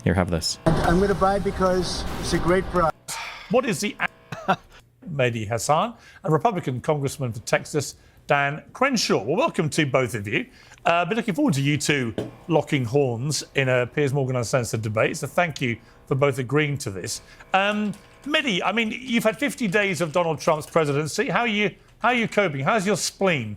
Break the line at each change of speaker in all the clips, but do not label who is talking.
Here, have this.
I'm going to buy because it's a great price.
What is the Medhi Hasan, a Republican congressman for Texas, Dan Crenshaw? Well, welcome to both of you. Been looking forward to you two locking horns in a Piers Morgan Uncensored debate, so thank you for both agreeing to this. Medhi, I mean, you've had 50 days of Donald Trump's presidency. How are you coping? How's your spleen?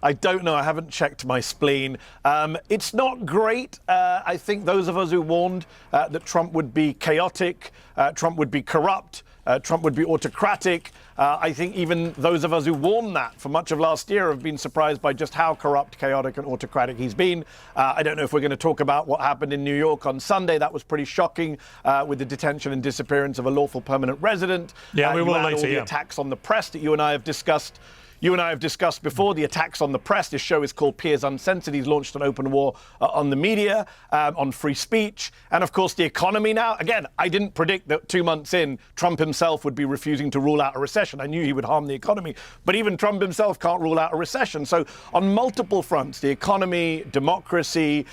I don't know. I haven't checked my spleen. It's not great. I think those of us who warned that Trump would be chaotic, Trump would be corrupt, Trump would be autocratic. I think even those of us who warned that for much of last year have been surprised by just how corrupt, chaotic and autocratic he's been. I don't know if we're going to talk about what happened in New York on Sunday. That was pretty shocking with the detention and disappearance of a lawful permanent resident.
Yeah, we will later.
All the attacks on the press that you and I have discussed. You and I have discussed before the attacks on the press. This show is called Piers Uncensored. He's launched an open war on the media, on free speech, and of course the economy now. Again, I didn't predict that 2 months in, Trump himself would be refusing to rule out a recession. I knew he would harm the economy, but even Trump himself can't rule out a recession. So on multiple fronts, the economy, democracy,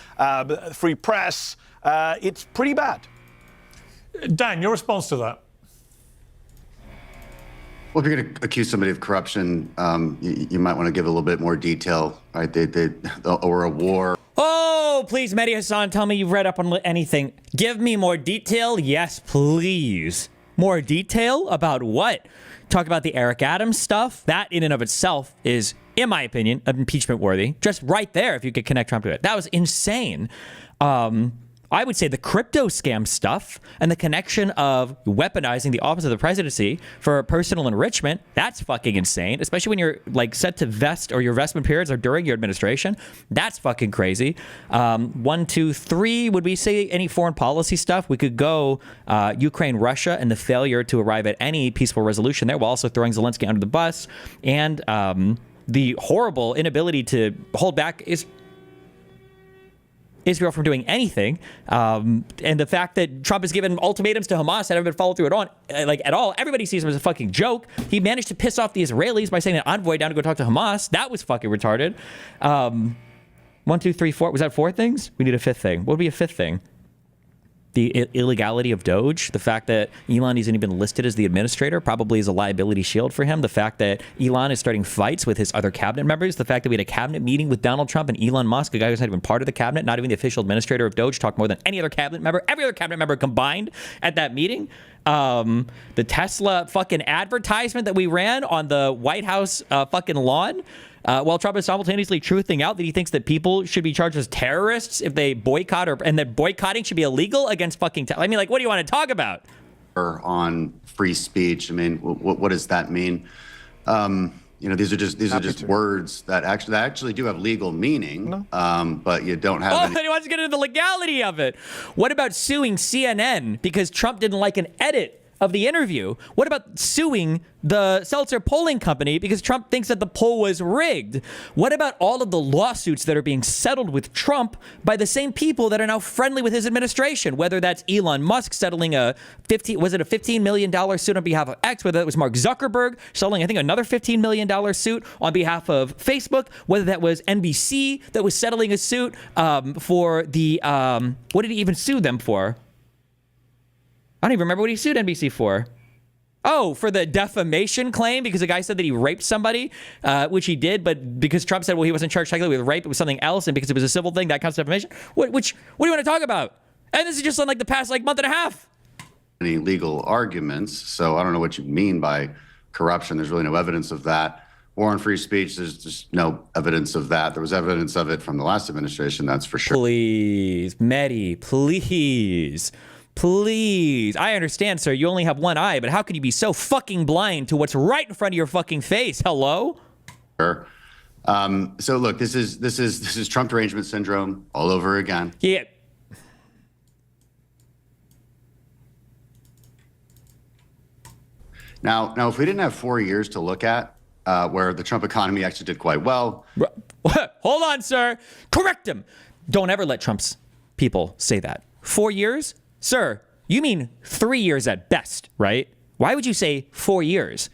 free press, it's pretty bad.
Dan, your response to that?
Well, if you're going to accuse somebody of corruption, you might want to give a little bit more detail, right? Or a war.
Oh, please, Medhi Hasan, tell me you've read up on anything. Give me more detail. Yes, please. More detail about what? Talk about the Eric Adams stuff. That in and of itself is, in my opinion, impeachment worthy. Just right there, if you could connect Trump to it. That was insane. I would say the crypto scam stuff and the connection of weaponizing the office of the presidency for personal enrichment, that's fucking insane, especially when you're like set to vest or your vestment periods are during your administration. That's fucking crazy. 1, 2, 3, would we say any foreign policy stuff? We could go Ukraine, Russia, and the failure to arrive at any peaceful resolution there while also throwing Zelensky under the bus. And the horrible inability to hold back Israel from doing anything, and the fact that Trump has given ultimatums to Hamas that haven't been followed through at all. Everybody sees him as a fucking joke. He managed to piss off the Israelis by sending an envoy down to go talk to Hamas. That was fucking retarded. 1, 2, 3, 4. Was that 4 things? We need a 5th thing. What would be a 5th thing? The illegality of Doge, the fact that Elon isn't even listed as the administrator probably is a liability shield for him. The fact that Elon is starting fights with his other cabinet members. The fact that we had a cabinet meeting with Donald Trump and Elon Musk, a guy who's not even part of the cabinet, not even the official administrator of Doge, talked more than any other cabinet member, every other cabinet member combined at that meeting. The Tesla fucking advertisement that we ran on the White House fucking lawn. While Trump is simultaneously truthing out that he thinks that people should be charged as terrorists if they boycott, and that boycotting should be illegal against fucking. I mean, like, what do you want to talk about?
On free speech. I mean, what does that mean? These are just words that actually do have legal meaning, but you don't have.
He wants to get into the legality of it. What about suing CNN because Trump didn't like an edit of the interview? What about suing the Seltzer polling company because Trump thinks that the poll was rigged? What about all of the lawsuits that are being settled with Trump by the same people that are now friendly with his administration? Whether that's Elon Musk settling a $15 million suit on behalf of X, whether that was Mark Zuckerberg settling, I think, another $15 million suit on behalf of Facebook, whether that was NBC that was settling a suit for the, what did he even sue them for? I don't even remember what he sued NBC for. Oh, for the defamation claim because the guy said that he raped somebody, which he did, but because Trump said, well, he wasn't charged technically with rape, it was something else, and because it was a civil thing, that counts as defamation. What do you want to talk about? And this is just on like the past month and a half.
Any legal arguments, so I don't know what you mean by corruption. There's really no evidence of that. War on free speech, there's just no evidence of that. There was evidence of it from the last administration, that's for sure.
Please, Medhi, please. Please. I understand, sir. You only have one eye, but how could you be so fucking blind to what's right in front of your fucking face? Hello?
Sure. So look, this is Trump derangement syndrome all over again.
Yeah.
Now, if we didn't have 4 years to look at, where the Trump economy actually did quite well.
Hold on, sir. Correct him. Don't ever let Trump's people say that. 4 years? Sir, you mean 3 years at best, right? Why would you say 4 years?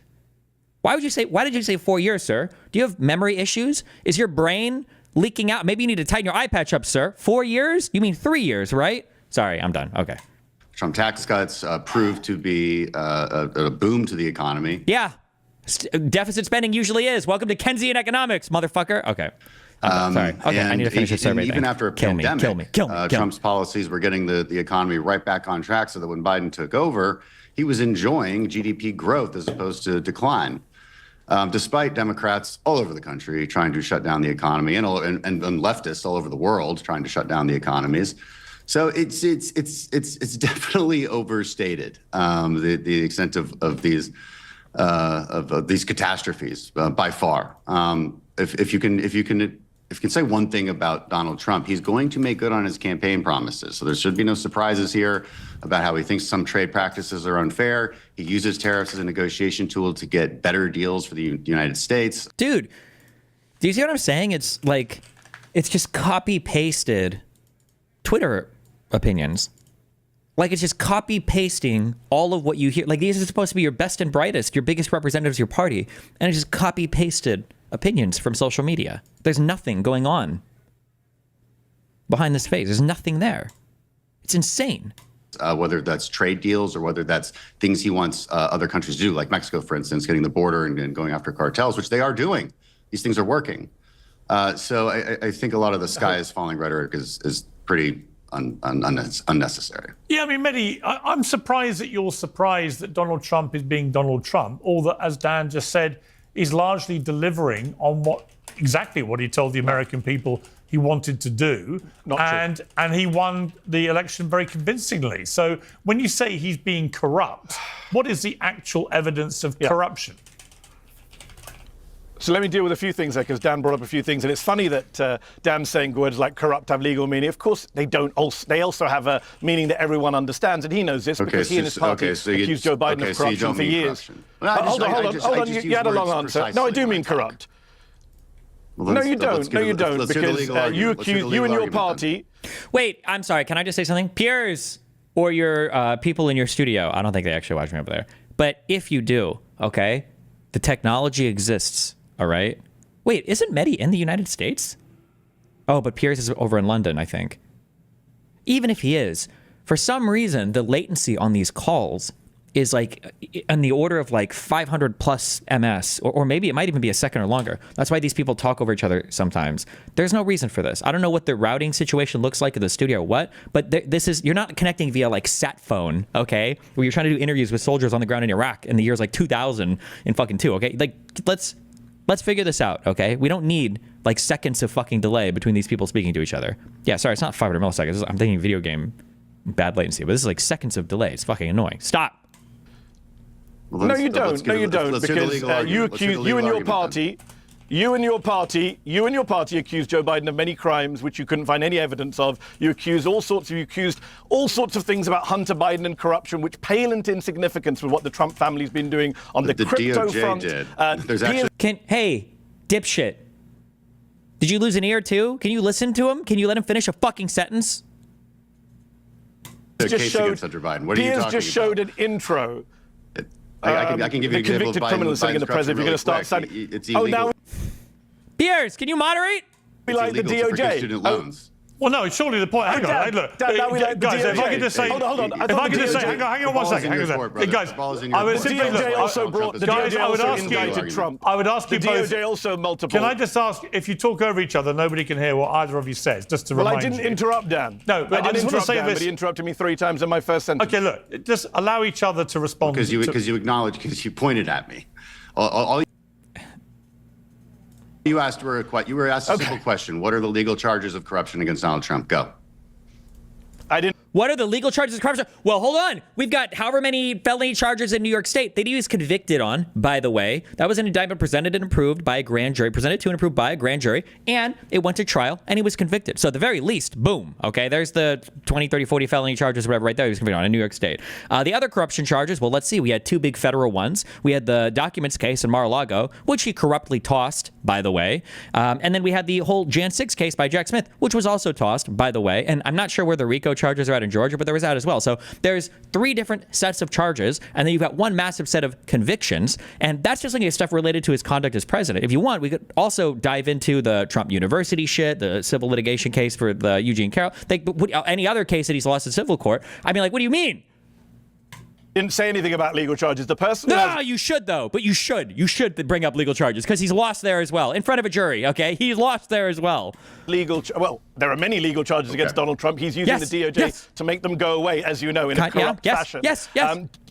Why did you say 4 years, sir? Do you have memory issues? Is your brain leaking out. Maybe you need to tighten your eye patch up, sir. 4 years? You mean 3 years, right? Sorry, I'm done. Okay.
Trump tax cuts proved to be a boom to the economy.
Yeah. Deficit spending usually is. Welcome to Keynesian economics, motherfucker. Okay. Sorry. Okay, I need to finish this survey.
Even after a pandemic,
kill me.
Trump's policies were getting the economy right back on track so that when Biden took over, he was enjoying GDP growth as opposed to decline. Despite Democrats all over the country trying to shut down the economy and leftists all over the world trying to shut down the economies. So it's definitely overstated, the extent of these catastrophes by far. If you can say one thing about Donald Trump, he's going to make good on his campaign promises. So there should be no surprises here about how he thinks some trade practices are unfair. He uses tariffs as a negotiation tool to get better deals for the United States.
Dude, do you see what I'm saying? It's like, it's just copy pasted Twitter opinions. Like, it's just copy pasting all of what you hear. Like, these are supposed to be your best and brightest, your biggest representatives of your party. And it's just copy pasted opinions from social media. There's nothing going on behind this face. There's nothing there. It's insane.
Whether that's trade deals or whether that's things he wants other countries to do, like Mexico, for instance, getting the border and going after cartels, which they are doing. These things are working. So I think a lot of the sky is falling rhetoric is pretty unnecessary.
Yeah, I mean, Medhi, I'm surprised that you're surprised that Donald Trump is being Donald Trump, or that, as Dan just said, is largely delivering on exactly what he told the American people he wanted to do. And he won the election very convincingly. So when you say he's being corrupt, what is the actual evidence of corruption?
So let me deal with a few things there, because Dan brought up a few things. And it's funny that Dan's saying words like corrupt have legal meaning. Of course, they don't. They also have a meaning that everyone understands. And he knows this because he and his party accused Joe Biden of corruption for years. Hold on. You had a long answer. No, I do mean corrupt.
Well,
no, you don't. No, you don't. Because you and your party.
Wait, I'm sorry. Can I just say something? Piers or your people in your studio, I don't think they actually watch me over there. But if you do, okay, the technology exists. All right. Wait, isn't Medhi in the United States? Oh, but Piers is over in London, I think. Even if he is, for some reason, the latency on these calls is like in the order of like 500 plus MS, or maybe it might even be a second or longer. That's why these people talk over each other sometimes. There's no reason for this. I don't know what the routing situation looks like in the studio or what, but you're not connecting via like sat phone, okay? Where you're trying to do interviews with soldiers on the ground in Iraq in the years like 2000 and fucking 2, okay? Like, Let's figure this out, okay? We don't need like seconds of fucking delay between these people speaking to each other. Yeah, sorry, it's not 500 milliseconds. I'm thinking video game bad latency, but this is like seconds of delay. It's fucking annoying. Stop.
Well, no, you don't. No, you don't. Because you and your party accused Joe Biden of many crimes which you couldn't find any evidence of. You accused all sorts of things about Hunter Biden and corruption, which pale into insignificance with what the Trump family's been doing on the crypto
DOJ
front.
Did.
Hey, dipshit. Did you lose an ear too? Can you listen to him? Can you let him finish a fucking sentence?
The case against Hunter Biden. What are you talking about?
Piers just showed an intro.
I can give you an example of
convicted criminal sitting in the president. You're going to start saying,
it's illegal.
Piers, can you moderate?
We like the DOJ.
Student loans.
Well, no, surely the point. Hang on, look, guys. If I could just say, hold on. If I could just say, hang on one second. Guys, I would simply look.
Also brought the DOJ also indicted Trump.
I would ask you both.
The DOJ also multiple.
Can I just ask, if you talk over each other, nobody can hear what either of you says. Just to remind you.
Well, I didn't interrupt Dan.
No, but I just want to say this.
But he interrupted me 3 times in my first sentence.
Okay, look, just allow each other to respond.
Because you acknowledge, because you pointed at me. All you asked were a simple question. What are the legal charges of corruption against Donald Trump? Go.
I didn't.
What are the legal charges of corruption? Well, hold on. We've got however many felony charges in New York State that he was convicted on, by the way. That was an indictment presented and approved by a grand jury, presented to and approved by a grand jury, and it went to trial, and he was convicted. So at the very least, boom, okay, there's the 20, 30, 40 felony charges, whatever, right there he was convicted on in New York State. The other corruption charges, well, let's see. We had 2 big federal ones. We had the documents case in Mar-a-Lago, which he corruptly tossed, by the way. And then we had the whole Jan 6 case by Jack Smith, which was also tossed, by the way. And I'm not sure where the RICO charges are at in in Georgia, but there was that as well. So there's 3 different sets of charges, and then you've got one massive set of convictions, and that's just looking at stuff related to his conduct as president. If you want, we could also dive into the Trump University shit, the civil litigation case for the Eugene Carroll, any other case that he's lost in civil court. I mean, like, what do you mean?
Didn't say anything about legal charges. The person
No, you should, though. But you should bring up legal charges because he's lost there as well, in front of a jury, okay? He's lost there as well.
well, there are many legal charges against Donald Trump. He's using the DOJ to make them go away, as you know, in a corrupt fashion.
Yes.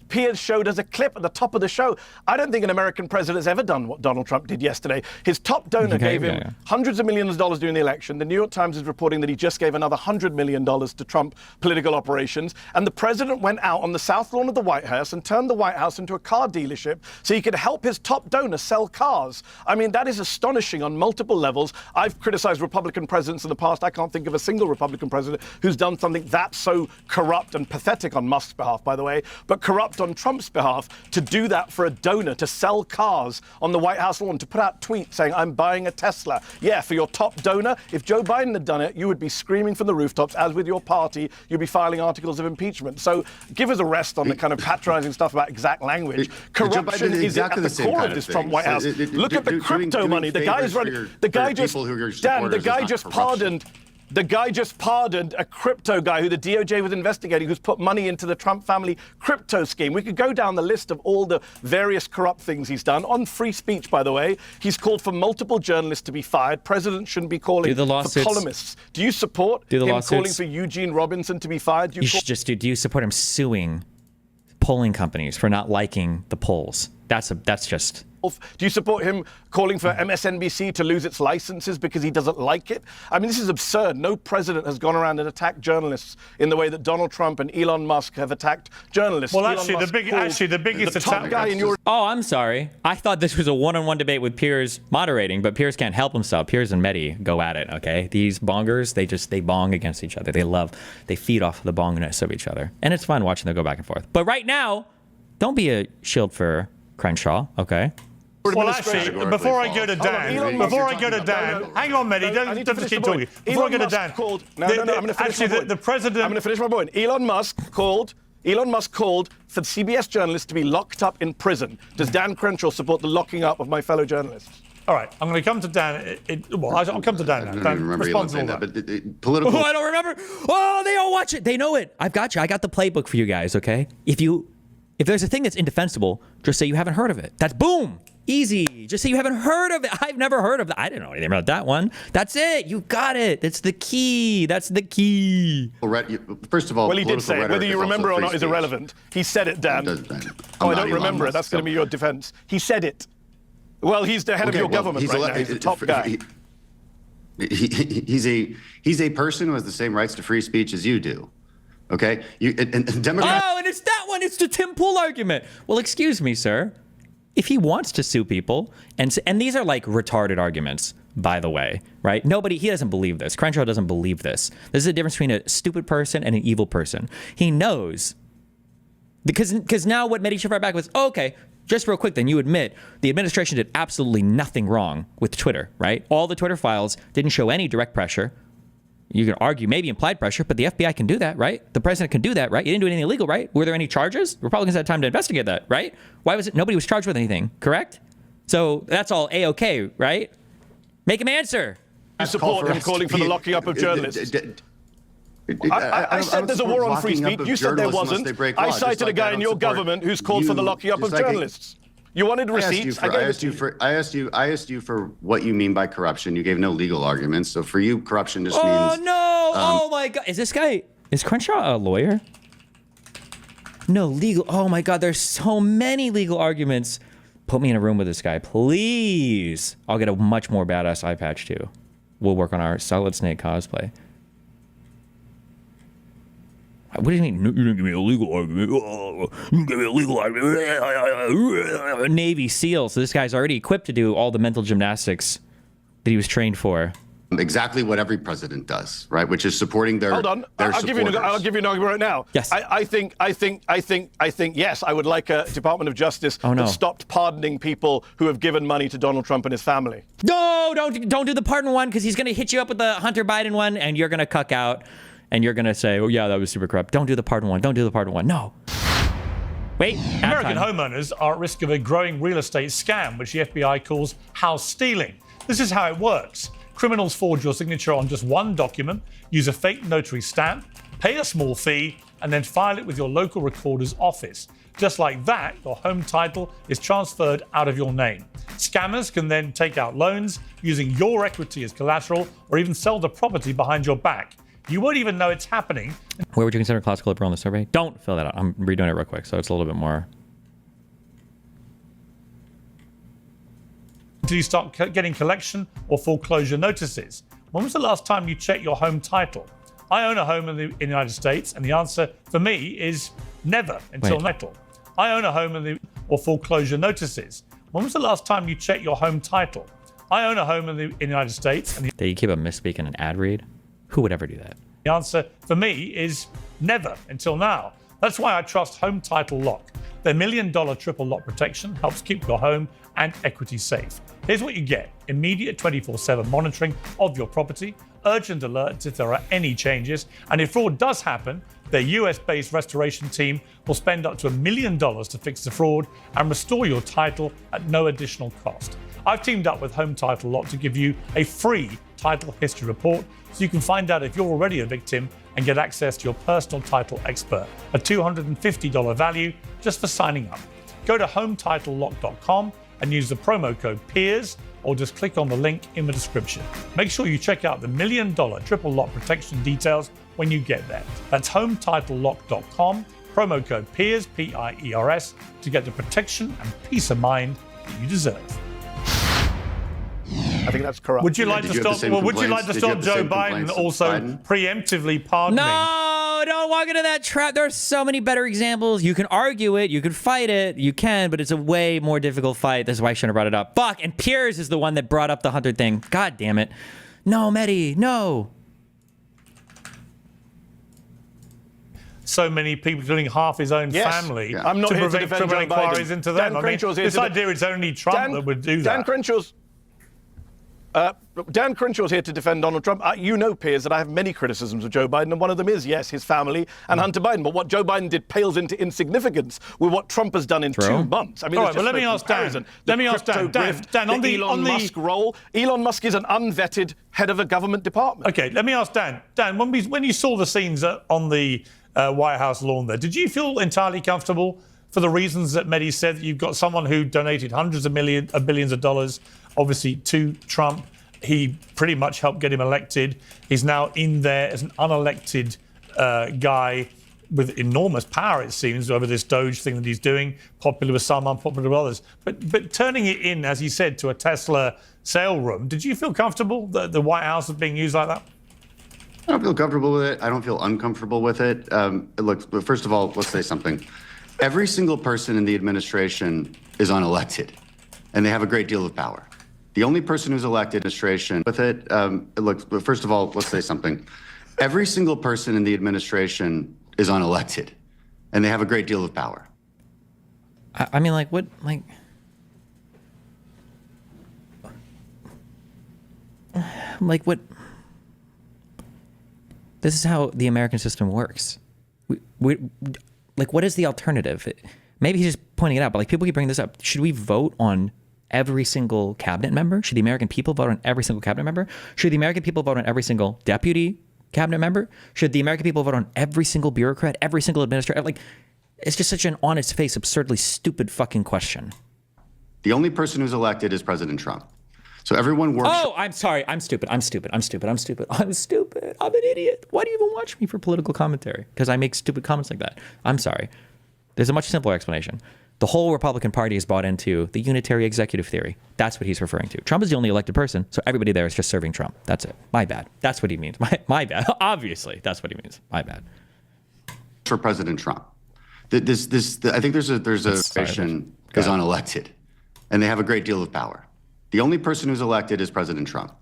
Piers showed us a clip at the top of the show. I don't think an American president has ever done what Donald Trump did yesterday. His top donor gave him hundreds of millions of dollars during the election. The New York Times is reporting that he just gave another $100 million to Trump political operations. And the president went out on the south lawn of the White House and turned the White House into a car dealership so he could help his top donor sell cars. I mean, that is astonishing on multiple levels. I've criticized Republican presidents in the past. I can't think of a single Republican president who's done something that so corrupt and pathetic on Musk's behalf, by the way, but corrupt on Trump's behalf to do that for a donor, to sell cars on the White House lawn, to put out tweets saying, I'm buying a Tesla. Yeah, for your top donor. If Joe Biden had done it, you would be screaming from the rooftops, as with your party, you'd be filing articles of impeachment. So give us a rest on the kind of patronizing stuff about exact language. Corruption is exactly at the core of this Trump White House. Look at the crypto money. The guy is running. The guy just pardoned a crypto guy who the DOJ was investigating, who's put money into the Trump family crypto scheme. We could go down the list of all the various corrupt things he's done. On free speech, by the way, he's called for multiple journalists to be fired. Presidents shouldn't be calling for columnists. Do you support him calling for Eugene Robinson to be fired? Do
you support him suing polling companies for not liking the polls? That's just...
Do you support him calling for MSNBC to lose its licenses because he doesn't like it? I mean, this is absurd. No president has gone around and attacked journalists in the way that Donald Trump and Elon Musk have attacked journalists.
Well, the biggest
top guy in your...
Oh, I'm sorry. I thought this was a one-on-one debate with Piers moderating, but Piers can't help himself. Piers and Medhi go at it, okay? These bongers, they bong against each other. They feed off the bongness of each other. And it's fun watching them go back and forth. But right now, don't be a shield for Crenshaw, okay?
Well, actually, before I go to Dan, hang on, Medhi, don't just keep talking. Before I go to Dan,
I'm going to finish my point.
The president...
I'm going to finish my point. Elon Musk called for CBS journalists to be locked up in prison. Does Dan Crenshaw support the locking up of my fellow journalists?
All right, I'm going to come to Dan. I'll come to Dan now.
I don't even remember Elon saying that, but political...
Oh, I don't remember. Oh, they all watch it. They know it. I've got you. I got the playbook for you guys, okay? If there's a thing that's indefensible, just say you haven't heard of it. That's boom. Easy. Just say you haven't heard of it. I've never heard of that. I didn't know anything about that one. That's it. You got it. That's the key. That's the key.
First of all,
well, he did say it. Whether you remember or not is irrelevant. He said it, Dan. I don't remember it. That's going to be your defense. He said it. Well, he's the head of your government right now. He's the top guy.
He's a person who has the same rights to free speech as you do. Okay?
Democrats... Oh, and it's that one. It's the Tim Pool argument. Well, excuse me, sir. If he wants to sue people, and these are like retarded arguments, by the way, right? He doesn't believe this. Crenshaw doesn't believe this. This is the difference between a stupid person and an evil person. He knows, because now what Medhi should write back was, oh, okay, just real quick then, you admit the administration did absolutely nothing wrong with Twitter, right? All the Twitter files didn't show any direct pressure. You can argue maybe implied pressure, but the FBI can do that, right? The president can do that, right? You didn't do anything illegal, right? Were there any charges? Republicans had time to investigate that, right? Why was it? Nobody was charged with anything, correct? So that's all A-okay, right? Make him answer.
You support him calling for the locking up of journalists. I said there's a war on free speech. You said there wasn't. I cited a guy in your government who's called for the locking up of journalists. You wanted receipts. I asked
you for what you mean by corruption. You gave no legal arguments. So for you, corruption just means...
Oh, no. Oh, my God. Is Crenshaw a lawyer? No, legal. Oh, my God. There's so many legal arguments. Put me in a room with this guy, please. I'll get a much more badass eye patch, too. We'll work on our Solid Snake cosplay. What do you mean? You didn't give me a legal argument. You didn't give me a legal argument. Navy SEAL. So this guy's already equipped to do all the mental gymnastics that he was trained for.
Exactly what every president does, right? Which is supporting their.
Hold on. I'll give you an argument right now.
Yes.
I think. Yes, I would like a Department of Justice that stopped pardoning people who have given money to Donald Trump and his family.
No, don't do the pardon one, because he's going to hit you up with the Hunter Biden one, and you're going to cuck out. and you're going to say, oh, yeah, that was super corrupt. Don't do the pardon one. Don't do the pardon one. No. Wait.
American homeowners are at risk of a growing real estate scam, which the FBI calls house stealing. This is how it works. Criminals forge your signature on just one document, use a fake notary stamp, pay a small fee, and then file it with your local recorder's office. Just like that, your home title is transferred out of your name. Scammers can then take out loans using your equity as collateral or even sell the property behind your back. You won't even know it's happening.
Where would you consider classical liberal on the survey? Don't fill that out. I'm redoing it real quick, so it's a little bit more.
Until you start getting collection or foreclosure notices. When was the last time you checked your home title? I own a home in the United States, and the answer for me is never until title. I own a home or foreclosure notices. When was the last time you checked your home title? I own a home in the United States. And
Did you keep a misspeak in an ad read? Who would ever do that?
The answer for me is never until now. That's why I trust Home Title Lock. Their $1 million triple lock protection helps keep your home and equity safe. Here's what you get: immediate 24/7 monitoring of your property, urgent alerts if there are any changes, and if fraud does happen, their US-based restoration team will spend up to $1 million to fix the fraud and restore your title at no additional cost. I've teamed up with Home Title Lock to give you a free title history report so you can find out if you're already a victim and get access to your personal title expert, a $250 value just for signing up. Go to HometitleLock.com and use the promo code Piers, or just click on the link in the description. Make sure you check out the $1 million triple lock protection details when you get there. That's HometitleLock.com, promo code Piers, P-I-E-R-S, to get the protection and peace of mind that you deserve.
I think that's corrupt.
Would you like to stop? Well, would you like to stop Joe Biden also preemptively pardoning?
No, don't walk into that trap. There are so many better examples. You can argue it, you can fight it, you can, but it's a way more difficult fight. That's why I shouldn't have brought it up. Fuck, and Piers is the one that brought up the Hunter thing. God damn it. No, Medhi, no.
So many people, including half his own family,
yeah. I'm not
to
here to
prevent
defend
criminal
Joe Biden.
inquiries into them.
Dan Crenshaw's here
this
to
idea it's only Trump that would do that.
Dan Crenshaw's here to defend Donald Trump. You know, Piers, that I have many criticisms of Joe Biden, and one of them is, yes, his family and Hunter Biden. But what Joe Biden did pales into insignificance with what Trump has done in 2 months. I mean,
all right, well, let me ask Dan. Let me ask Dan. Dan, on the
Elon Musk role. Elon Musk is an unvetted head of a government department.
Okay, let me ask Dan. Dan, when you saw the scenes on the White House lawn there, did you feel entirely comfortable for the reasons that Medhi said? That you've got someone who donated hundreds of billions of dollars, obviously, to Trump. He pretty much helped get him elected. He's now in there as an unelected guy with enormous power, it seems, over this Doge thing that he's doing, popular with some, unpopular with others. But turning it in, as he said, to a Tesla sale room, did you feel comfortable that the White House was being used like that?
I don't feel comfortable with it. I don't feel uncomfortable with it. Look, first of all, let's say something. Every single person in the administration is unelected, and they have a great deal of power. The only person who's elected administration with it, look, first of all, let's say something. Every single person in the administration is unelected, and they have a great deal of power.
I mean, like, what, like what? This is how the American system works. Like, what is the alternative? Maybe he's just pointing it out, but like, people keep bringing this up. Should we vote on every single cabinet member? Should the American people vote on every single cabinet member? Should the American people vote on every single deputy cabinet member? Should the American people vote on every single bureaucrat, every single administrator? Like, it's just such an on its face, absurdly stupid fucking question.
The only person who's elected is President Trump. So everyone works.
Oh, I'm sorry. I'm stupid. I'm an idiot. Why do you even watch me for political commentary? Because I make stupid comments like that. I'm sorry. There's a much simpler explanation. The whole Republican Party is bought into the unitary executive theory. That's what he's referring to. Trump is the only elected person, so everybody there is just serving Trump. That's it. My bad. That's what he means. My bad. Obviously, that's what he means. My bad.
For President Trump. I think there's a situation is unelected, and they have a great deal of power. The only person who's elected is President Trump.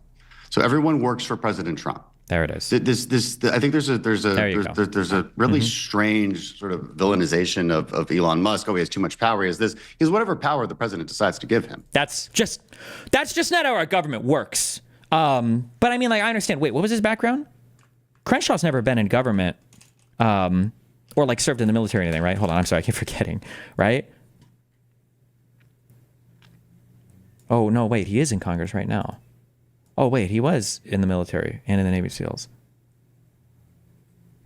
So everyone works for President Trump.
There it is.
I think there's a really strange sort of villainization of Elon Musk. Oh, he has too much power. He has this. He has whatever power the president decides to give him.
That's just not how our government works. But I mean, like, I understand. Wait, what was his background? Crenshaw's never been in government or like served in the military or anything, right? Hold on, I'm sorry, I keep forgetting, right? Oh, no, wait, he is in Congress right now. Oh, wait, he was in the military and in the Navy SEALs.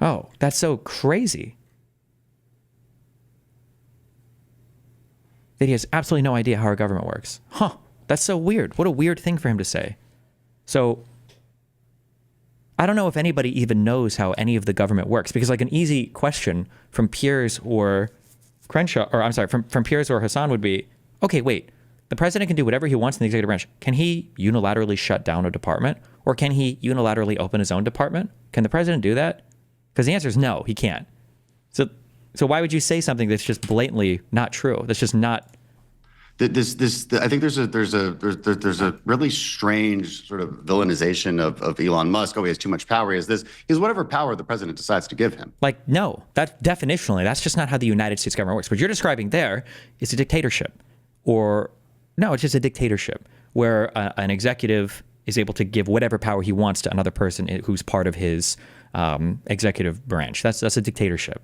Oh, that's so crazy. That he has absolutely no idea how our government works. Huh, that's so weird. What a weird thing for him to say. So, I don't know if anybody even knows how any of the government works, because like an easy question from Piers or Crenshaw, or I'm sorry, from Piers or Hasan would be, okay, wait, the president can do whatever he wants in the executive branch. Can he unilaterally shut down a department, or can he unilaterally open his own department? Can the president do that? Because the answer is no, he can't. So why would you say something that's just blatantly not true? That's just not.
I think there's a really strange sort of villainization of Elon Musk. Oh, he has too much power. He has this. He has whatever power the president decides to give him.
Like, no, that definitionally, that's just not how the United States government works. What you're describing there is a dictatorship, or no, it's just a dictatorship where an executive is able to give whatever power he wants to another person who's part of his executive branch. That's a dictatorship.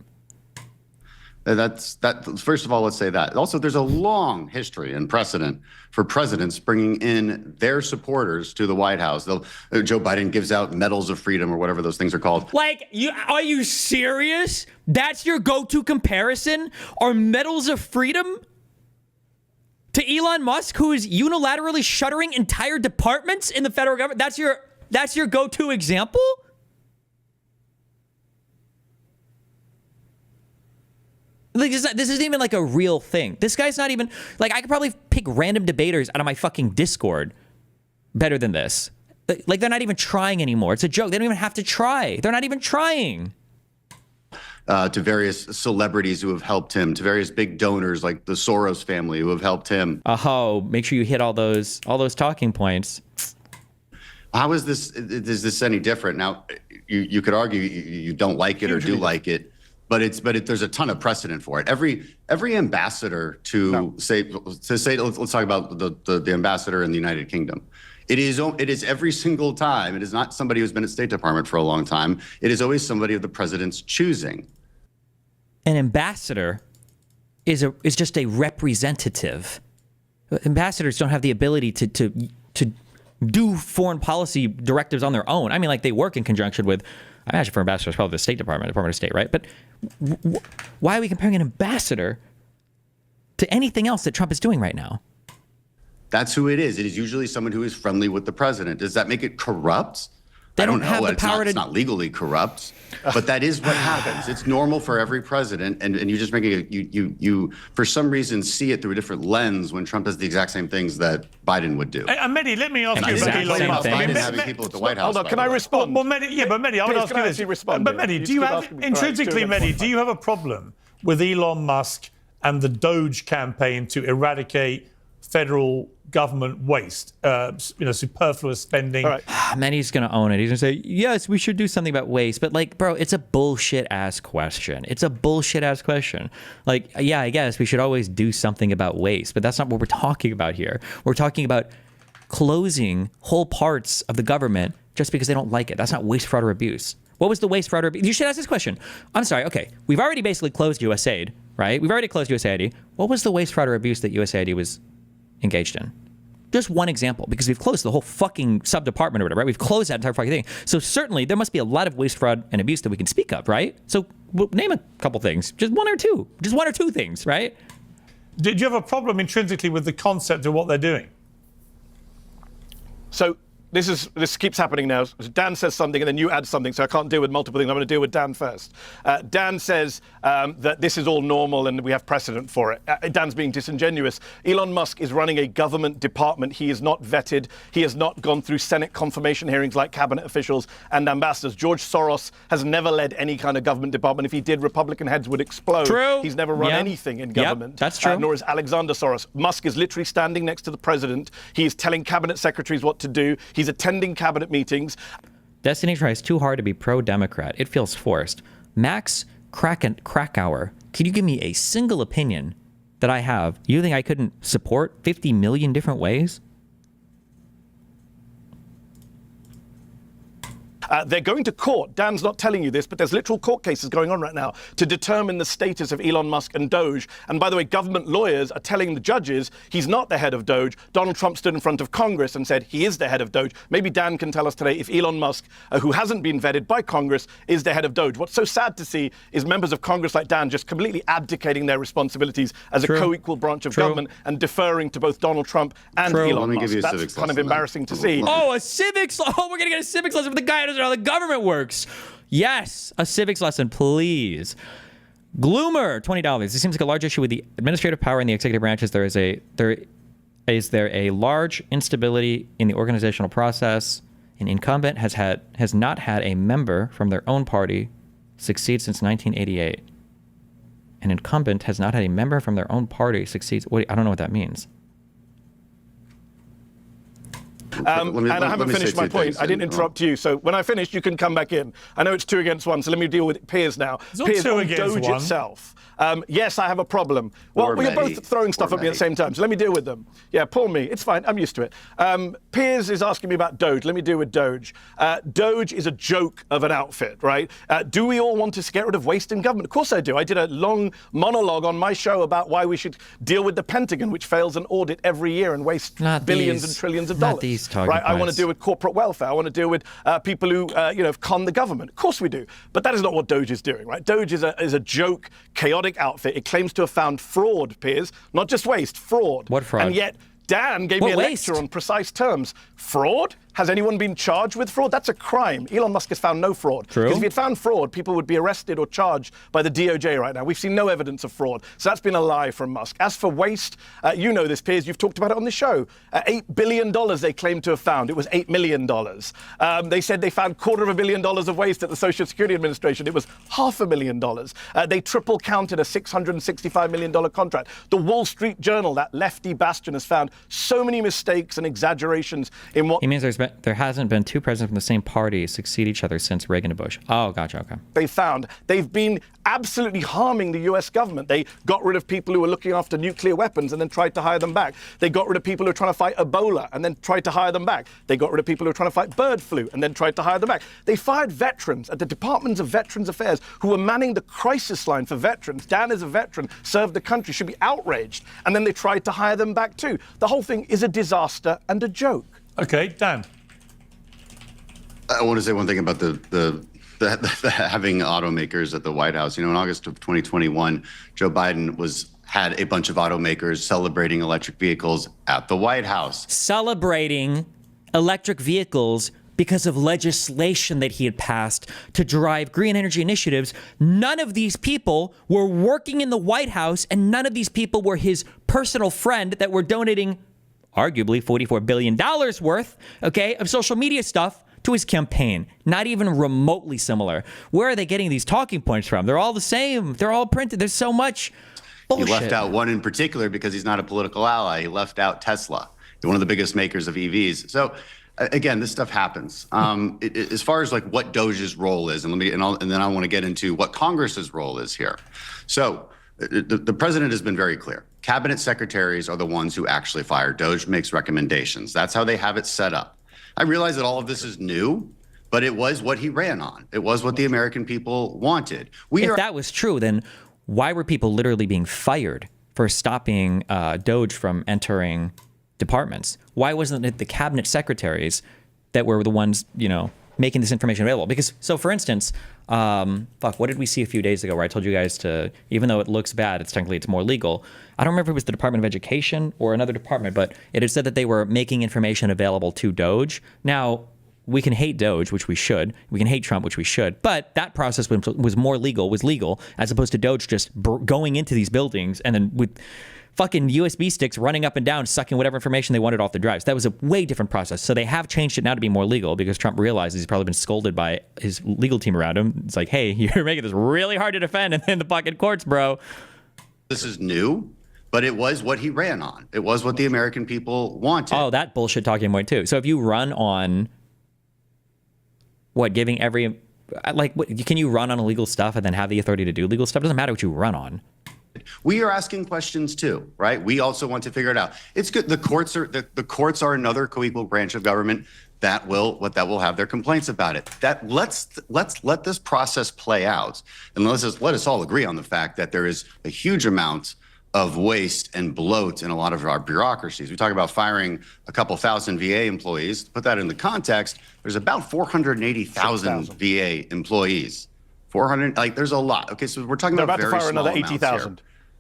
That's that. First of all, let's say that. Also, there's a long history and precedent for presidents bringing in their supporters to the White House. Joe Biden gives out medals of freedom or whatever those things are called.
Like, are you serious? That's your go-to comparison? Are medals of freedom to Elon Musk, who is unilaterally shuttering entire departments in the federal government? That's your go-to example? Like, this isn't even like a real thing. This guy's not even, like, I could probably pick random debaters out of my fucking Discord better than this. Like, they're not even trying anymore. It's a joke. They don't even have to try. They're not even trying.
To various celebrities who have helped him, to various big donors like the Soros family who have helped him.
Oh, make sure you hit all those talking points.
How is this any different? Now, you could argue you don't like it or do like it. But there's a ton of precedent for it. Every ambassador let's talk about the ambassador in the United Kingdom. It is every single time. It is not somebody who's been at State Department for a long time. It is always somebody of the president's choosing.
An ambassador is just a representative. Ambassadors don't have the ability to do foreign policy directives on their own. I mean, like, they work in conjunction with, I imagine for ambassadors, probably the State Department of State, right? But why are we comparing an ambassador to anything else that Trump is doing right now?
That's who it is. It is usually someone who is friendly with the president. Does that make it corrupt?
They
I don't
don't have
know.
the power
It's not legally corrupt, but that is what happens. It's normal for every president, and you're just making you for some reason see it through a different lens when Trump does the exact same things that Biden would do.
And Mehdi, let me ask you about
exact
Elon
same
Musk.
thing.
Biden having people at the White House.
Hold on, can I respond?
Well, Mehdi, I would
Piers,
ask
can
you
I
this.
actually respond
But
here?
Mehdi,
You
do you
keep
have,
asking me-
intrinsically,
All right,
Mehdi, do you have a problem with Elon Musk and the Doge campaign to eradicate federal government waste, superfluous spending?
All right.
Manny's going to own it. He's going to say, yes, we should do something about waste. But, like, bro, it's a bullshit-ass question. It's a bullshit-ass question. Like, yeah, I guess we should always do something about waste, but that's not what we're talking about here. We're talking about closing whole parts of the government just because they don't like it. That's not waste, fraud, or abuse. What was the waste, fraud, or abuse? You should ask this question. I'm sorry. Okay, we've already basically closed USAID, right? We've already closed USAID. What was the waste, fraud, or abuse that USAID was engaged in? Just one example, because we've closed the whole fucking sub-department or whatever, right? We've closed that entire fucking thing. So certainly there must be a lot of waste, fraud, and abuse that we can speak of, right? So name a couple things. Just one or two things, right?
Did you have a problem intrinsically with the concept of what they're doing?
So this keeps happening now. Dan says something and then you add something, so I can't deal with multiple things. I'm going to deal with Dan first. Dan says that this is all normal and we have precedent for it. Dan's being disingenuous. Elon Musk is running a government department. He is not vetted. He has not gone through Senate confirmation hearings like cabinet officials and ambassadors. George Soros has never led any kind of government department. If he did, Republican heads would explode.
True.
He's never run
Yep.
anything in government.
That's true.
Nor is Alexander Soros. Musk is literally standing next to the president. He is telling cabinet secretaries what to do. He's attending cabinet meetings.
Destiny tries too hard to be pro-Democrat. It feels forced. Max Krakauer, can you give me a single opinion that I have you think I couldn't support 50 million different ways?
They're going to court. Dan's not telling you this, but there's literal court cases going on right now to determine the status of Elon Musk and Doge. And by the way, government lawyers are telling the judges he's not the head of Doge. Donald Trump stood in front of Congress and said he is the head of Doge. Maybe Dan can tell us today if Elon Musk, who hasn't been vetted by Congress, is the head of Doge. What's so sad to see is members of Congress like Dan just completely abdicating their responsibilities as a co-equal branch of government and deferring to both Donald Trump and Elon Musk. That's kind of embarrassing to see.
Oh, a civics. Oh, we're going to get a civics lesson from the guy who doesn't know how the government works. Yes, a civics lesson, please. Gloomer, $20. It seems like a large issue with the administrative power in the executive branches. Is there a large instability in the organizational process? An incumbent has not had a member from their own party succeed since 1988. An incumbent has not had a member from their own party succeed. I don't know what that means.
And I haven't finished my point. I didn't interrupt you. So when I finish, you can come back in. I know it's 2 against 1, so let me deal with Piers now. Piers, on Doge itself. Yes, I have a problem. Well, you're both throwing stuff at me at the same time, so let me deal with them. Yeah, poor me. It's fine. I'm used to it. Piers is asking me about Doge. Let me deal with Doge. Doge is a joke of an outfit, right? Do we all want to get rid of waste in government? Of course I do. I did a long monologue on my show about why we should deal with the Pentagon, which fails an audit every year and wastes billions and trillions of dollars. Right? I want to deal with corporate welfare. I want to deal with people who have conned the government. Of course we do. But that is not what Doge is doing, right? Doge is a joke, chaotic outfit. It claims to have found fraud, Piers, not just waste, fraud.
What fraud?
And yet Dan gave me a lecture on precise terms. Fraud? Has anyone been charged with fraud? That's a crime. Elon Musk has found no fraud.
True.
Because if he had found fraud, people would be arrested or charged by the DOJ right now. We've seen no evidence of fraud. So that's been a lie from Musk. As for waste, you know this, Piers. You've talked about it on the show. $8 billion they claimed to have found. It was $8 million. They said they found $250 million of waste at the Social Security Administration. It was $500,000. They triple counted a $665 million contract. The Wall Street Journal, that lefty bastion, has found so many mistakes and exaggerations in what...
He means there hasn't been two presidents from the same party succeed each other since Reagan and Bush. Oh, gotcha, okay.
They've been absolutely harming the US government. They got rid of people who were looking after nuclear weapons and then tried to hire them back. They got rid of people who were trying to fight Ebola and then tried to hire them back. They got rid of people who were trying to fight bird flu and then tried to hire them back. They fired veterans at the Departments of Veterans Affairs who were manning the crisis line for veterans. Dan is a veteran, served the country, should be outraged. And then they tried to hire them back too. The whole thing is a disaster and a joke.
Okay, Dan.
I want to say one thing about the having automakers at the White House. You know, in August of 2021, Joe Biden had a bunch of automakers celebrating electric vehicles at the White House.
Celebrating electric vehicles because of legislation that he had passed to drive green energy initiatives. None of these people were working in the White House, and none of these people were his personal friend that were donating arguably $44 billion worth, okay, of social media stuff to his campaign. Not even remotely similar. Where are they getting these talking points from? They're all the same. They're all printed. There's so much bullshit.
He left out one in particular because he's not a political ally. He left out Tesla, one of the biggest makers of EVs. So again, this stuff happens. As far as like what Doge's role is, and then I want to get into what Congress's role is here. So the president has been very clear. Cabinet secretaries are the ones who actually fire. Doge makes recommendations. That's how they have it set up. I realize that all of this is new, but it was what he ran on. It was what the American people wanted.
If that was true, then why were people literally being fired for stopping Doge from entering departments? Why wasn't it the cabinet secretaries that were the ones, making this information available? Because, so for instance, what did we see a few days ago where I told you guys to, even though it looks bad, it's more legal. I don't remember if it was the Department of Education or another department, but it had said that they were making information available to Doge. Now, we can hate Doge, which we should. We can hate Trump, which we should. But that process was legal, as opposed to Doge just going into these buildings and then with fucking USB sticks running up and down, sucking whatever information they wanted off the drives. That was a way different process. So they have changed it now to be more legal because Trump realizes he's probably been scolded by his legal team around him. It's like, hey, you're making this really hard to defend in the fucking courts, bro.
This is new, but it was what he ran on. It was what the American people wanted.
Oh, that bullshit talking point too. So if you run on giving every, can you run on illegal stuff and then have the authority to do legal stuff? It doesn't matter what you run on.
We are asking questions too, right? We also want to figure it out. It's good. The courts are another co-equal branch of government. that will have their complaints about it. That let's let this process play out, and let us all agree on the fact that there is a huge amount of waste and bloat in a lot of our bureaucracies. We talk about firing a couple thousand VA employees. To put that into context, there's about 480,000 VA employees. 400, like there's a lot. Okay, so we're talking about very small amounts here.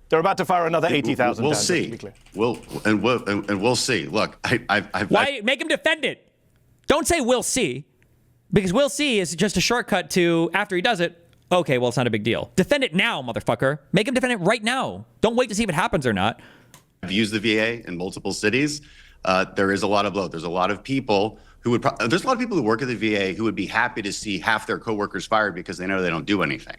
They're about to fire another 80,000.
We'll see. We'll see. Look,
Why make him defend it? Don't say we'll see, because we'll see is just a shortcut to after he does it. Okay, well, it's not a big deal. Defend it now, motherfucker. Make him defend it right now. Don't wait to see if it happens or not.
I've used the VA in multiple cities. There is a lot of bloat. There's a lot of people who would. There's a lot of people who work at the VA who would be happy to see half their coworkers fired because they know they don't do anything.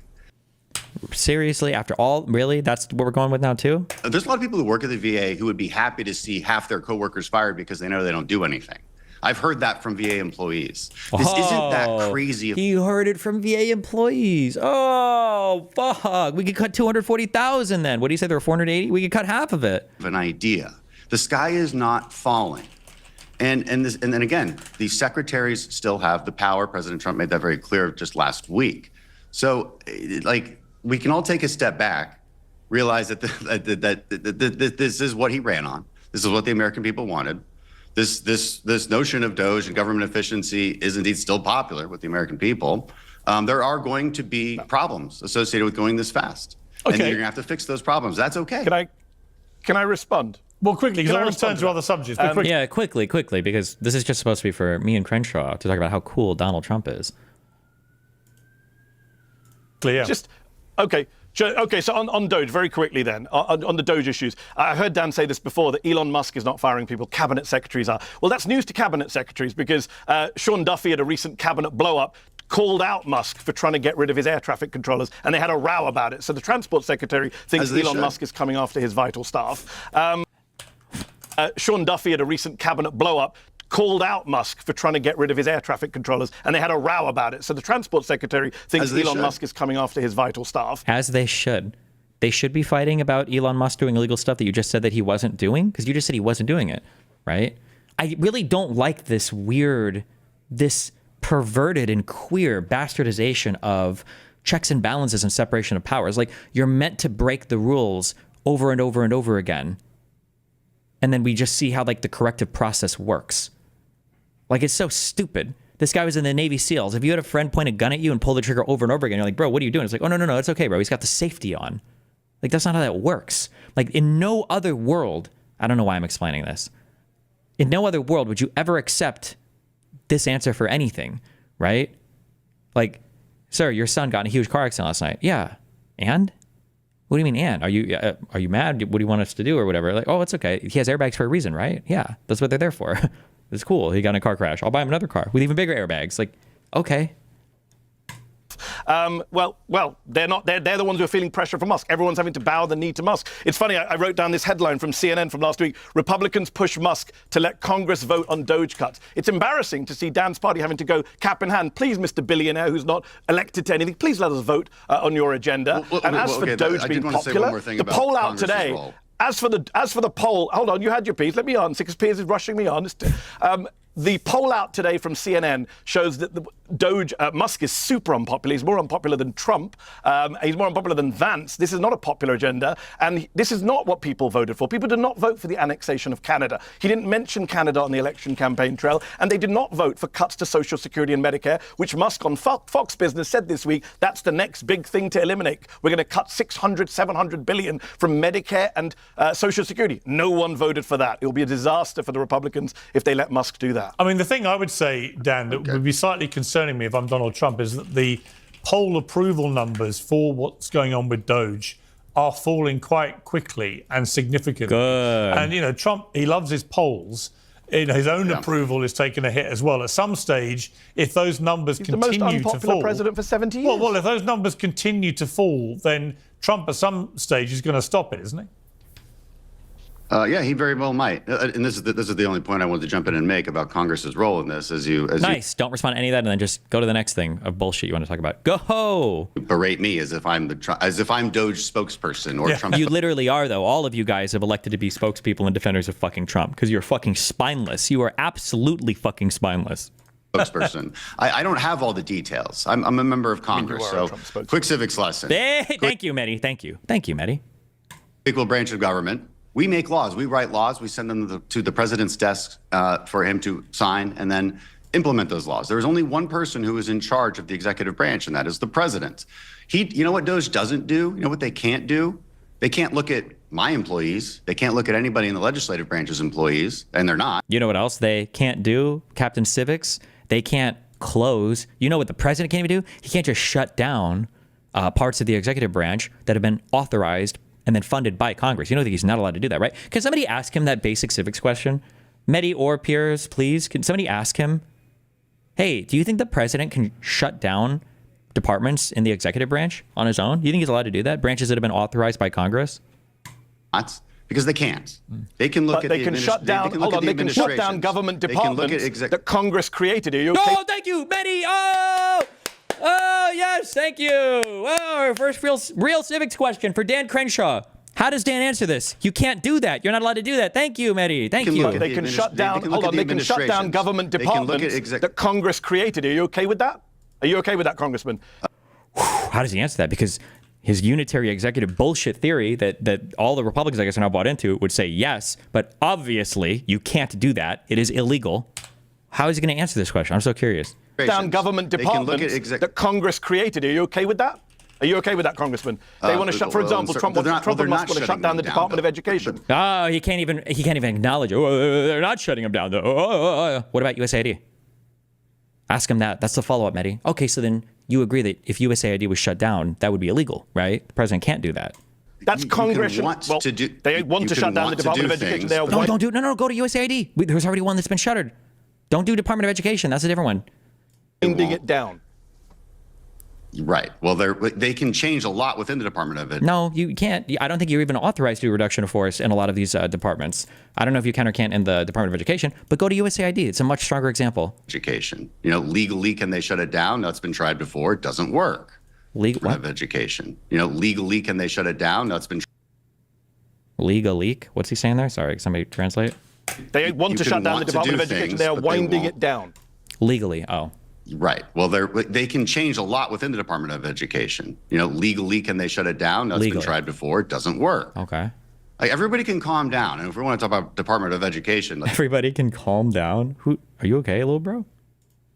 Seriously, after all, really? That's what we're going with now too?
There's a lot of people who work at the VA who would be happy to see half their coworkers fired because they know they don't do anything. I've heard that from VA employees. This isn't that crazy.
He heard it from VA employees. Oh, fuck. We could cut 240,000 then. What do you say? There were 480? We could cut half of it.
An idea. The sky is not falling. And then again, these secretaries still have the power. President Trump made that very clear just last week. So, like, we can all take a step back, realize that this is what he ran on. This is what the American people wanted. This notion of Doge and government efficiency is indeed still popular with the American people. There are going to be problems associated with going this fast. Okay. And you're going to have to fix those problems. That's okay.
Can I respond?
Well, quickly, because I want to turn to other subjects.
Yeah, quickly, because this is just supposed to be for me and Crenshaw to talk about how cool Donald Trump is.
Clear. Okay, so on Doge, very quickly then, on the Doge issues, I heard Dan say this before, that Elon Musk is not firing people, cabinet secretaries are. Well, that's news to cabinet secretaries, because Sean Duffy at a recent cabinet blow-up called out Musk for trying to get rid of his air traffic controllers, and they had a row about it. So the transport secretary thinks Elon Musk is coming after his vital staff. Sean Duffy at a recent cabinet blow-up called out Musk for trying to get rid of his air traffic controllers, and they had a row about it. So the transport secretary thinks Elon Musk is coming after his vital staff. As they should. They should be fighting about Elon Musk doing illegal stuff that you just said that he wasn't doing, because you just said he wasn't doing it, right? I really don't like this this perverted and queer bastardization of checks and balances and separation of powers. Like, you're meant to break the rules over and over and over again, and then we just see how, like, the corrective process works. Like, it's so stupid. This guy was in the Navy SEALs. If you had a friend point a gun at you and pull the trigger over and over again, you're like, bro, what are you doing? It's like, oh, no, it's okay, bro. He's got the safety on. Like, that's not how that works. Like, in no other world, I don't know why I'm explaining this. In no other world would you ever accept this answer for anything, right? Like, sir, your son got in a huge car accident last night. Yeah. And? What do you mean, and? Are you mad? What do you want us to do or whatever? Like, oh, it's okay. He has airbags for a reason, right? Yeah, that's what they're there for. It's cool. He got in a car crash. I'll buy him another car with even bigger airbags. Like, okay. Well, they're not. They're the ones who are feeling pressure from Musk. Everyone's having to bow the knee to Musk. It's funny. I wrote down this headline from CNN from last week. Republicans push Musk to let Congress vote on Doge cuts. It's embarrassing to see Dan's party having to go cap in hand. Please, Mr. Billionaire, who's not elected to anything, please let us vote on your agenda. As for Doge being popular, the poll out today. As for the poll, hold on, you had your piece. Let me answer, because Piers is rushing me on. The poll out today from CNN shows that the Musk is super unpopular. He's more unpopular than Trump. He's more unpopular than Vance. This is not a popular agenda. And this is not what people voted for. People did not vote for the annexation of Canada. He didn't mention Canada on the election campaign trail. And they did not vote for cuts to Social Security and Medicare, which Musk on Fox Business said this week, that's the next big thing to eliminate. We're going to cut 600, 700 billion from Medicare and Social Security. No one voted for that. It will be a disaster for the Republicans if they let Musk do that.
I mean, the thing I would say, Dan, that would be slightly concerning me if I'm Donald Trump is that the poll approval numbers for what's going on with Doge are falling quite quickly and significantly.
Good.
And, Trump, he loves his polls. His own approval is taking a hit as well. At some stage, if those numbers continue to fall... He's the most unpopular
president for 70 years.
Well, if those numbers continue to fall, then Trump at some stage is going to stop it, isn't he?
Yeah, he very well might. And this is the only point I wanted to jump in and make about Congress's role in this.
Nice. Don't respond to any of that, and then just go to the next thing of bullshit you want to talk about. Go.
You berate me as if I'm Doge spokesperson or Trump.
You literally are, though. All of you guys have elected to be spokespeople and defenders of fucking Trump because you're fucking spineless. You are absolutely fucking spineless.
Spokesperson. I don't have all the details. I'm a member of Congress, so quick civics lesson.
Hey, thank you, Medhi. Thank you, Medhi.
Equal branch of government. We make laws. We write laws. We send them to the president's desk for him to sign and then implement those laws. There is only one person who is in charge of the executive branch, and that is the president. You know what Doge doesn't do? You know what they can't do? They can't look at my employees. They can't look at anybody in the legislative branch's employees, and they're not.
You know what else they can't do, Captain Civics? They can't close. You know what the president can't even do? He can't just shut down parts of the executive branch that have been authorized and then funded by Congress. You know that he's not allowed to do that, right? Can somebody ask him that basic civics question? Medhi or Piers, please. Can somebody ask him, hey, do you think the president can shut down departments in the executive branch on his own? You think he's allowed to do that? Branches that have been authorized by Congress?
Not. Because they can't. They can look
but
at
they can shut down. Hold on, they can shut down government departments that Congress created. Are you okay?
Oh, thank you, Medhi. Oh, yes, thank you. Oh, our first real civics question for Dan Crenshaw. How does Dan answer this? You can't do that. You're not allowed to do that. Thank you, Medhi. Thank you.
They can shut down. Hold on, they can shut down government departments that Congress created. Are you okay with that? Are you okay with that, Congressman?
How does he answer that? Because his unitary executive bullshit theory that all the Republicans, I guess, are now bought into would say yes, but obviously you can't do that. It is illegal. How is he going to answer this question? I'm so curious.
Down government departments that Congress created. Are you okay with that? Are you okay with that, Congressman? They want to shut, for example, Trump and Musk want to shut down the Department of Education.
Oh, he can't even acknowledge it. Oh, they're not shutting him down, though. What about USAID? Ask him that. That's the follow-up, Medhi. Okay, so then you agree that if USAID was shut down, that would be illegal, right? The president can't do that.
That's Congress. They want to shut down the Department of Education.
Don't do it. No, go to USAID. There's already one that's been shuttered. Don't do Department of Education. That's a different one.
Winding it down.
Right. Well, they can change a lot within the Department of Ed.
No, you can't. I don't think you're even authorized to do reduction of force in a lot of these departments. I don't know if you can or can't in the Department of Education, but go to USAID. It's a much stronger example.
Education. You know, legally, can they shut it down? That's been tried before. It doesn't work. Department of Education. You know, legally, can they shut it down? That's been.
Legally? What's he saying there? Sorry, somebody translate.
They want to shut down the Department of Education. They are winding it down.
Legally. Oh.
Right. Well, they can change a lot within the Department of Education. You know, legally, can they shut it down? That's been tried before. It doesn't work.
Okay.
Like, everybody can calm down. And if we want to talk about Department of Education,
everybody can calm down. Are you okay, little bro?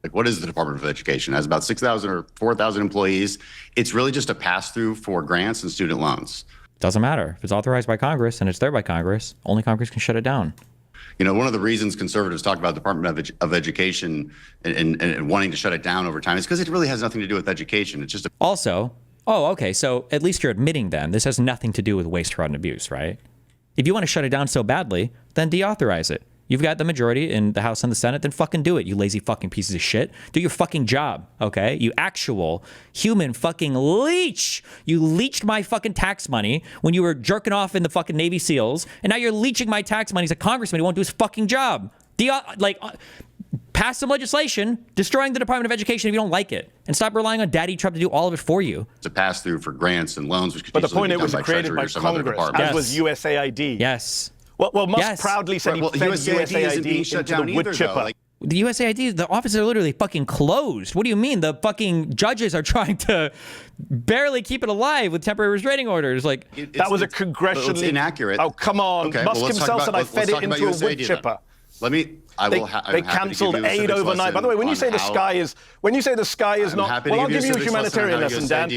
Like, what is the Department of Education? It has about 6,000 or 4,000 employees. It's really just a pass-through for grants and student loans.
Doesn't matter. If it's authorized by Congress and it's there by Congress, only Congress can shut it down.
You know, one of the reasons conservatives talk about Department of Education and wanting to shut it down over time is because it really has nothing to do with education. It's just
also, okay, so at least you're admitting then this has nothing to do with waste, fraud, and abuse, right? If you want to shut it down so badly, then deauthorize it. You've got the majority in the House and the Senate, then fucking do it, you lazy fucking pieces of shit. Do your fucking job, okay? You actual human fucking leech. You leached my fucking tax money when you were jerking off in the fucking Navy SEALs, and now you're leeching my tax money as a congressman who won't do his fucking job. Pass some legislation destroying the Department of Education if you don't like it, and stop relying on Daddy Trump to do all of it for you.
It's a pass-through for grants and loans, which could
but the point it was created by Congress, as was USAID.
Yes.
Well, Musk proudly said he fed USAID into the wood chipper.
The USAID, the offices are literally fucking closed. What do you mean? The fucking judges are trying to barely keep it alive with temporary restraining orders. Like
that was a congressionally...
It's inaccurate.
Oh, come on.
Okay,
Musk himself said I fed it into a wood chipper.
They
cancelled aid overnight. By the way, when you say the sky is not, well, I'll give you a humanitarian lesson, Dan.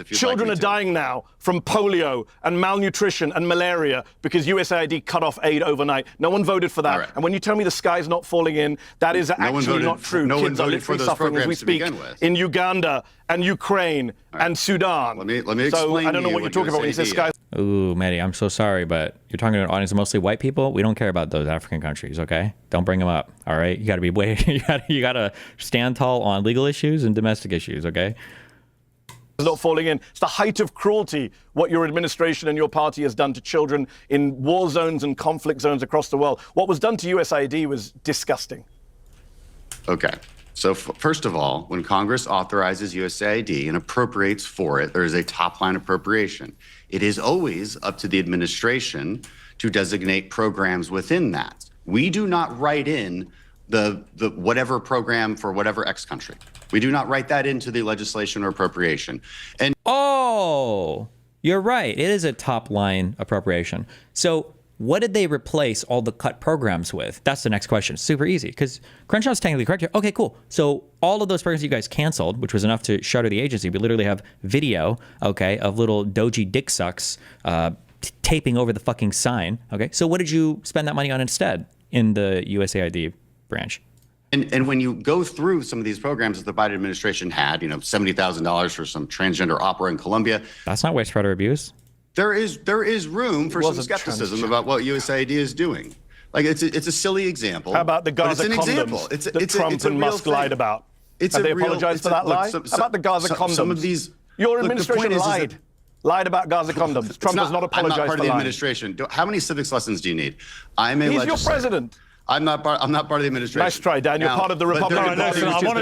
Children are dying now from polio and malnutrition and malaria because USAID cut off aid overnight. No one voted for that. And when you tell me the sky is not falling in, that is actually not true. Kids are literally suffering as we speak in Uganda and Ukraine and Sudan.
Let me explain.
So I don't know what you're talking about when you say sky.
Ooh, Medhi, I'm so sorry, but you're talking to an audience of mostly white people. We don't care about those African countries, okay? Don't bring them up, all right? You got to be you got to stand tall on legal issues and domestic issues, okay?
not falling in. It's the height of cruelty what your administration and your party has done to children in war zones and conflict zones across the world. What was done to USAID was disgusting.
Okay. So first of all, when Congress authorizes USAID and appropriates for it, there is a top-line appropriation. It is always up to the administration to designate programs within that. We do not write in the whatever program for whatever X country. We do not write that into the legislation or appropriation. And
Oh, you're right. It is a top-line appropriation. So what did they replace all the cut programs with? That's the next question. Super easy, because Crenshaw's technically correct here. Okay, cool. So all of those programs you guys canceled, which was enough to shutter the agency, we literally have video, okay, of little Doge dick sucks taping over the fucking sign. Okay, so what did you spend that money on instead in the USAID branch?
And when you go through some of these programs that the Biden administration had, $70,000 for some transgender opera in Colombia.
That's not waste, fraud, or abuse.
There is room for some skepticism about what USAID is doing. Like it's a silly example.
How about the Gaza condoms that Trump and Musk lied about? Have they apologized for that lie? How about the Gaza condoms?
Some of these.
Your administration lied about Gaza condoms. Trump has not apologized for lying.
I'm not part of the administration. How many civics lessons do you need?
He's your president.
I'm not part of the administration.
Nice try, Dan. You're part of the Republican Party.
I want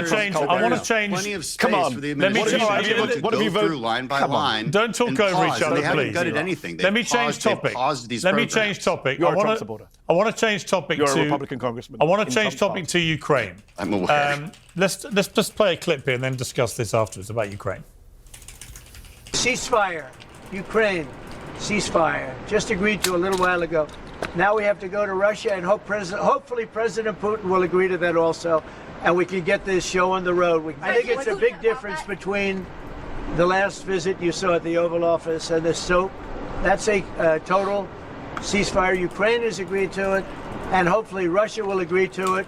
to change.
Plenty of space
Come on.
for the administration to go through line by line.
Don't talk over each other,
They
please.
haven't gutted anything.
Let me change topic.
Let me change
topic.
You're a Trump supporter.
I want to change topic
You're
to.
a Republican congressman.
I want to change topic to Ukraine.
I'm aware.
Let's just play a clip here and then discuss this afterwards about Ukraine.
Ceasefire. Ukraine. Ceasefire. Just agreed to a little while ago. Now we have to go to Russia and hopefully President Putin will agree to that also, and we can get this show on the road. I think it's a big difference between the last visit you saw at the Oval Office and the soap. That's a total ceasefire. Ukraine has agreed to it, and hopefully Russia will agree to it.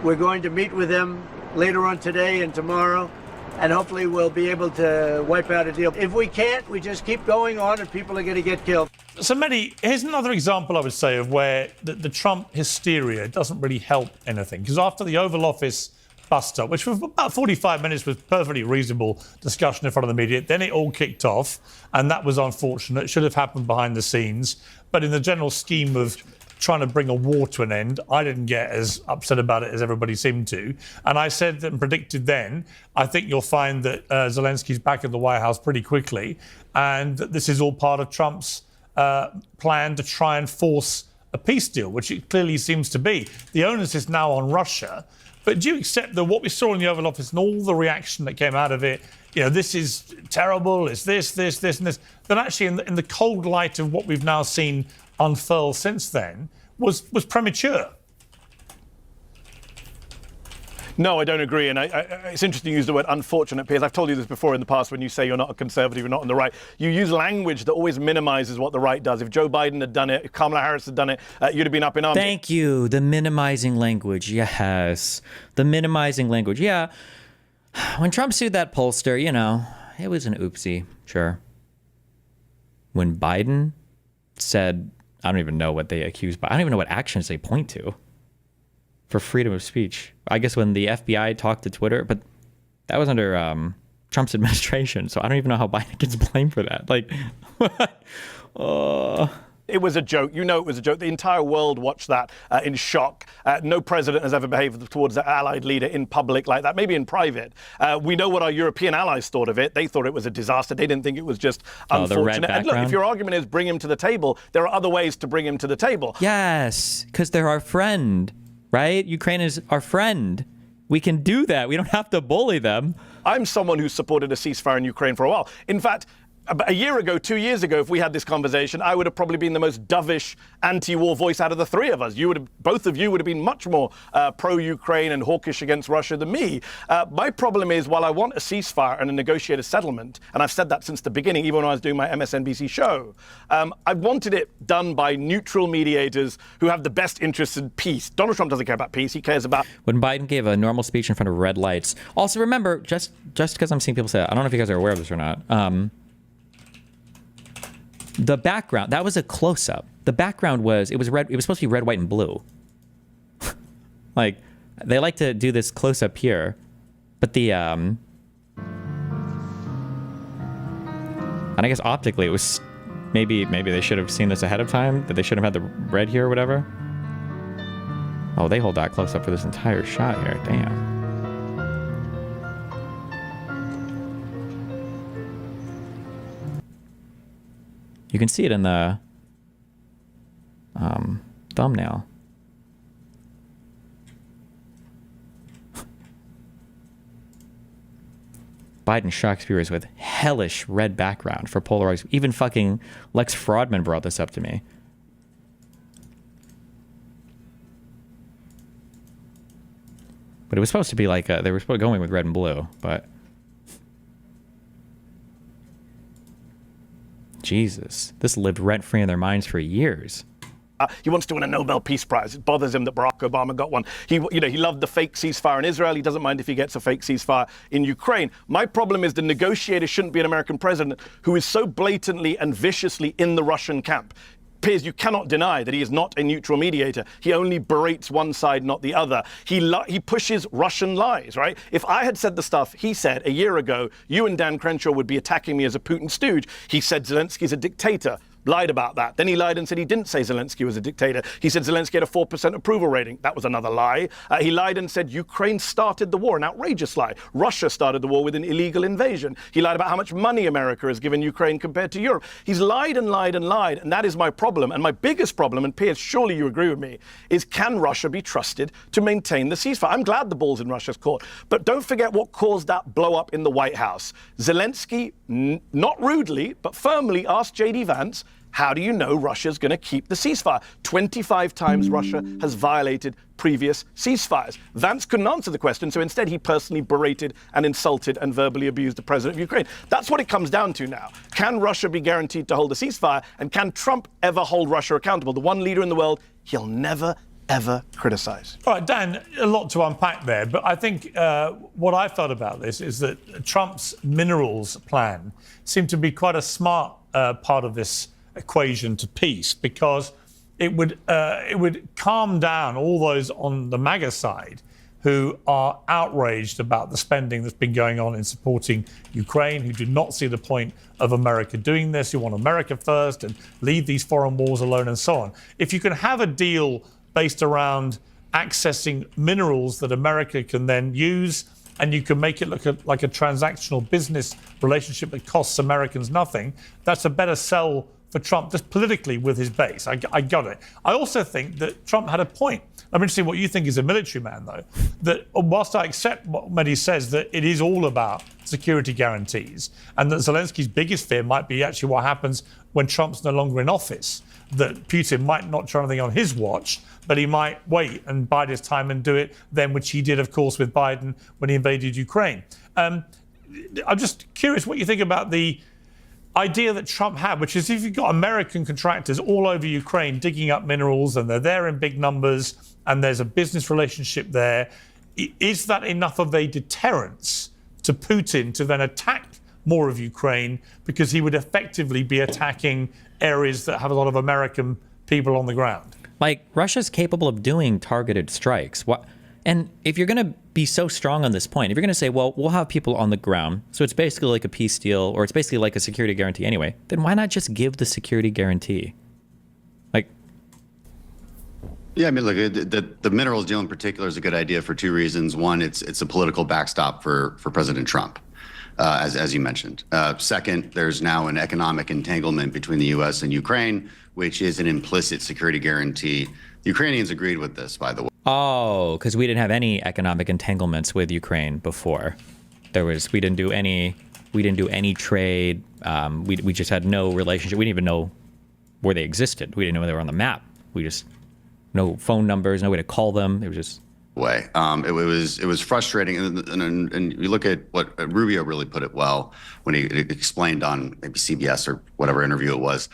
We're going to meet with them later on today and tomorrow, and hopefully we'll be able to wipe out a deal. If we can't, we just keep going on and people are going to get killed.
So, Medhi, here's another example, I would say, of where the Trump hysteria doesn't really help anything. Because after the Oval Office bust-up, which for about 45 minutes was perfectly reasonable discussion in front of the media, then it all kicked off, and that was unfortunate. It should have happened behind the scenes. But in the general scheme of trying to bring a war to an end, I didn't get as upset about it as everybody seemed to. And I said and predicted then, I think you'll find that Zelensky's back at the White House pretty quickly, and that this is all part of Trump's plan to try and force a peace deal, which it clearly seems to be. The onus is now on Russia. But do you accept that what we saw in the Oval Office and all the reaction that came out of it, this is terrible, it's this, and this, but actually in the cold light of what we've now seen unfurl since then, was premature?
No, I don't agree. And it's interesting you use the word unfortunate, Piers. I've told you this before in the past when you say you're not a conservative, you're not on the right. You use language that always minimizes what the right does. If Joe Biden had done it, if Kamala Harris had done it, you'd have been up in arms.
Thank you. The minimizing language. Yes. The minimizing language. Yeah. When Trump sued that pollster, it was an oopsie. Sure. When Biden said, I don't even know what they accused, but I don't even know what actions they point to for freedom of speech. I guess when the FBI talked to Twitter, but that was under Trump's administration, so I don't even know how Biden gets blamed for that. Like,
It was a joke. It was a joke. The entire world watched that in shock. No president has ever behaved towards an allied leader in public like that, maybe in private. We know what our European allies thought of it. They thought it was a disaster. They didn't think it was just unfortunate. And look, if your argument is bring him to the table, there are other ways to bring him to the table.
Yes, because they're our friend, right? Ukraine is our friend. We can do that. We don't have to bully them.
I'm someone who supported a ceasefire in Ukraine for a while. In fact, a year ago, 2 years ago, if we had this conversation, I would have probably been the most dovish anti-war voice out of the three of us. Both of you would have been much more pro-Ukraine and hawkish against Russia than me. My problem is, while I want a ceasefire and a negotiated settlement, and I've said that since the beginning, even when I was doing my MSNBC show, I wanted it done by neutral mediators who have the best interests in peace. Donald Trump doesn't care about peace. He cares about...
When Biden gave a normal speech in front of red lights. Also, remember, just because I'm seeing people say that, I don't know if you guys are aware of this or not, the background, that was a close-up. The background was, it was red. It was supposed to be red, white, and blue. Like, they like to do this close-up here. But the And I guess optically it was maybe they should have seen this ahead of time, that they should have had the red here or whatever. Oh, they hold that close up for this entire shot here. Damn. You can see it in the thumbnail. Biden shocks viewers with hellish red background for polarized. Even fucking Lex Frodman brought this up to me. But it was supposed to be like they were supposed to go in with red and blue, but Jesus, this lived rent-free in their minds for years.
He wants to win a Nobel Peace Prize. It bothers him that Barack Obama got one. He loved the fake ceasefire in Israel. He doesn't mind if he gets a fake ceasefire in Ukraine. My problem is the negotiator shouldn't be an American president who is so blatantly and viciously in the Russian camp. Piers, you cannot deny that he is not a neutral mediator. He only berates one side, not the other. He pushes Russian lies, right? If I had said the stuff he said a year ago, you and Dan Crenshaw would be attacking me as a Putin stooge. He said Zelensky's a dictator. Lied about that. Then he lied and said he didn't say Zelensky was a dictator. He said Zelensky had a 4% approval rating. That was another lie. He lied and said Ukraine started the war, an outrageous lie. Russia started the war with an illegal invasion. He lied about how much money America has given Ukraine compared to Europe. He's lied and lied and lied, and that is my problem. And my biggest problem, and Piers, surely you agree with me, is can Russia be trusted to maintain the ceasefire? I'm glad the ball's in Russia's court, but don't forget what caused that blow up in the White House. Zelensky, not rudely, but firmly asked J.D. Vance, how do you know Russia's going to keep the ceasefire? 25 times Russia has violated previous ceasefires. Vance couldn't answer the question, so instead he personally berated and insulted and verbally abused the president of Ukraine. That's what it comes down to now. Can Russia be guaranteed to hold a ceasefire? And can Trump ever hold Russia accountable? The one leader in the world he'll never, ever criticize.
All right, Dan, a lot to unpack there, but I think what I felt about this is that Trump's minerals plan seemed to be quite a smart part of this equation to peace, because it would calm down all those on the MAGA side who are outraged about the spending that's been going on in supporting Ukraine, who do not see the point of America doing this, who want America first and leave these foreign wars alone and so on. If you can have a deal based around accessing minerals that America can then use, and you can make it look like a transactional business relationship that costs Americans nothing, that's a better sell for Trump just politically with his base. I got it. I also think that Trump had a point. I'm interested in what you think as a military man, though, that whilst I accept what Medhi says, that it is all about security guarantees, and that Zelensky's biggest fear might be actually what happens when Trump's no longer in office, that Putin might not try anything on his watch, but he might wait and bide his time and do it then, which he did, of course, with Biden when he invaded Ukraine. I'm just curious what you think about the idea that Trump had, which is if you've got American contractors all over Ukraine digging up minerals and they're there in big numbers and there's a business relationship there, is that enough of a deterrence to Putin to then attack more of Ukraine, because he would effectively be attacking areas that have a lot of American people on the ground?
Like, Russia's capable of doing targeted strikes. What? And if you're going to be so strong on this point, if you're going to say, well, we'll have people on the ground, so it's basically like a peace deal, or it's basically like a security guarantee anyway, then why not just give the security guarantee? Like,
yeah, I mean, look, the minerals deal in particular is a good idea for two reasons. One, it's a political backstop for President Trump, as you mentioned. Second, there's now an economic entanglement between the U.S. and Ukraine, which is an implicit security guarantee. The Ukrainians agreed with this, by the way.
Oh, because we didn't have any economic entanglements with Ukraine before. We didn't do any trade. We just had no relationship. We didn't even know where they existed. We didn't know they were on the map. We just no phone numbers, no way to call them. It was just
way. It was frustrating, and you look at what Rubio really put it well when he explained on maybe CBS or whatever interview it was,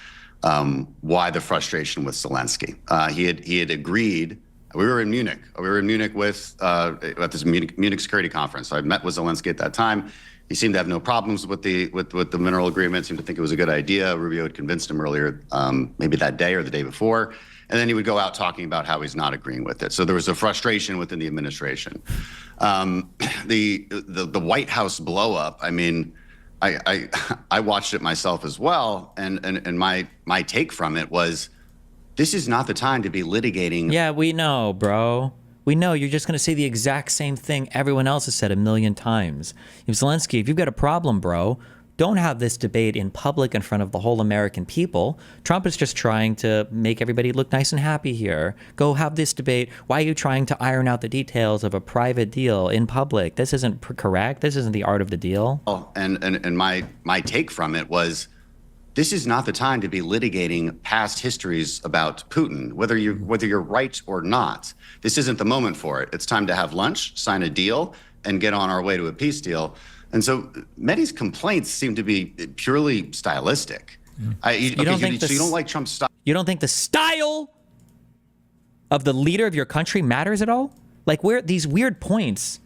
why the frustration with Zelensky. He had agreed. We were in Munich. We were in Munich at this Munich Security Conference. I met with Zelensky at that time. He seemed to have no problems with the mineral agreement. Seemed to think it was a good idea. Rubio had convinced him earlier, maybe that day or the day before, and then he would go out talking about how he's not agreeing with it. So there was a frustration within the administration. The White House blow up. I mean, I watched it myself as well, and my take from it was, this is not the time to be litigating.
Yeah, we know, bro. We know you're just going to say the exact same thing everyone else has said a million times. If Zelensky, if you've got a problem, bro, don't have this debate in public in front of the whole American people. Trump is just trying to make everybody look nice and happy here. Go have this debate. Why are you trying to iron out the details of a private deal in public? This isn't correct. This isn't the art of the deal.
And my take from it was, this is not the time to be litigating past histories about Putin, whether you're right or not. This isn't the moment for it. It's time to have lunch, sign a deal, and get on our way to a peace deal. And so Medhi's complaints seem to be purely stylistic. You don't like Trump's style?
You don't think the style of the leader of your country matters at all? Like, where these weird points.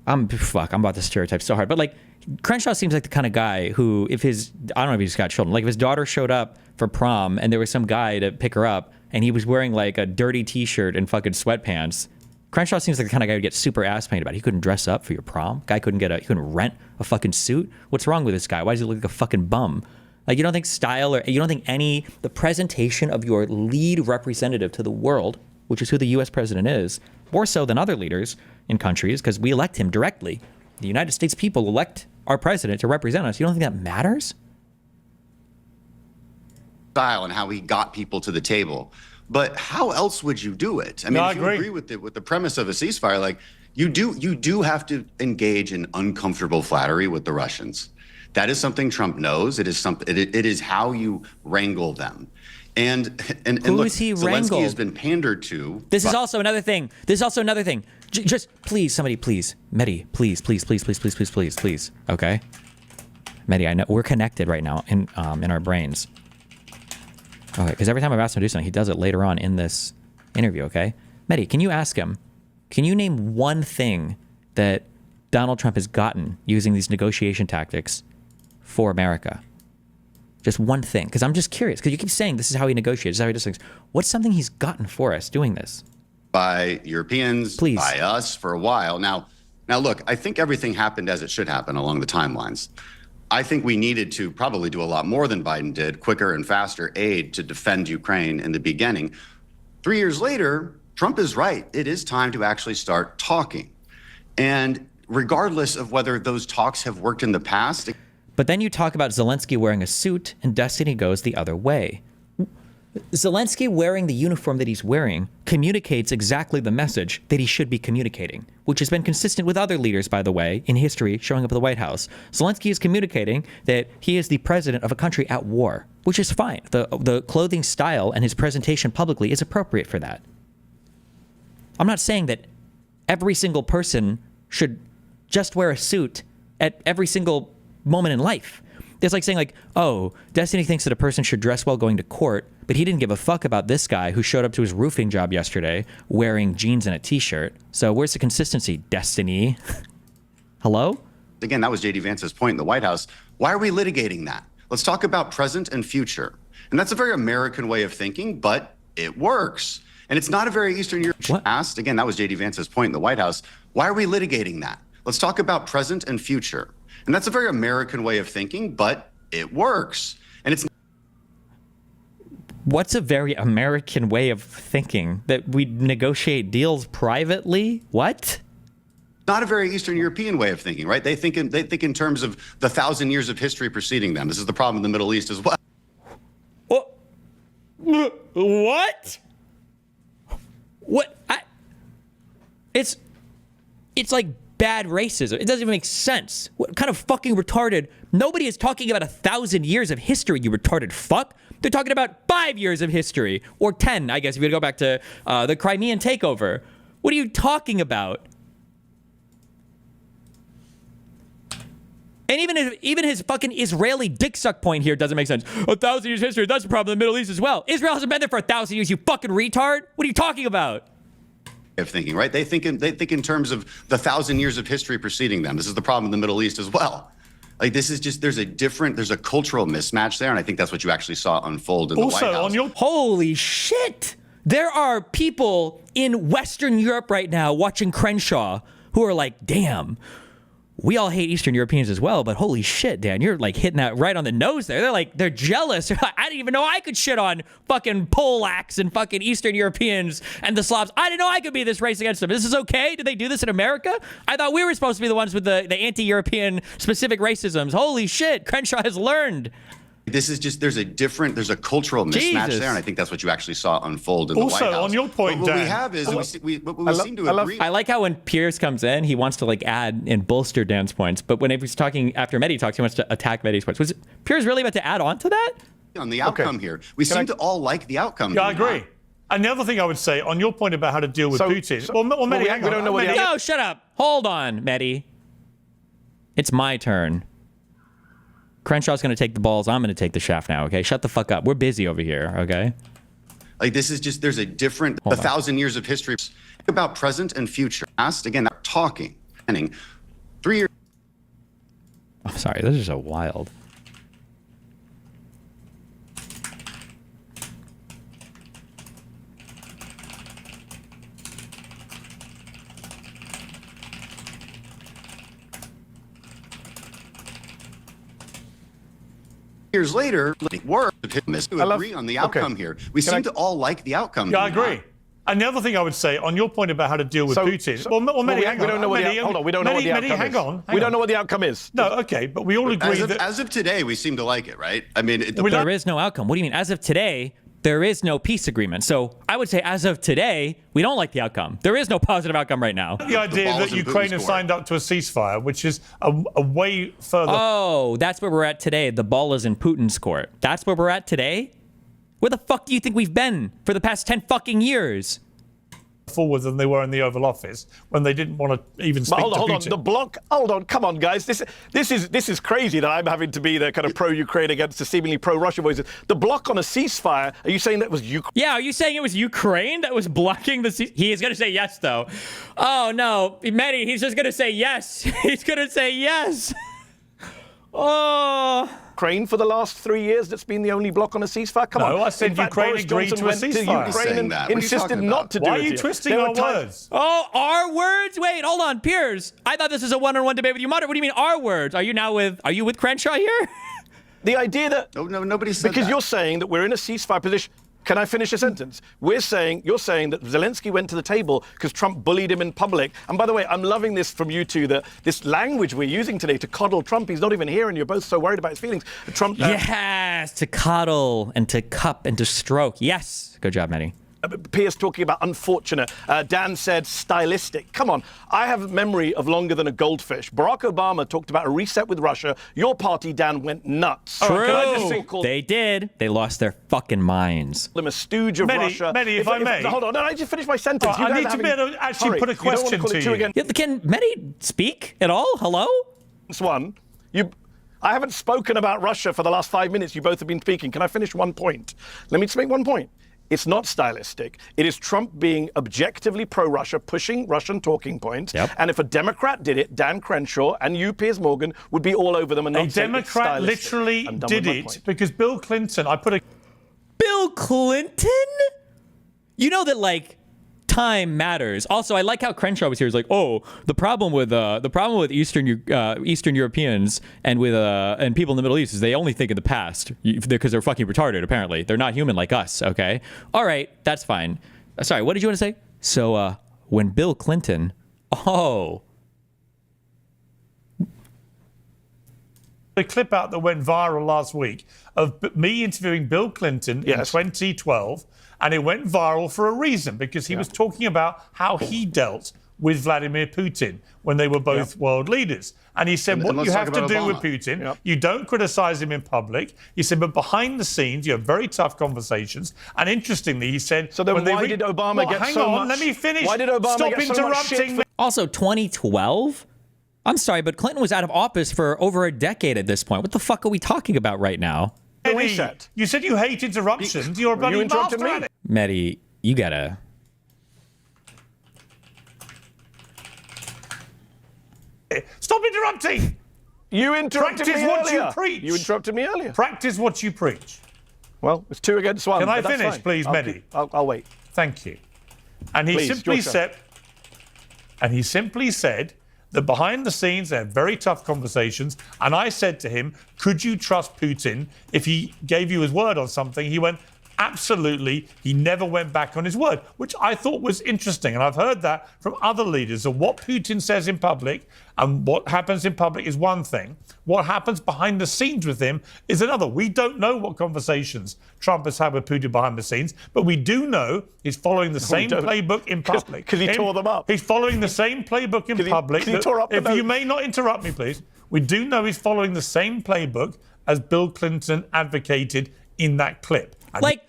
I'm about to stereotype so hard, but like, Crenshaw seems like the kind of guy who, I don't know if he's got children, like if his daughter showed up for prom and there was some guy to pick her up and he was wearing like a dirty t-shirt and fucking sweatpants, Crenshaw seems like the kind of guy who'd get super ass painted about it. He couldn't dress up for your prom. He couldn't rent a fucking suit. What's wrong with this guy? Why does he look like a fucking bum? Like, you don't think style, or you don't think the presentation of your lead representative to the world, which is who the US president is, more so than other leaders in countries, because we elect him directly. The United States people elect our president to represent us. You don't think that matters?
Style and how he got people to the table. But how else would you do it? I mean, if you agree with the premise of a ceasefire, like you do have to engage in uncomfortable flattery with the Russians. That is something Trump knows. It is how you wrangle them. And
Who
look,
is he
Zelensky
wrangled?
has been pandered to.
This is also another thing. Just please, somebody, please, Medhi, please. Okay, Medhi, I know we're connected right now in our brains. Okay, because every time I've asked him to do something, he does it later on in this interview. Okay, Medhi, can you ask him? Can you name one thing that Donald Trump has gotten using these negotiation tactics for America? Just one thing, because I'm just curious, because you keep saying this is how he negotiates, this is how he does things. What's something he's gotten for us doing this?
By Europeans,
Please.
By us for a while. Now, look, I think everything happened as it should happen along the timelines. I think we needed to probably do a lot more than Biden did, quicker and faster aid to defend Ukraine in the beginning. 3 years later, Trump is right. It is time to actually start talking. And regardless of whether those talks have worked in the past.
But then you talk about Zelensky wearing a suit and destiny goes the other way. Zelensky wearing the uniform that he's wearing communicates exactly the message that he should be communicating, which has been consistent with other leaders, by the way, in history showing up at the White House. Zelensky is communicating that he is the president of a country at war, which is fine. The clothing style and his presentation publicly is appropriate for that. I'm not saying that every single person should just wear a suit at every single moment in life. It's like saying like, oh, Destiny thinks that a person should dress well going to court, but he didn't give a fuck about this guy who showed up to his roofing job yesterday wearing jeans and a t-shirt. So where's the consistency, Destiny? Hello?
Again, that was J.D. Vance's point in the White House. Why are we litigating that? Let's talk about present and future. And that's a very American way of thinking, but it works. And it's not a very Eastern European past. Again, that was J.D. Vance's point in the White House. Why are we litigating that? Let's talk about present and future. And that's a very American way of thinking, but it works. And it's
What's a very American way of thinking? That we negotiate deals privately? What?
not a very Eastern European way of thinking, right? They think in terms of the 1,000 years of history preceding them. This is the problem in the Middle East as well.
What? What? It's like bad racism. It doesn't even make sense. What kind of fucking retarded? Nobody is talking about 1,000 years of history, you retarded fuck. They're talking about 5 years of history, or 10, I guess, if you go back to the Crimean takeover. What are you talking about? And even his fucking Israeli dick suck point here doesn't make sense. 1,000 years history, that's a problem in the Middle East as well. Israel hasn't been there for 1,000 years, you fucking retard. What are you talking about?
Of thinking, right? They think in terms of the 1,000 years of history preceding them. This is the problem in the Middle East as well. Like, this is just, there's a cultural mismatch there, and I think that's what you actually saw unfold in the White House.
Holy shit! There are people in Western Europe right now watching Crenshaw who are like, damn, we all hate Eastern Europeans as well, but holy shit, Dan, you're like hitting that right on the nose there. They're jealous. I didn't even know I could shit on fucking Polacks and fucking Eastern Europeans and the Slavs. I didn't know I could be this race against them. This is okay? Did they do this in America? I thought we were supposed to be the ones with the anti-European specific racisms. Holy shit, Crenshaw has learned.
This is just, there's a cultural mismatch
Jesus.
there, and I think that's what you actually saw unfold in the White
Also,
House.
on your point,
what we
Dan,
have is, we seem to agree.
I like how when Piers comes in, he wants to like add and bolster Dan's points, but when he was talking after Medhi talks, he wants to attack Medhi's points. Was Piers really about to add on to that?
On the outcome here. We seem to all like the outcome.
Yeah, I agree. And the other thing I would say, on your point about how to deal with Putin... Medhi, hang on.
We don't know what the
No, shut up. Hold on, Medhi. It's my turn. Crenshaw's going to take the balls. I'm going to take the shaft now, okay? Shut the fuck up. We're busy over here, okay?
Like, this is just, there's a different, 1,000 years of history about present and future. Past, again, not talking, planning. 3 years.
I'm sorry, this is so wild.
Years later, we're agree on the outcome here. We seem to all like the outcome.
Yeah, I agree. And the other thing I would say, on your point about how to deal with Putin... Medhi, hang on.
We don't know what the hold on. We don't know what the outcome is.
Hang on.
We don't know what the outcome is.
No, okay, but we all agree that...
As of today, we seem to like it, right? I mean...
There is no outcome. What do you mean? As of today, there is no peace agreement. So I would say as of today, we don't like the outcome. There is no positive outcome right now.
The idea that Ukraine has signed up to a ceasefire, which is a way further...
Oh, that's where we're at today. The ball is in Putin's court. That's where we're at today? Where the fuck do you think we've been for the past 10 fucking years?
Forward than they were in the Oval Office when they didn't want to even speak to Putin.
Hold on, the bloc. Hold on, come on, guys. This is crazy that I'm having to be the kind of pro-Ukraine against the seemingly pro-Russia voices. The bloc on a ceasefire. Are you saying that was Ukraine?
Yeah, are you saying it was Ukraine that was blocking the ceasefire? He is going to say yes, though. Oh no, Medhi, he's just going to say yes. He's going to say yes. Oh.
Ukraine for the last 3 years that's been the only bloc on a ceasefire? Come on.
No, I said Ukraine
Boris
agreed
Johnson
to a
went
ceasefire.
Ukraine and insisted not to do it.
Why are you twisting our words?
Oh, our words? Wait, hold on, Piers. I thought this was a one-on-one debate with you, Moderate. What do you mean our words? Are you with Crenshaw here?
The idea that...
No, nobody said
Because
that.
you're saying that we're in a ceasefire position. Can I finish a sentence? You're saying that Zelensky went to the table because Trump bullied him in public. And by the way, I'm loving this from you two, that this language we're using today to coddle Trump, he's not even here and you're both so worried about his feelings. Trump...
Yes, to coddle and to cup and to stroke. Yes. Good job, Medhi.
Piers talking about unfortunate. Dan said stylistic. Come on, I have a memory of longer than a goldfish. Barack Obama talked about a reset with Russia. Your party, Dan, went nuts.
True.
Can I just call
They did. They lost their fucking minds.
them a stooge of Russia?
Medhi, if I may.
Hold on, no, I just finished my sentence.
I need to be able to actually put a question to you.
Yeah, can Medhi speak at all? Hello?
One, I haven't spoken about Russia for the last 5 minutes. You both have been speaking. Can I finish one point? Let me just make one point. It's not stylistic. It is Trump being objectively pro-Russia, pushing Russian talking points.
Yep.
And if a Democrat did it, Dan Crenshaw and you, Piers Morgan, would be all over them and not
A
say it's
Democrat
stylistic.
literally did it because Bill Clinton,
Bill Clinton? You know that, like, time matters. Also, I like how Crenshaw was here. He's like, oh, the problem with Eastern Europeans and with and people in the Middle East is they only think in the past because they're fucking retarded. Apparently, they're not human like us. Okay, all right, that's fine. Sorry, what did you want to say? So when Bill Clinton,
the clip out that went viral last week of me interviewing Bill Clinton in 2012, and it went viral for a reason, because he was talking about how he dealt with Vladimir Putin when they were both world leaders. And he said, what you have to do with Putin, you don't criticize him in public. He said, but behind the scenes, you have very tough conversations. And interestingly, he said...
So then why did Obama get so much...
Let me finish.
Why did Obama
Stop
get so much shit
interrupting me.
Also, 2012? I'm sorry, but Clinton was out of office for over a decade at this point. What the fuck are we talking about right now?
Medhi, you said you hate interruptions. You're a bloody master at it.
Medhi, you gotta...
Stop interrupting!
You interrupted me earlier.
Practice what you preach.
You interrupted me earlier.
Practice what you preach.
Well, it's 2 against 1.
Can I
but that's
finish,
fine.
please, Medhi?
I'll wait.
Thank you. And he
Please,
simply
your turn.
said, that behind the scenes, they had very tough conversations. And I said to him, could you trust Putin if he gave you his word on something? He went, absolutely. He never went back on his word, which I thought was interesting. And I've heard that from other leaders. So what Putin says in public and what happens in public is one thing. What happens behind the scenes with him is another. We don't know what conversations Trump has had with Putin behind the scenes, but we do know he's following the same playbook in public.
Because he tore them up.
He's following the same playbook in public.
He tore up the
if you may not interrupt me, please. We do know he's following the same playbook as Bill Clinton advocated in that clip. And
Like,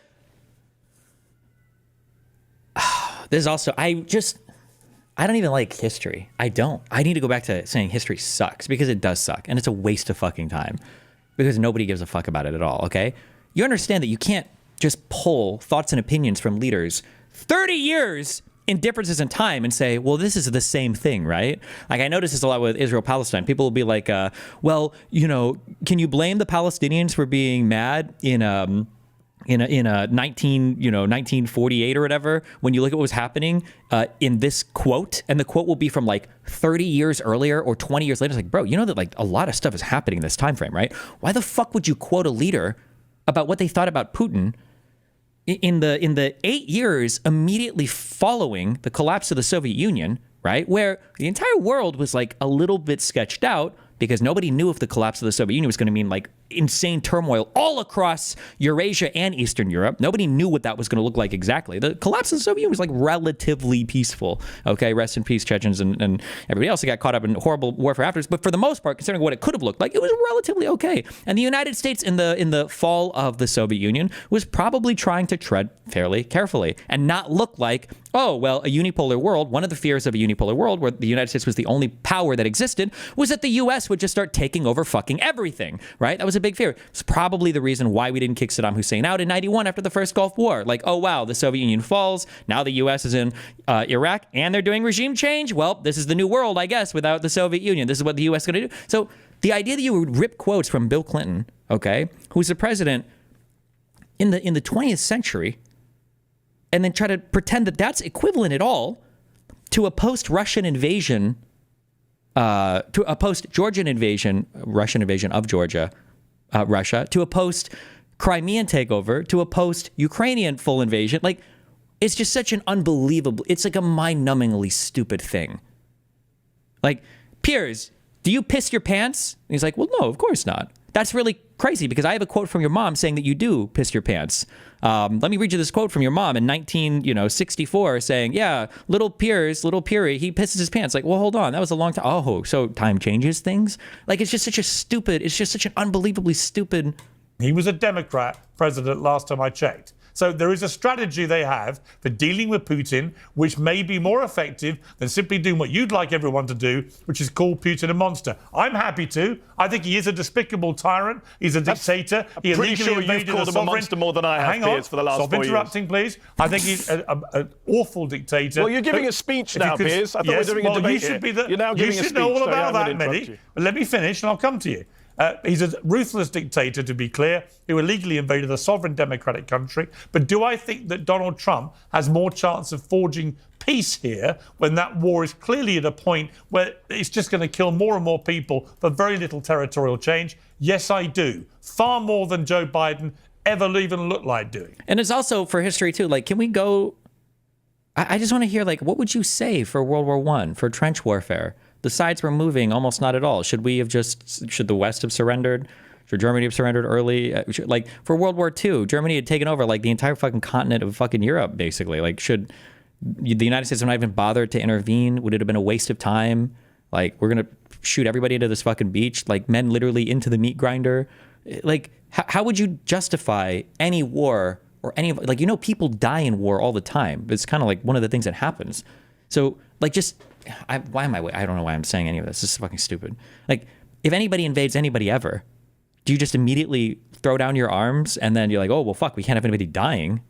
there's also, I don't even like history. I don't. I need to go back to saying history sucks, because it does suck. And it's a waste of fucking time because nobody gives a fuck about it at all, okay? You understand that you can't just pull thoughts and opinions from leaders 30 years in differences in time and say, well, this is the same thing, right? Like, I notice this a lot with Israel-Palestine. People will be like, well, you know, can you blame the Palestinians for being mad in a 1948 or whatever, when you look at what was happening in this quote, and the quote will be from like 30 years earlier or 20 years later. It's like, bro, you know that like a lot of stuff is happening in this time frame, right? Why the fuck would you quote a leader about what they thought about Putin in the 8 years immediately following the collapse of the Soviet Union, right? Where the entire world was like a little bit sketched out because nobody knew if the collapse of the Soviet Union was going to mean like insane turmoil all across Eurasia and Eastern Europe. Nobody knew what that was going to look like exactly. The collapse of the Soviet Union was like relatively peaceful. Okay, rest in peace, Chechens and everybody else that got caught up in horrible warfare afterwards. But for the most part, considering what it could have looked like, it was relatively okay. And the United States in the fall of the Soviet Union was probably trying to tread fairly carefully and not look like, oh, well, a unipolar world. One of the fears of a unipolar world where the United States was the only power that existed was that the U.S. would just start taking over fucking everything, right? That was a big fear. It's probably the reason why we didn't kick Saddam Hussein out in 91 after the first Gulf War. Like, oh, wow, the Soviet Union falls. Now the U.S. is in Iraq and they're doing regime change. Well, this is the new world, I guess, without the Soviet Union. This is what the U.S. is going to do. So the idea that you would rip quotes from Bill Clinton, okay, who's the president in the 20th century, and then try to pretend that that's equivalent at all to a post-Russian invasion, to a post-Georgian invasion, Russian invasion of Georgia, Russia, to a post-Crimean takeover, to a post-Ukrainian full invasion. Like, it's just such an unbelievable, it's like a mind-numbingly stupid thing. Like, Piers, do you piss your pants? And he's like, well, no, of course not. That's really crazy because I have a quote from your mom saying that you do piss your pants. Let me read you this quote from your mom in 1964 saying, yeah, little Piers, little Peary, he pisses his pants. Like, well, hold on. That was a long time. Oh, so time changes things? Like, it's just such a stupid, it's just such an unbelievably stupid.
He was a Democrat president last time I checked. So there is a strategy they have for dealing with Putin, which may be more effective than simply doing what you'd like everyone to do, which is call Putin a monster. I'm happy to. I think he is a despicable tyrant. He's a dictator. He
pretty
illegally
sure you've
invaded
called him a monster more than I have, Piers, for the last 4 years.
Stop interrupting, please. I think he's an awful dictator.
Well, you're giving a speech now, Piers. I thought we were doing a debate
You're now giving a speech. You should know all about that, Medhi. But let me finish and I'll come to you. He's a ruthless dictator, to be clear, who illegally invaded a sovereign democratic country. But do I think that Donald Trump has more chance of forging peace here when that war is clearly at a point where it's just going to kill more and more people for very little territorial change? Yes, I do. Far more than Joe Biden ever even looked like doing.
And it's also for history, too. Like, can we go... I just want to hear, like, what would you say for World War I, for trench warfare? The sides were moving almost not at all. Should the West have surrendered? Should Germany have surrendered early? Like, for World War II, Germany had taken over, like, the entire fucking continent of fucking Europe, basically. Like, should the United States have not even bothered to intervene? Would it have been a waste of time? Like, we're going to shoot everybody into this fucking beach, like, men literally into the meat grinder? Like, how would you justify any war or any, like, people die in war all the time. It's kind of like one of the things that happens. So, like, just... I don't know why I'm saying any of this. This is fucking stupid. Like, if anybody invades anybody ever, do you just immediately throw down your arms and then you're like, oh, well, fuck, we can't have anybody dying?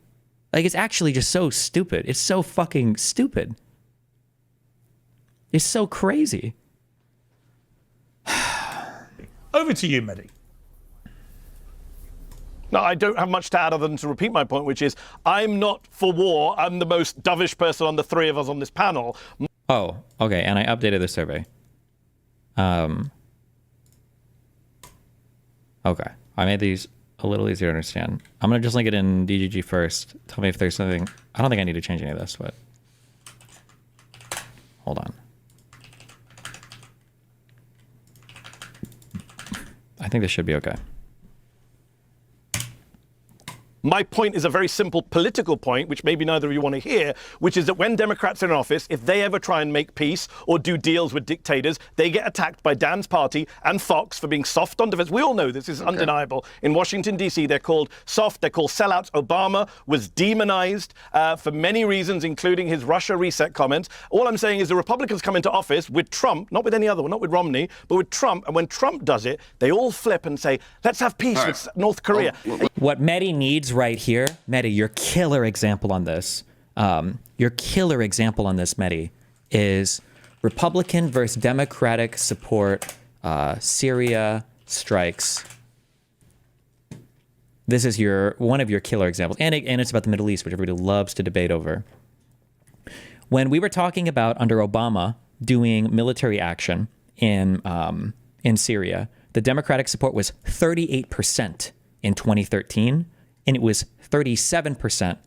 Like, it's actually just so stupid. It's so fucking stupid. It's so crazy.
Over to you, Medhi.
No, I don't have much to add other than to repeat my point, which is I'm not for war. I'm the most dovish person on the three of us on this panel.
Oh, okay. And I updated the survey. Okay, I made these a little easier to understand. I'm gonna just link it in DGG first. Tell me if there's something. I don't think I need to change any of this, but hold on. I think this should be okay.
My point is a very simple political point, which maybe neither of you want to hear, which is that when Democrats are in office, if they ever try and make peace or do deals with dictators, they get attacked by Dan's party and Fox for being soft on defense. We all know this is undeniable. In Washington, D.C., they're called soft, they're called sellouts. Obama was demonized for many reasons, including his Russia reset comments. All I'm saying is the Republicans come into office with Trump, not with any other one, not with Romney, but with Trump. And when Trump does it, they all flip and say, let's have peace with North Korea.
What Medhi needs right here, Medhi, your killer example on this, Medhi, is Republican versus Democratic support Syria strikes. This is one of your killer examples, and it's about the Middle East, which everybody loves to debate over. When we were talking about under Obama doing military action in Syria, the Democratic support was 38% in 2013. And it was 37%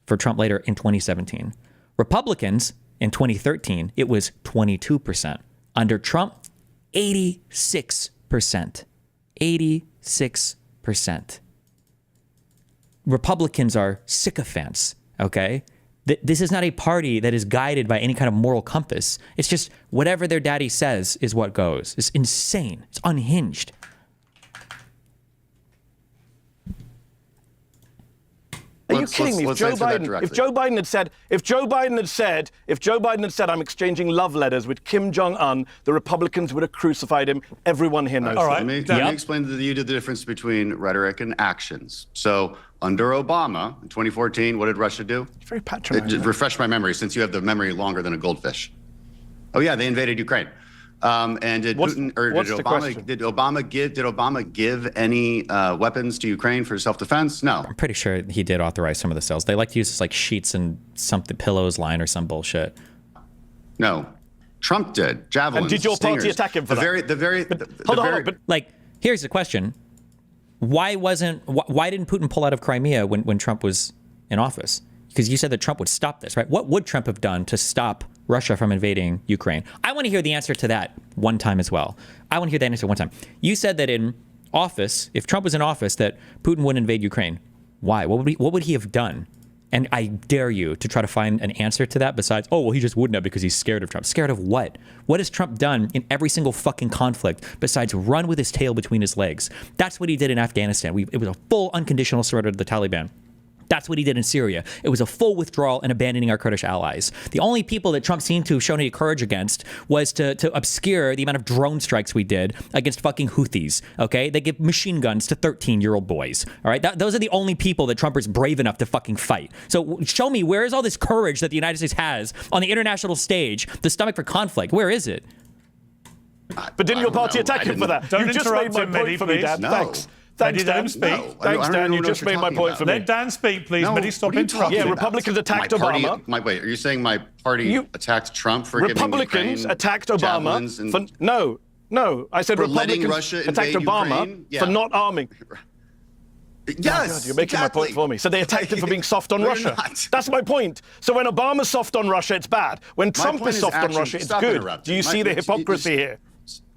for Trump later in 2017. Republicans in 2013, it was 22%. Under Trump, 86%. 86%. Republicans are sycophants, okay? This is not a party that is guided by any kind of moral compass. It's just whatever their daddy says is what goes. It's insane. It's unhinged.
Are you kidding me? If Joe Biden had said, I'm exchanging love letters with Kim Jong-un, the Republicans would have crucified him. Everyone here knows.
All right.
Let me explain to you the difference between rhetoric and actions. So under Obama in 2014, what did Russia do?
Very patronizing.
Refresh my memory, since you have the memory longer than a goldfish. Oh yeah, they invaded Ukraine. And did Obama give any weapons to Ukraine for self-defense? No.
I'm pretty sure he did authorize some of the sales. They like to use this like sheets and something pillows line or some bullshit.
No, Trump did. Javelins.
And did your party attack him for that?
Like, here's the question: why didn't Putin pull out of Crimea when Trump was in office? Because you said that Trump would stop this, right? What would Trump have done to stop Russia from invading Ukraine? I want to hear the answer to that one time as well. I want to hear that answer one time. You said that in office, if Trump was in office, that Putin wouldn't invade Ukraine. Why? What would he have done? And I dare you to try to find an answer to that besides, oh, well, he just wouldn't have because he's scared of Trump. Scared of what? What has Trump done in every single fucking conflict besides run with his tail between his legs? That's what he did in Afghanistan. It was a full unconditional surrender to the Taliban. That's what he did in Syria. It was a full withdrawal and abandoning our Kurdish allies. The only people that Trump seemed to have shown any courage against was to obscure the amount of drone strikes we did against fucking Houthis, okay? They give machine guns to 13-year-old boys, all right? Those are the only people that Trump is brave enough to fucking fight. So show me, where is all this courage that the United States has on the international stage, the stomach for conflict? Where is it?
But didn't your party attack him for that?
Don't
you just made my point for me, Dan.
No.
Thanks.
Thanks, Dan.
No,
Thanks, Dan. You just made my point for me.
Let Dan speak, please.
No,
Medhi, stop
what are you
interrupting.
talking
Yeah,
about?
Republicans attacked
My party,
Obama.
wait, are you saying my party attacked Trump for giving
Republicans
Ukraine
attacked Obama
and
for no. I said
for letting
Republicans
Russia
attacked
invade
Obama
Ukraine? Yeah.
for not arming.
Yes,
God, you're making
exactly.
my point for me. So they attacked him for being soft on
No,
Russia.
you're not.
That's my point. So when Obama's soft on Russia, it's bad. When Trump
point
is
is
soft on
action.
Russia, it's
Stop
good.
interrupting.
Do you see the hypocrisy here?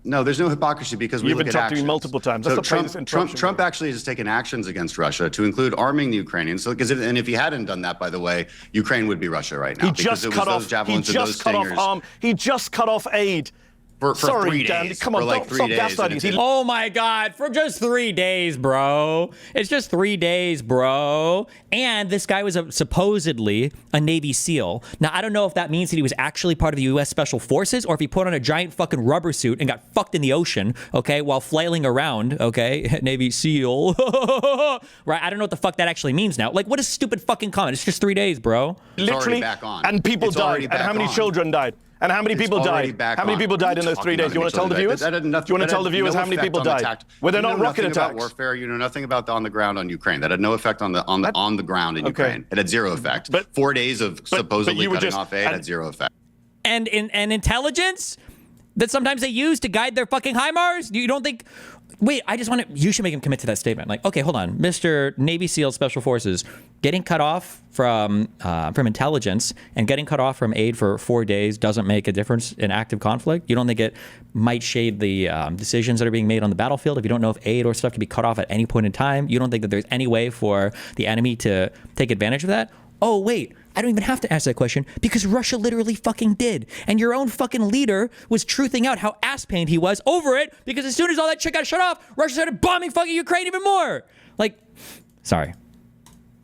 No, there's no hypocrisy because we
You've
look at
interrupted me
actions.
multiple times.
So
That's the plainest interruption.
Trump actually has taken actions against Russia to include arming the Ukrainians. So, if he hadn't done that, by the way, Ukraine would be Russia right now.
He just cut off. He just cut off arm. He just cut off aid.
For
Sorry,
3
Dan.
days.
Come on,
for like
don't
3
stop
days.
gaslighting.
And
Oh my God, for just 3 days, bro. It's just 3 days, bro. And this guy was supposedly a Navy SEAL. Now, I don't know if that means that he was actually part of the U.S. Special Forces or if he put on a giant fucking rubber suit and got fucked in the ocean, okay, while flailing around, okay, Navy SEAL. Right, I don't know what the fuck that actually means now. Like, what a stupid fucking comment. It's just 3 days, bro.
Literally,
back on.
and people
It's already
died. And how
back
many
on.
children died? And how many people died? How many people died in those 3 days? Do you want to tell the viewers? Do you want to tell the viewers how many people died? Were there not rocket attacks?
Warfare. You know nothing about on the ground on Ukraine. That had no effect on the ground in Ukraine. It had zero effect.
But
4 days of supposedly
you were
cutting
just-
off aid had zero effect.
And intelligence? that sometimes they use to guide their fucking HIMARS? You don't think... Wait, I just want to... You should make him commit to that statement. Like, okay, hold on. Mr. Navy SEAL Special Forces, getting cut off from intelligence and getting cut off from aid for 4 days doesn't make a difference in active conflict? You don't think it might shade the decisions that are being made on the battlefield if you don't know if aid or stuff can be cut off at any point in time? You don't think that there's any way for the enemy to take advantage of that? Oh, wait. I don't even have to ask that question because Russia literally fucking did. And your own fucking leader was truthing out how ass-pained he was over it because as soon as all that shit got shut off, Russia started bombing fucking Ukraine even more. Like, sorry.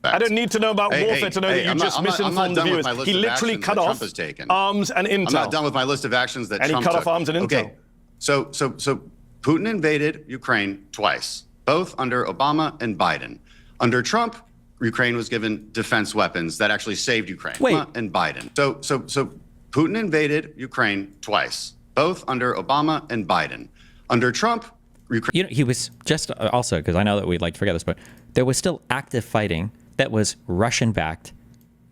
I don't need to know about warfare to know that you just misinformed the viewers. He literally cut off arms and intel.
I'm not done with my list of actions that Trump took.
And he cut off arms and intel.
Okay, so Putin invaded Ukraine twice, both under Obama and Biden. Under Trump, Ukraine was given defense weapons that actually saved Ukraine.
Wait.
And Biden. So Putin invaded Ukraine twice, both under Obama and Biden. Under Trump, Ukraine.
You know, he was just also, because I know that we'd like to forget this, but there was still active fighting that was Russian-backed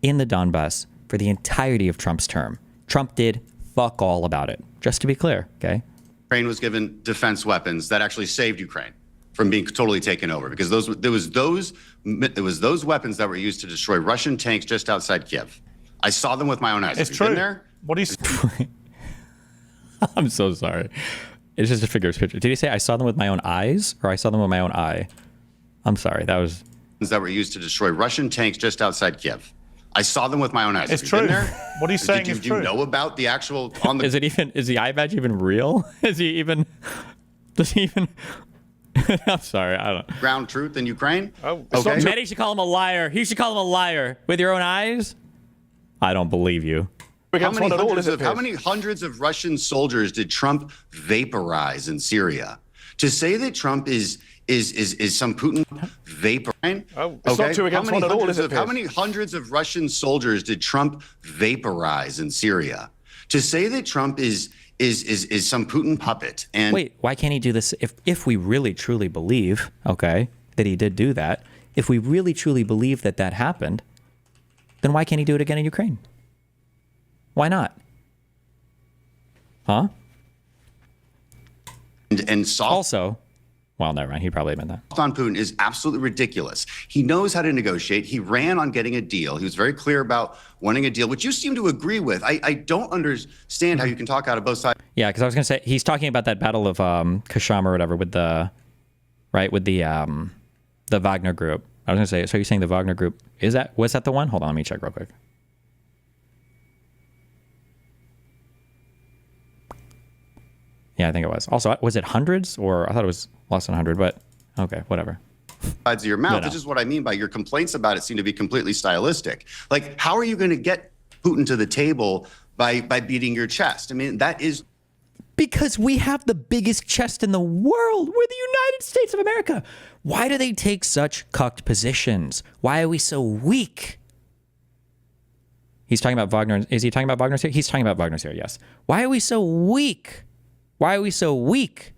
in the Donbass for the entirety of Trump's term. Trump did fuck all about it, just to be clear, okay?
Ukraine was given defense weapons that actually saved Ukraine from being totally taken over, because there was those weapons that were used to destroy Russian tanks just outside Kiev. I saw them with my own eyes.
It's
Have you
true.
been there?
What do you?
I'm so sorry. It's just a figure of speech. Did he say I saw them with my own eyes or I saw them with my own eye? I'm sorry. That was...
That were used to destroy Russian tanks just outside Kiev. I saw them with my own eyes.
It's
Have you
true.
been there?
What he's saying is
do
true.
you know about the actual on the
Is the eye badge even real? Is he even... Does he even... I'm sorry. I don't...
ground truth in Ukraine?
Oh,
okay.
Medhi should call him a liar. He should call him a liar. With your own eyes? I don't believe you.
How many hundreds of Russian soldiers did Trump vaporize in Syria? To say that Trump is some Putin vaporizing?
Oh, it's not two against one at all, is it,
How
Piers?
many hundreds of Russian soldiers did Trump vaporize in Syria? To say that Trump is some Putin puppet and
Wait, why can't he do this if we really truly believe, okay, that he did do that? If we really truly believe that that happened, then why can't he do it again in Ukraine? Why not? Huh?
and soft
Also, well, never mind. He probably meant that.
on Putin is absolutely ridiculous. He knows how to negotiate. He ran on getting a deal. He was very clear about wanting a deal, which you seem to agree with. I don't understand how you can talk out of both sides.
Yeah, because I was going to say, he's talking about that battle of Kasham or whatever with the Wagner group. I was going to say, so you're saying the Wagner group, was that the one? Hold on, let me check real quick. Yeah, I think it was. Also, was it hundreds or I thought it was less than 100, but okay, whatever.
Sides of your mouth.
No.
This is what I mean by your complaints about it seem to be completely stylistic. Like, how are you going to get Putin to the table by beating your chest? I mean, that is...
Because we have the biggest chest in the world. We're the United States of America. Why do they take such cucked positions? Why are we so weak? He's talking about Wagner. Is he talking about Wagner's here? He's talking about Wagner's here, yes. Why are we so weak? Why are we so weak?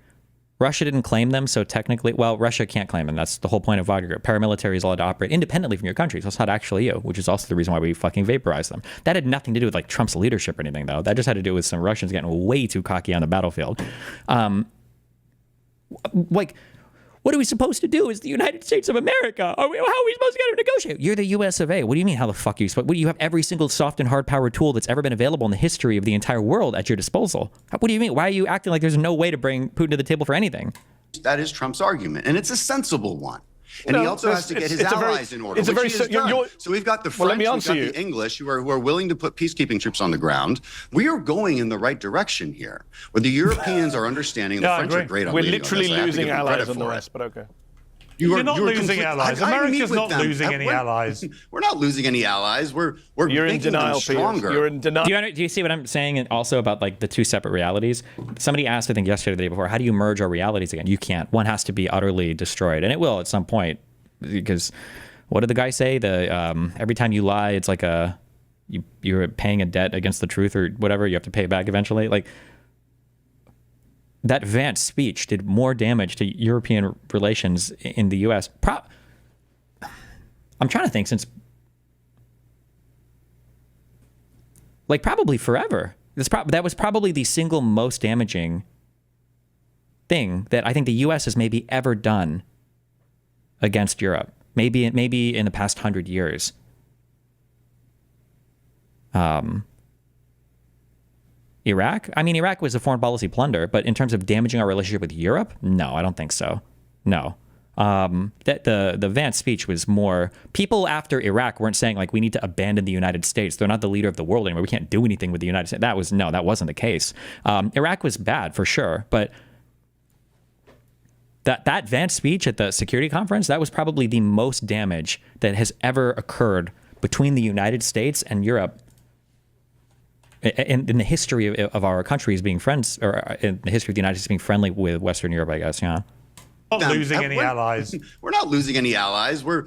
Russia didn't claim them, so technically, well, Russia can't claim them. That's the whole point of Wagner Group. Paramilitary is allowed to operate independently from your country, so it's not actually you, which is also the reason why we fucking vaporize them. That had nothing to do with like Trump's leadership or anything, though. That just had to do with some Russians getting way too cocky on the battlefield. Like, what are we supposed to do as the United States of America? How are we supposed to get to negotiate? You're the US of A. What do you mean, how the fuck are you supposed to? You have every single soft and hard power tool that's ever been available in the history of the entire world at your disposal. What do you mean? Why are you acting like there's no way to bring Putin to the table for anything?
That is Trump's argument, and it's a sensible one. And he also has to get his allies in order.
It's a very
So we've got the French, we've got the English, who are willing to put peacekeeping troops on the ground. We are going in the right direction here, where the Europeans are understanding. The French are great on
We're
leading
literally
on this. I have to
losing
give them
allies
credit
on the
for it.
rest, but okay.
You're not losing allies. America's not losing any allies.
We're not losing any allies. We're
You're in
making
denial,
them stronger.
Piers. You're in denial.
Do you see what I'm saying? And also about like the two separate realities. Somebody asked, I think yesterday or the day before, how do you merge our realities again? You can't. One has to be utterly destroyed, and it will at some point. Because what did the guy say? Every time you lie, it's like you're paying a debt against the truth or whatever. You have to pay it back eventually. Like that Vance speech did more damage to European relations in the U.S. I'm trying to think since like probably forever. That was probably the single most damaging thing that I think the U.S. has maybe ever done against Europe. Maybe in the past 100 years. Iraq? I mean, Iraq was a foreign policy plunder, but in terms of damaging our relationship with Europe, no, I don't think so. No. That the Vance speech was more, people after Iraq weren't saying like we need to abandon the United States. They're not the leader of the world anymore. We can't do anything with the United States. That wasn't the case. Iraq was bad for sure, but that Vance speech at the security conference, that was probably the most damage that has ever occurred between the United States and Europe in the history of our countries being friends, or in the history of the United States being friendly with Western Europe, I guess. Yeah.
Not losing any allies.
We're not losing any allies. You're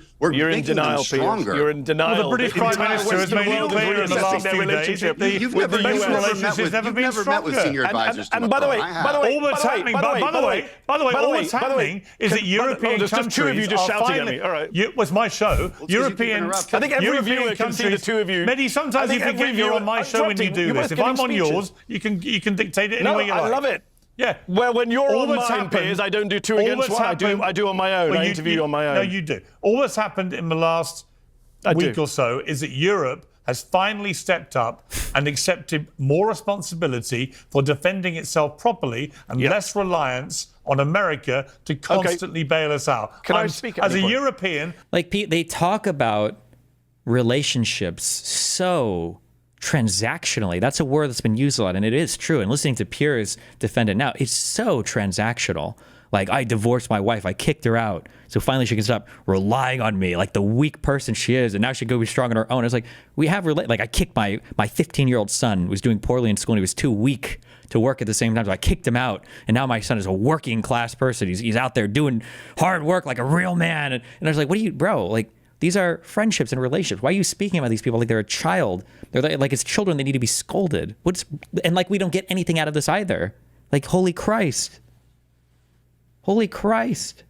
in denial, Piers.
stronger.
You're in denial.
Well, the British Prime Minister has made it clear in the last few days that the relationship has never been stronger.
Met with senior advisors.
And by the way,
all that's happening, all that's happening is that European countries
two of you just
are
shouting
finally.
at me. All right.
It was my show. European.
I think every viewer can see the two of you.
Mehdi, sometimes you forget you're on my show when you do this. If I'm on yours, you can dictate it any way you like.
I love it.
Yeah.
Well, when you're on mine, Piers, I don't do two against one. I do on my own. I interview you on my own.
No, you do. All that's happened in the last week or so is that Europe has finally stepped up and accepted more responsibility for defending itself properly and less reliance on America to constantly bail us out.
Can I speak
as a European?
Like, they talk about relationships so transactionally. That's a word that's been used a lot, and it is true. And listening to Piers defend it now, it's so transactional. Like, I divorced my wife, I kicked her out, so finally she can stop relying on me like the weak person she is, and now she can go be strong on her own. It's like, we have like, I kicked my 15-year-old son, who was doing poorly in school, and he was too weak to work at the same time, so I kicked him out, and now my son is a working class person. He's out there doing hard work like a real man, and I was like, what do you, bro, like, these are friendships and relationships. Why are you speaking about these people like they're a child? They're like it's children. They need to be scolded. And like we don't get anything out of this either. Like, holy Christ. Holy Christ.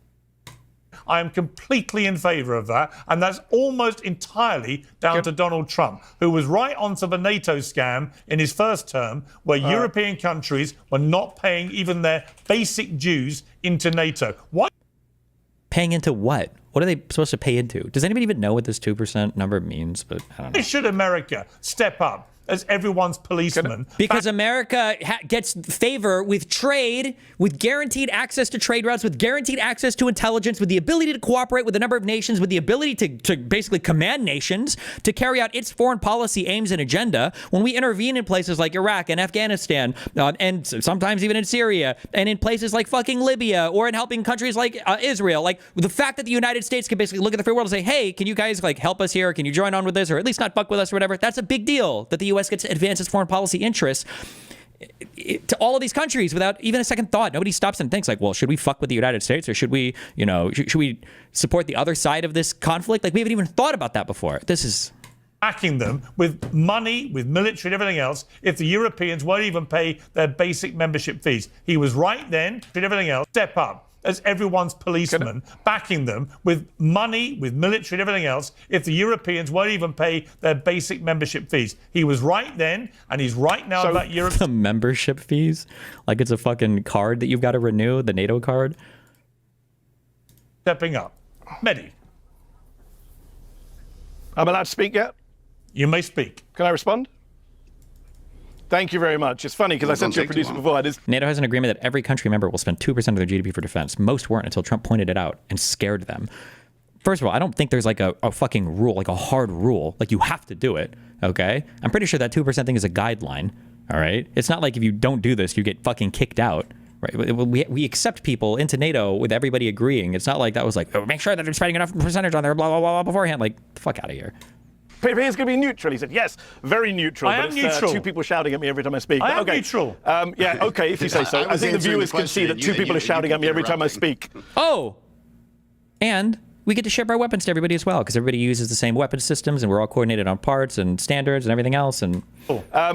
I am completely in favour of that, and that's almost entirely down to Donald Trump, who was right onto the NATO scam in his first term, where European countries were not paying even their basic dues into NATO. Why?
Paying into what? What are they supposed to pay into? Does anybody even know what this 2% number means? But I don't know.
Should America step up as everyone's policeman?
Because America gets favor with trade, with guaranteed access to trade routes, with guaranteed access to intelligence, with the ability to cooperate with a number of nations, with the ability to basically command nations to carry out its foreign policy aims and agenda. When we intervene in places like Iraq and Afghanistan, and sometimes even in Syria, and in places like fucking Libya, or in helping countries like Israel, like the fact that the United States can basically look at the free world and say, hey, can you guys like help us here? Can you join on with this, or at least not fuck with us or whatever? That's a big deal that the U.S. gets to advance its foreign policy interests to all of these countries without even a second thought. Nobody stops and thinks like, well, should we fuck with the United States, or should we, should we support the other side of this conflict? Like, we haven't even thought about that before. This is
backing them with money, with military and everything else, if the Europeans won't even pay their basic membership fees. He was right then, and everything else, step up as everyone's policeman, backing them with money, with military and everything else, if the Europeans won't even pay their basic membership fees. He was right then, and he's right now about Europe.
The membership fees? Like it's a fucking card that you've got to renew, the NATO card?
Stepping up. Mehdi.
I'm allowed to speak yet?
You may speak.
Can I respond? Thank you very much. It's funny because I said to your producer before,
NATO has an agreement that every country member will spend 2% of their GDP for defense. Most weren't until Trump pointed it out and scared them. First of all, I don't think there's like a fucking rule, like a hard rule, like you have to do it, okay? I'm pretty sure that 2% thing is a guideline, all right? It's not like if you don't do this, you get fucking kicked out, right? We accept people into NATO with everybody agreeing. It's not like that was like, oh, make sure that they're spending enough percentage on there, blah, blah, blah, beforehand. Like, the fuck out of here.
Piers going to be neutral. He said, yes, very neutral.
I am neutral.
Two people shouting at me every time I speak.
I am neutral.
Yeah, okay, if you say so. I think the viewers can see that two people are shouting at me every time I speak.
Oh, and we get to ship our weapons to everybody as well, because everybody uses the same weapon systems, and we're all coordinated on parts and standards and everything else. And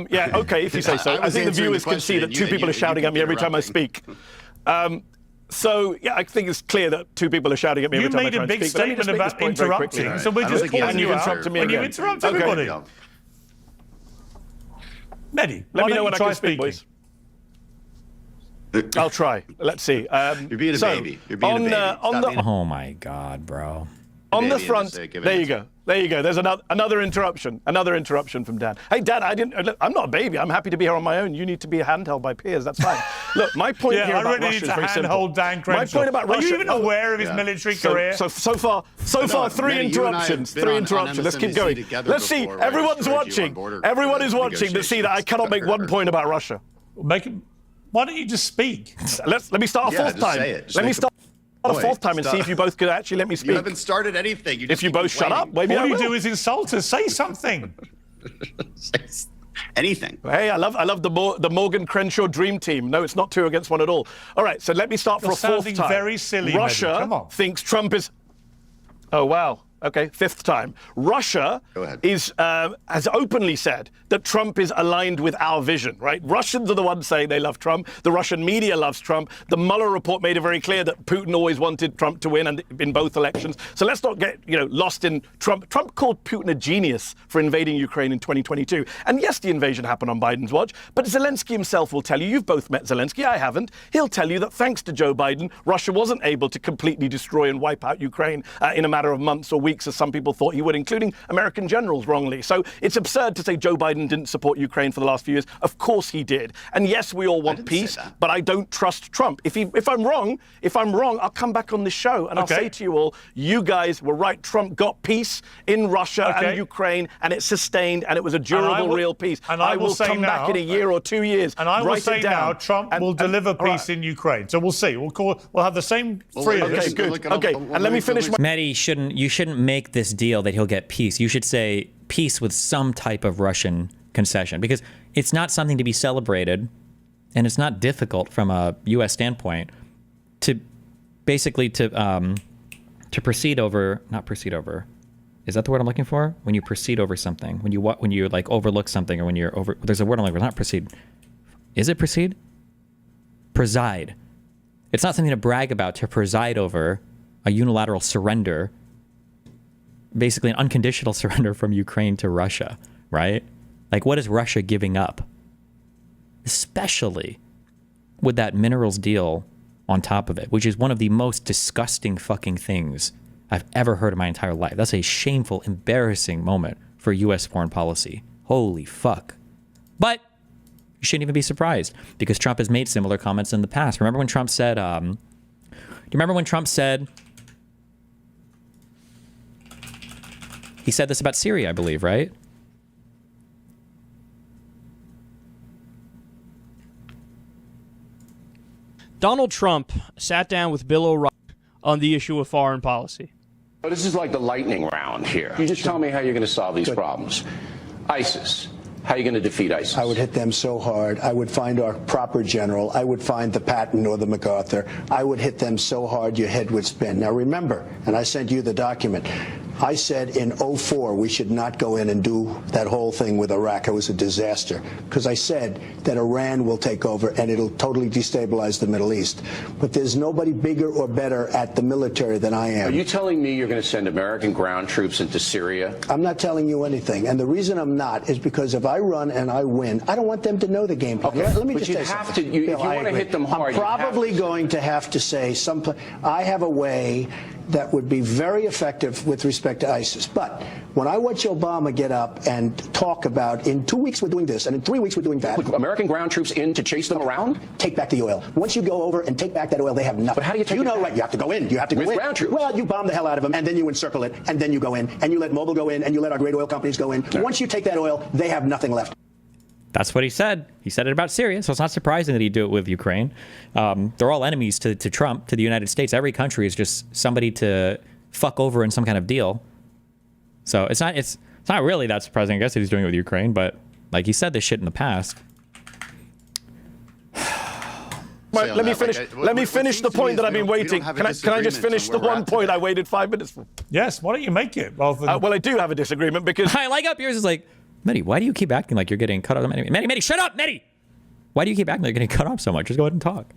yeah, okay, if you say so. I think the viewers can see that two people are shouting at me every time I speak. So, yeah, I think it's clear that two people are shouting at me every time I try and speak.
You made a big statement about interrupting, so we're just calling you out when you interrupt everybody. Mehdi,
Let me know
don't
when
you
I
try
can speak,
speaking?
boys. I'll try. Let's see.
You're being a baby. You're being a baby.
On the
Oh my God, bro.
on the
Baby,
front,
just, give it
there
an
you go. There you go. There's another interruption. Another interruption from Dan. Hey, Dan, I'm not a baby. I'm happy to be here on my own. You need to be handheld by Piers. That's fine. Look, my point
Yeah,
here
I
about
really
Russia
need
is
to
very simple.
handhold Dan Crenshaw.
My point about Russia.
Are you even aware of his military career?
So far,
No,
three
Mehdi, you and I have
interruptions.
been
Three
on
interruptions. Let's keep
MSNBC
going.
together
Let's see.
before, where I
Everyone's
destroyed you on
watching.
border
Everyone is watching to see that I cannot make one point about Russia.
Why don't you just speak?
Let me start a
Yeah,
fourth
just
time.
say it. Just
Let me
make
start a fourth time and see if you both could actually let me
You
speak.
haven't started anything.
If you both shut up, maybe I
All you
will.
do is insult us. Say something.
anything.
Hey, I love the Morgan Crenshaw dream team. No, it's not 2 against 1 at all. All right, so let me start for
You're
a fourth
sounding
time.
very silly, Mehdi. Come
Russia
on.
thinks Trump is. Oh wow. Okay, fifth time. Russia
Go ahead.
has openly said that Trump is aligned with our vision, right? Russians are the ones saying they love Trump. The Russian media loves Trump. The Mueller report made it very clear that Putin always wanted Trump to win and in both elections. So let's not get lost in Trump. Trump called Putin a genius for invading Ukraine in 2022. And yes, the invasion happened on Biden's watch, but Zelensky himself will tell you, you've both met Zelensky, I haven't, he'll tell you that thanks to Joe Biden, Russia wasn't able to completely destroy and wipe out Ukraine in a matter of months or weeks, as some people thought he would, including American generals wrongly. So it's absurd to say Joe Biden didn't support Ukraine for the last few years. Of course he did. And yes, we all want peace, but I don't trust Trump. If I'm wrong, I'll come back on this show and I'll say to you all, you guys were right. Trump got peace in Russia and Ukraine, and it sustained, and it was a durable, real peace.
And
I will come back in a year or 2 years.
And I will
write
say
it down,
now, Trump will deliver peace in Ukraine. So we'll see. We'll have the same three of us.
Okay, good. Okay, and let me finish my...
Mehdi, you shouldn't make this deal that he'll get peace. You should say peace with some type of Russian concession, because it's not something to be celebrated, and it's not difficult from a U.S. standpoint to basically to proceed over. Not proceed over. Is that the word I'm looking for? When you proceed over something, when you like overlook something, or when you're over. There's a word I'm looking for. Not proceed. Is it proceed? Preside. It's not something to brag about, to preside over a unilateral surrender, basically an unconditional surrender from Ukraine to Russia, right? Like, what is Russia giving up? Especially with that minerals deal on top of it, which is one of the most disgusting fucking things I've ever heard in my entire life. That's a shameful, embarrassing moment for U.S. foreign policy. Holy fuck. But you shouldn't even be surprised, because Trump has made similar comments in the past. Remember when Trump said, do you remember when Trump said, he said this about Syria, I believe, right?
Donald Trump sat down with Bill O'Reilly on the issue of foreign policy.
This is like the lightning round here. You just tell me how you're going to solve these problems. ISIS. How are you going to defeat ISIS?
I would hit them so hard. I would find our proper general. I would find the Patton or the MacArthur. I would hit them so hard your head would spin. Now remember, and I sent you the document, I said in 2004 we should not go in and do that whole thing with Iraq. It was a disaster, because I said that Iran will take over and it'll totally destabilize the Middle East. But there's nobody bigger or better at the military than I am.
Are you telling me you're going to send American ground troops into Syria?
I'm not telling you anything. And the reason I'm not is because if I run and I win, I don't want them to know the game plan.
Okay.
Let me
But
just
you
say
have
something.
to, if
Bill,
you want to hit them hard,
I'm probably going to have to say I have a way that would be very effective with respect to ISIS. But when I watch Obama get up and talk about, in 2 weeks we're doing this, and in 3 weeks we're doing that.
Put American ground troops in to chase them around?
Take back the oil. Once you go over and take back that oil, they have nothing.
But how do you take it back?
Right, you have to go in. You have to go
With
in.
ground troops?
Well, you bomb the hell out of them, and then you encircle it, and then you go in, and you let Mobil go in, and you let our great oil companies go in.
No.
Once you take that oil, they have nothing left.
That's what he said. He said it about Syria, so it's not surprising that he'd do it with Ukraine. They're all enemies to Trump, to the United States. Every country is just somebody to fuck over in some kind of deal. So it's not really that surprising, I guess, that he's doing it with Ukraine, but like, he said this shit in the past.
Right, let me finish. Let me finish the point that I've been waiting. Can I just finish the one point I waited 5 minutes for?
Yes. Why don't you make it? Well,
I do have a disagreement because
I like how Piers is like, Medhi, why do you keep acting like you're getting cut off? Medhi, shut up, Medhi! Why do you keep acting like you're getting cut off so much? Just go ahead and talk.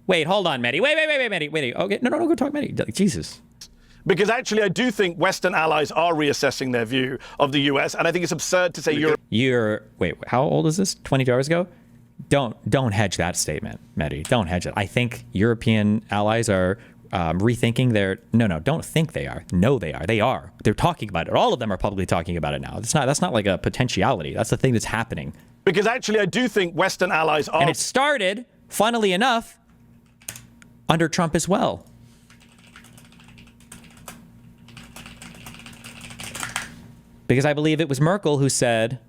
Wait, hold on, Medhi. Wait, Medhi. Wait. Okay, no, go talk, Medhi. Like, Jesus.
Because actually, I do think Western allies are reassessing their view of the US, and I think it's absurd to say
Wait, how old is this? 22 hours ago? Don't hedge that statement, Medhi. Don't hedge it. I think European allies are rethinking their. No, don't think they are. No, they are. They are. They're talking about it. All of them are publicly talking about it now. That's not like a potentiality. That's the thing that's happening.
Because actually, I do think Western allies are.
And it started, funnily enough, under Trump as well. Because I believe it was Merkel who said,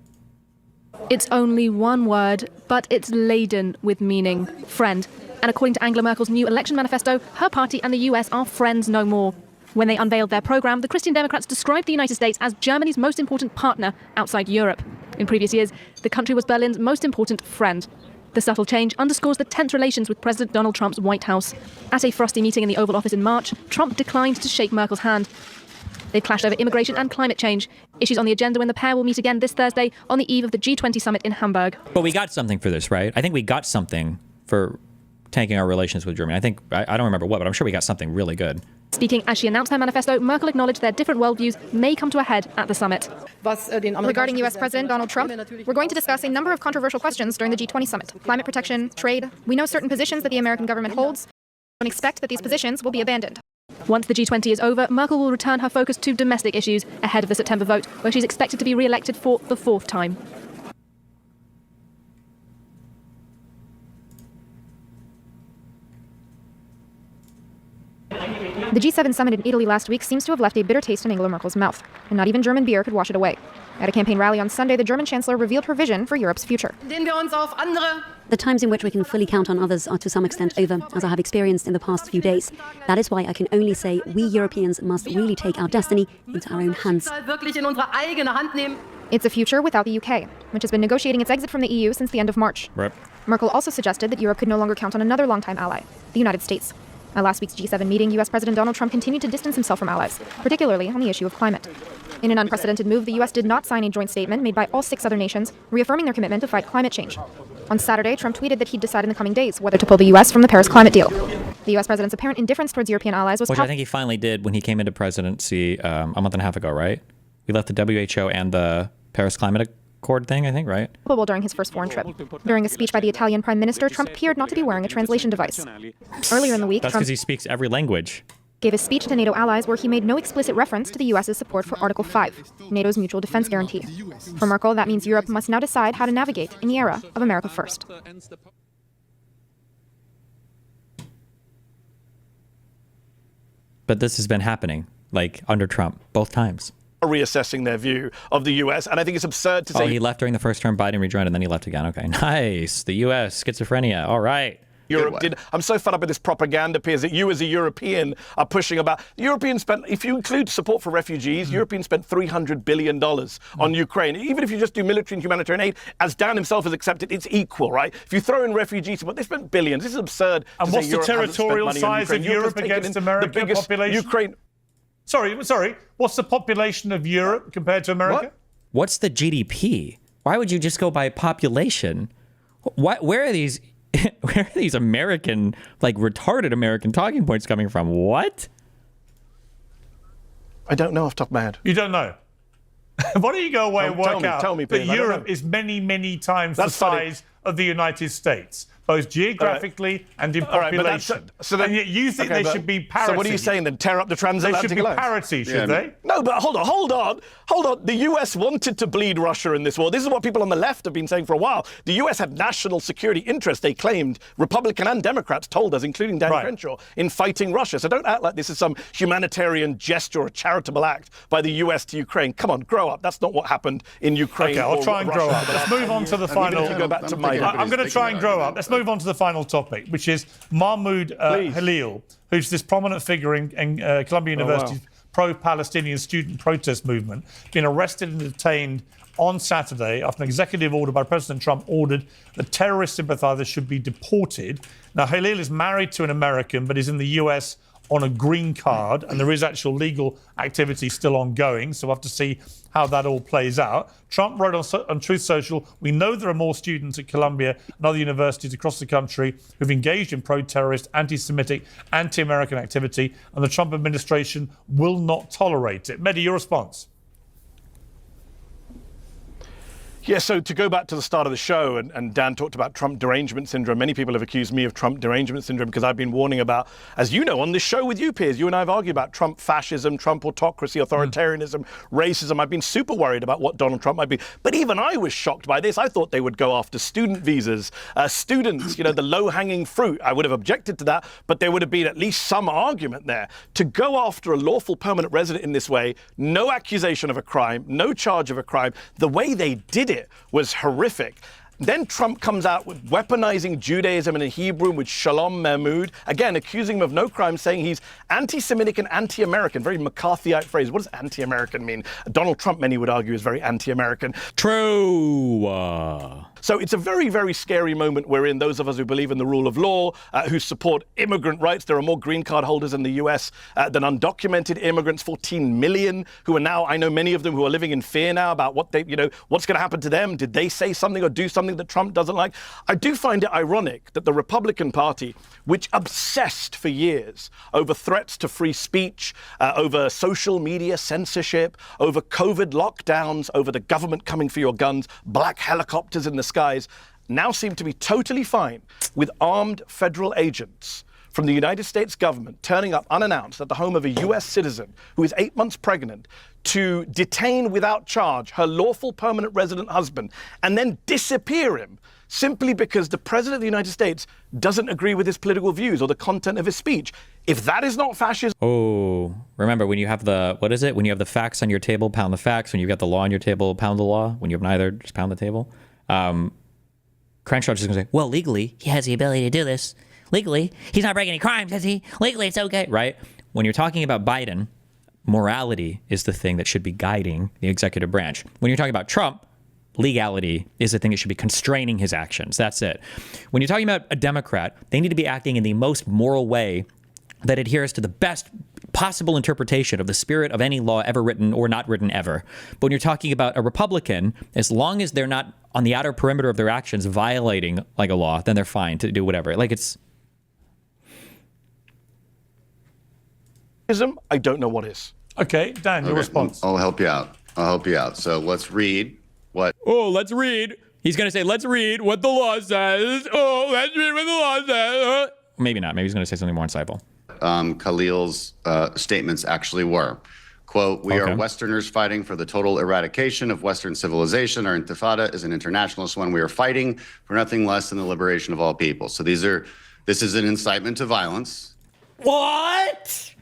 "It's only one word, but it's laden with meaning. Friend." And according to Angela Merkel's new election manifesto, her party and the US are friends no more. When they unveiled their program, the Christian Democrats described the United States as Germany's most important partner outside Europe. In previous years, the country was Berlin's most important friend. The subtle change underscores the tense relations with President Donald Trump's White House. At a frosty meeting in the Oval Office in March, Trump declined to shake Merkel's hand. They've clashed over immigration and climate change, issues on the agenda when the pair will meet again this Thursday on the eve of the G20 summit in Hamburg.
But we got something for this, right? I think we got something for tanking our relations with Germany. I don't remember what, but I'm sure we got something really good.
Speaking as she announced her manifesto, Merkel acknowledged their different worldviews may come to a head at the summit.
Regarding U.S. President Donald Trump, we're going to discuss a number of controversial questions during the G20 summit. Climate protection, trade. We know certain positions that the American government holds and expect that these positions will be abandoned.
Once the G20 is over, Merkel will return her focus to domestic issues ahead of the September vote, where she's expected to be re-elected for the fourth time.
The G7 summit in Italy last week seems to have left a bitter taste in Angela Merkel's mouth, and not even German beer could wash it away. At a campaign rally on Sunday, the German chancellor revealed her vision for Europe's future.
The times in which we can fully count on others are to some extent over, as I have experienced in the past few days. That is why I can only say we Europeans must really take our destiny into our own hands.
It's a future without the UK, which has been negotiating its exit from the EU since the end of March.
Right.
Merkel also suggested that Europe could no longer count on another longtime ally, the United States. At last week's G7 meeting, US President Donald Trump continued to distance himself from allies, particularly on the issue of climate. In an unprecedented move, the US did not sign a joint statement made by all 6 other nations, reaffirming their commitment to fight climate change. On Saturday, Trump tweeted that he'd decide in the coming days whether to pull the US from the Paris climate deal. The US president's apparent indifference towards European allies was...
Which I think he finally did when he came into presidency a month and a half ago, right? We left the WHO and the Paris Climate Accord thing, I think, right?
...palpable during his first foreign trip. During a speech by the Italian Prime Minister, Trump appeared not to be wearing a translation device. Earlier in the week,
That's because he speaks every language.
Gave a speech to NATO allies where he made no explicit reference to the US's support for Article 5, NATO's mutual defense guarantee. For Merkel, that means Europe must now decide how to navigate in the era of America First.
But this has been happening, like, under Trump, both times.
Reassessing their view of the US, and I think it's absurd to say...
Oh, he left during the first term, Biden rejoined, and then he left again. Okay, nice. The US, schizophrenia, all right.
Europe did. I'm so fed up with this propaganda, Piers, that you as a European are pushing about. Europeans spent, if you include support for refugees, Europeans spent $300 billion on Ukraine. Even if you just do military and humanitarian aid, as Dan himself has accepted, it's equal, right? If you throw in refugee support, they spent billions. This is absurd.
And what's the territorial size of Europe against America? Population?
Ukraine.
Sorry. What's the population of Europe compared to America?
What?
What's the GDP? Why would you just go by population? Where are these... Where are these American, like retarded American talking points coming from? What?
I don't know off the top of my head.
You don't know? Why don't you go away and work out
tell me,
that
Piers,
Europe is many, many times the size of the United States, both geographically and in population. And yet you think they should be parity.
So what are you saying then? Tear up the transatlantic
alliance? They should be parity, should they?
No, but hold on. The US wanted to bleed Russia in this war. This is what people on the left have been saying for a while. The US had national security interests, they claimed, Republican and Democrats told us, including Dan Crenshaw, in fighting Russia. So don't act like this is some humanitarian gesture or charitable act by the US to Ukraine. Come on, grow up. That's not what happened in Ukraine.
Okay, I'll try and grow up. Let's move on to the final... I'm going to try and grow up. Let's move on to the final topic, which is Mahmoud Halil, who's this prominent figure in Columbia University's pro-Palestinian student protest movement, been arrested and detained on Saturday after an executive order by President Trump ordered that terrorist sympathizers should be deported. Now, Halil is married to an American, but is in the US on a green card, and there is actual legal activity still ongoing, so we'll have to see how that all plays out. Trump wrote on Truth Social, "We know there are more students at Columbia and other universities across the country who've engaged in pro-terrorist, anti-Semitic, anti-American activity, and the Trump administration will not tolerate it." Medhi, your response?
Yeah, so to go back to the start of the show, and Dan talked about Trump derangement syndrome. Many people have accused me of Trump derangement syndrome because I've been warning about, as you know, on this show with you, Piers, you and I have argued about Trump fascism, Trump autocracy, authoritarianism, racism. I've been super worried about what Donald Trump might be. But even I was shocked by this. I thought they would go after student visas, students, the low-hanging fruit. I would have objected to that, but there would have been at least some argument there. To go after a lawful permanent resident in this way, no accusation of a crime, no charge of a crime, the way they did it was horrific. Then Trump comes out with weaponizing Judaism and Hebrew with Shalom Mahmoud, again, accusing him of no crime, saying he's anti-Semitic and anti-American. Very McCarthyite phrase. What does anti-American mean? Donald Trump, many would argue, is very anti-American.
True.
So it's a very, very scary moment we're in. Those of us who believe in the rule of law, who support immigrant rights. There are more green card holders in the US than undocumented immigrants, 14 million, who are now, I know many of them who are living in fear now about what they, what's going to happen to them. Did they say something or do something that Trump doesn't like? I do find it ironic that the Republican Party, which obsessed for years over threats to free speech, over social media censorship, over COVID lockdowns, over the government coming for your guns, black helicopters in the skies, now seem to be totally fine with armed federal agents from the United States government turning up unannounced at the home of a US citizen who is 8 months pregnant to detain without charge her lawful permanent resident husband and then disappear him simply because the President of the United States doesn't agree with his political views or the content of his speech. If that is not fascism...
Oh, remember, when you have the, what is it? When you have the facts on your table, pound the facts. When you've got the law on your table, pound the law. When you have neither, just pound the table. Crenshaw's just going to say, well, legally, he has the ability to do this. Legally, he's not breaking any crimes, has he? Legally, it's okay, right? When you're talking about Biden, morality is the thing that should be guiding the executive branch. When you're talking about Trump, legality is the thing that should be constraining his actions. That's it. When you're talking about a Democrat, they need to be acting in the most moral way that adheres to the best possible interpretation of the spirit of any law ever written or not written ever. But when you're talking about a Republican, as long as they're not on the outer perimeter of their actions violating like a law, then they're fine to do whatever. Like it's...
I don't know what is.
Okay, Dan, your response.
I'll help you out. So let's read what...
Oh, let's read. He's going to say, let's read what the law says. Oh, let's read what the law says. Maybe not. Maybe he's going to say something more insightful.
Khalil's statements actually were. Quote, we are Westerners fighting for the total eradication of Western civilization. Our intifada is an internationalist one. We are fighting for nothing less than the liberation of all people. So this is an incitement to violence.
What?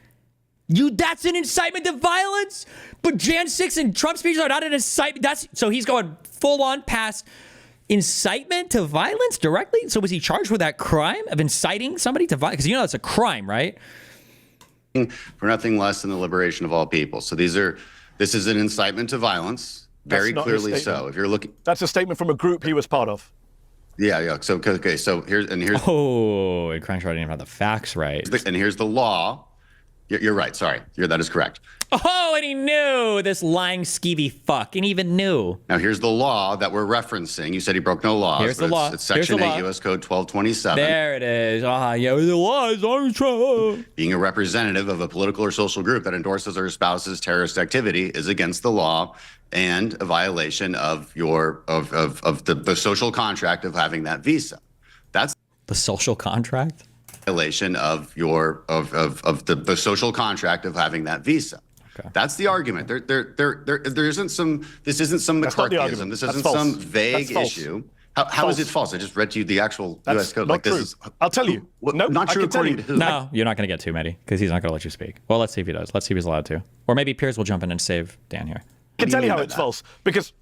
That's an incitement to violence? But Jan 6 and Trump speeches are not an incitement. So he's going full on past incitement to violence directly? So was he charged with that crime of inciting somebody to violence? Because that's a crime, right?
For nothing less than the liberation of all people. So this is an incitement to violence, very clearly so. If you're looking,
that's a statement from a group he was part of.
Yeah. So okay. So here's.
Oh, and Crenshaw didn't even have the facts right.
And here's the law. You're right. Sorry. That is correct.
Oh, and he knew, this lying skeevy fuck, and he even knew.
Now, here's the law that we're referencing. You said he broke no laws.
Here's the law.
It's Section 8, U.S. Code 1227.
There it is. Yeah, the law is on Trump.
Being a representative of a political or social group that endorses or espouses terrorist activity is against the law and a violation of the social contract of having that visa. That's
the social contract?
Violation of the social contract of having that visa. Okay. That's the argument. There isn't some. This isn't some McCarthyism. This isn't some vague issue. How is it false? I just read to you the actual U.S. code.
Like this is. I'll tell you.
No, not true according to who?
No, you're not going to get to, Medhi, because he's not going to let you speak. Well, let's see if he does. Let's see if he's allowed to. Or maybe Piers will jump in and save Dan here.
I can tell you how it's false because.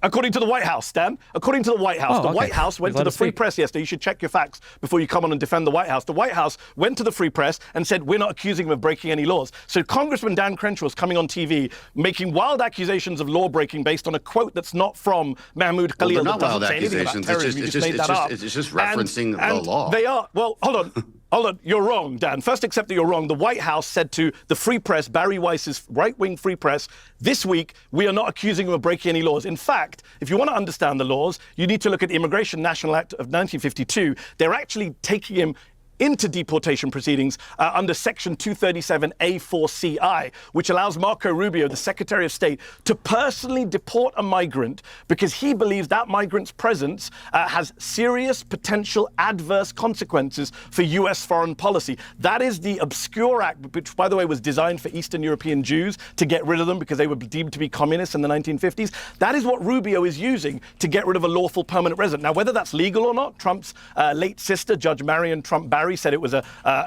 According to the White House, Stan, according to the White House, White House went to the Free Press yesterday. You should check your facts before you come on and defend the White House. The White House went to the Free Press and said, we're not accusing him of breaking any laws. So Congressman Dan Crenshaw is coming on TV making wild accusations of law breaking based on a quote that's not from Mahmoud Khalil.
Well, they're not wild accusations. It's just referencing the law.
They are. Well, hold on. Hold on, you're wrong, Dan. First, accept that you're wrong. The White House said to the Free Press, Barry Weiss's right-wing Free Press, this week, we are not accusing him of breaking any laws. In fact, if you want to understand the laws, you need to look at the Immigration National Act of 1952. They're actually taking him into deportation proceedings under Section 237A4CI, which allows Marco Rubio, the Secretary of State, to personally deport a migrant because he believes that migrant's presence has serious potential adverse consequences for U.S. foreign policy. That is the obscure act, which, by the way, was designed for Eastern European Jews to get rid of them because they were deemed to be communists in the 1950s. That is what Rubio is using to get rid of a lawful permanent resident. Now, whether that's legal or not, Trump's late sister, Judge Marion Trump Barry, said it was a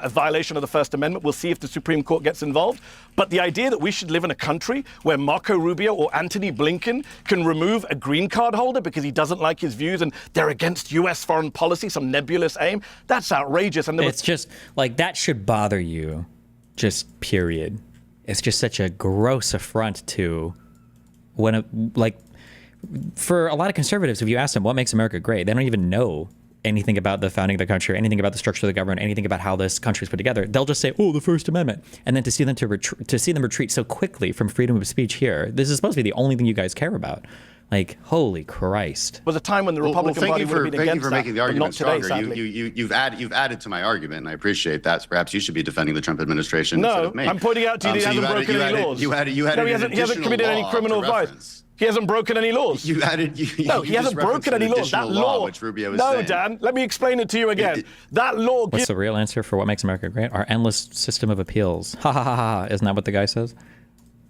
violation of the First Amendment. We'll see if the Supreme Court gets involved. But the idea that we should live in a country where Marco Rubio or Antony Blinken can remove a green card holder because he doesn't like his views and they're against U.S. foreign policy, some nebulous aim, that's outrageous. And
it's just like that should bother you, just period. It's just such a gross affront to for a lot of conservatives, if you ask them what makes America great, they don't even know anything about the founding of the country, anything about the structure of the government, anything about how this country is put together. They'll just say, "Oh, the First Amendment," and then to see them retreat so quickly from freedom of speech here. This is supposed to be the only thing you guys care about. Like, holy Christ!
Was a time when the Republican Party would have been against that.
Thank you for making the argument
today,
stronger. You've added to my argument, and I appreciate that. Perhaps you should be defending the Trump administration instead of me.
I'm pointing out to you that he hasn't broken any laws. He hasn't committed any criminal violence. He hasn't broken any laws.
He
hasn't broken any laws. That law,
which Rubio is saying.
Dan, let me explain it to you again. That law.
What's the real answer for what makes America great? Our endless system of appeals. Ha ha ha ha! Isn't that what the guy says?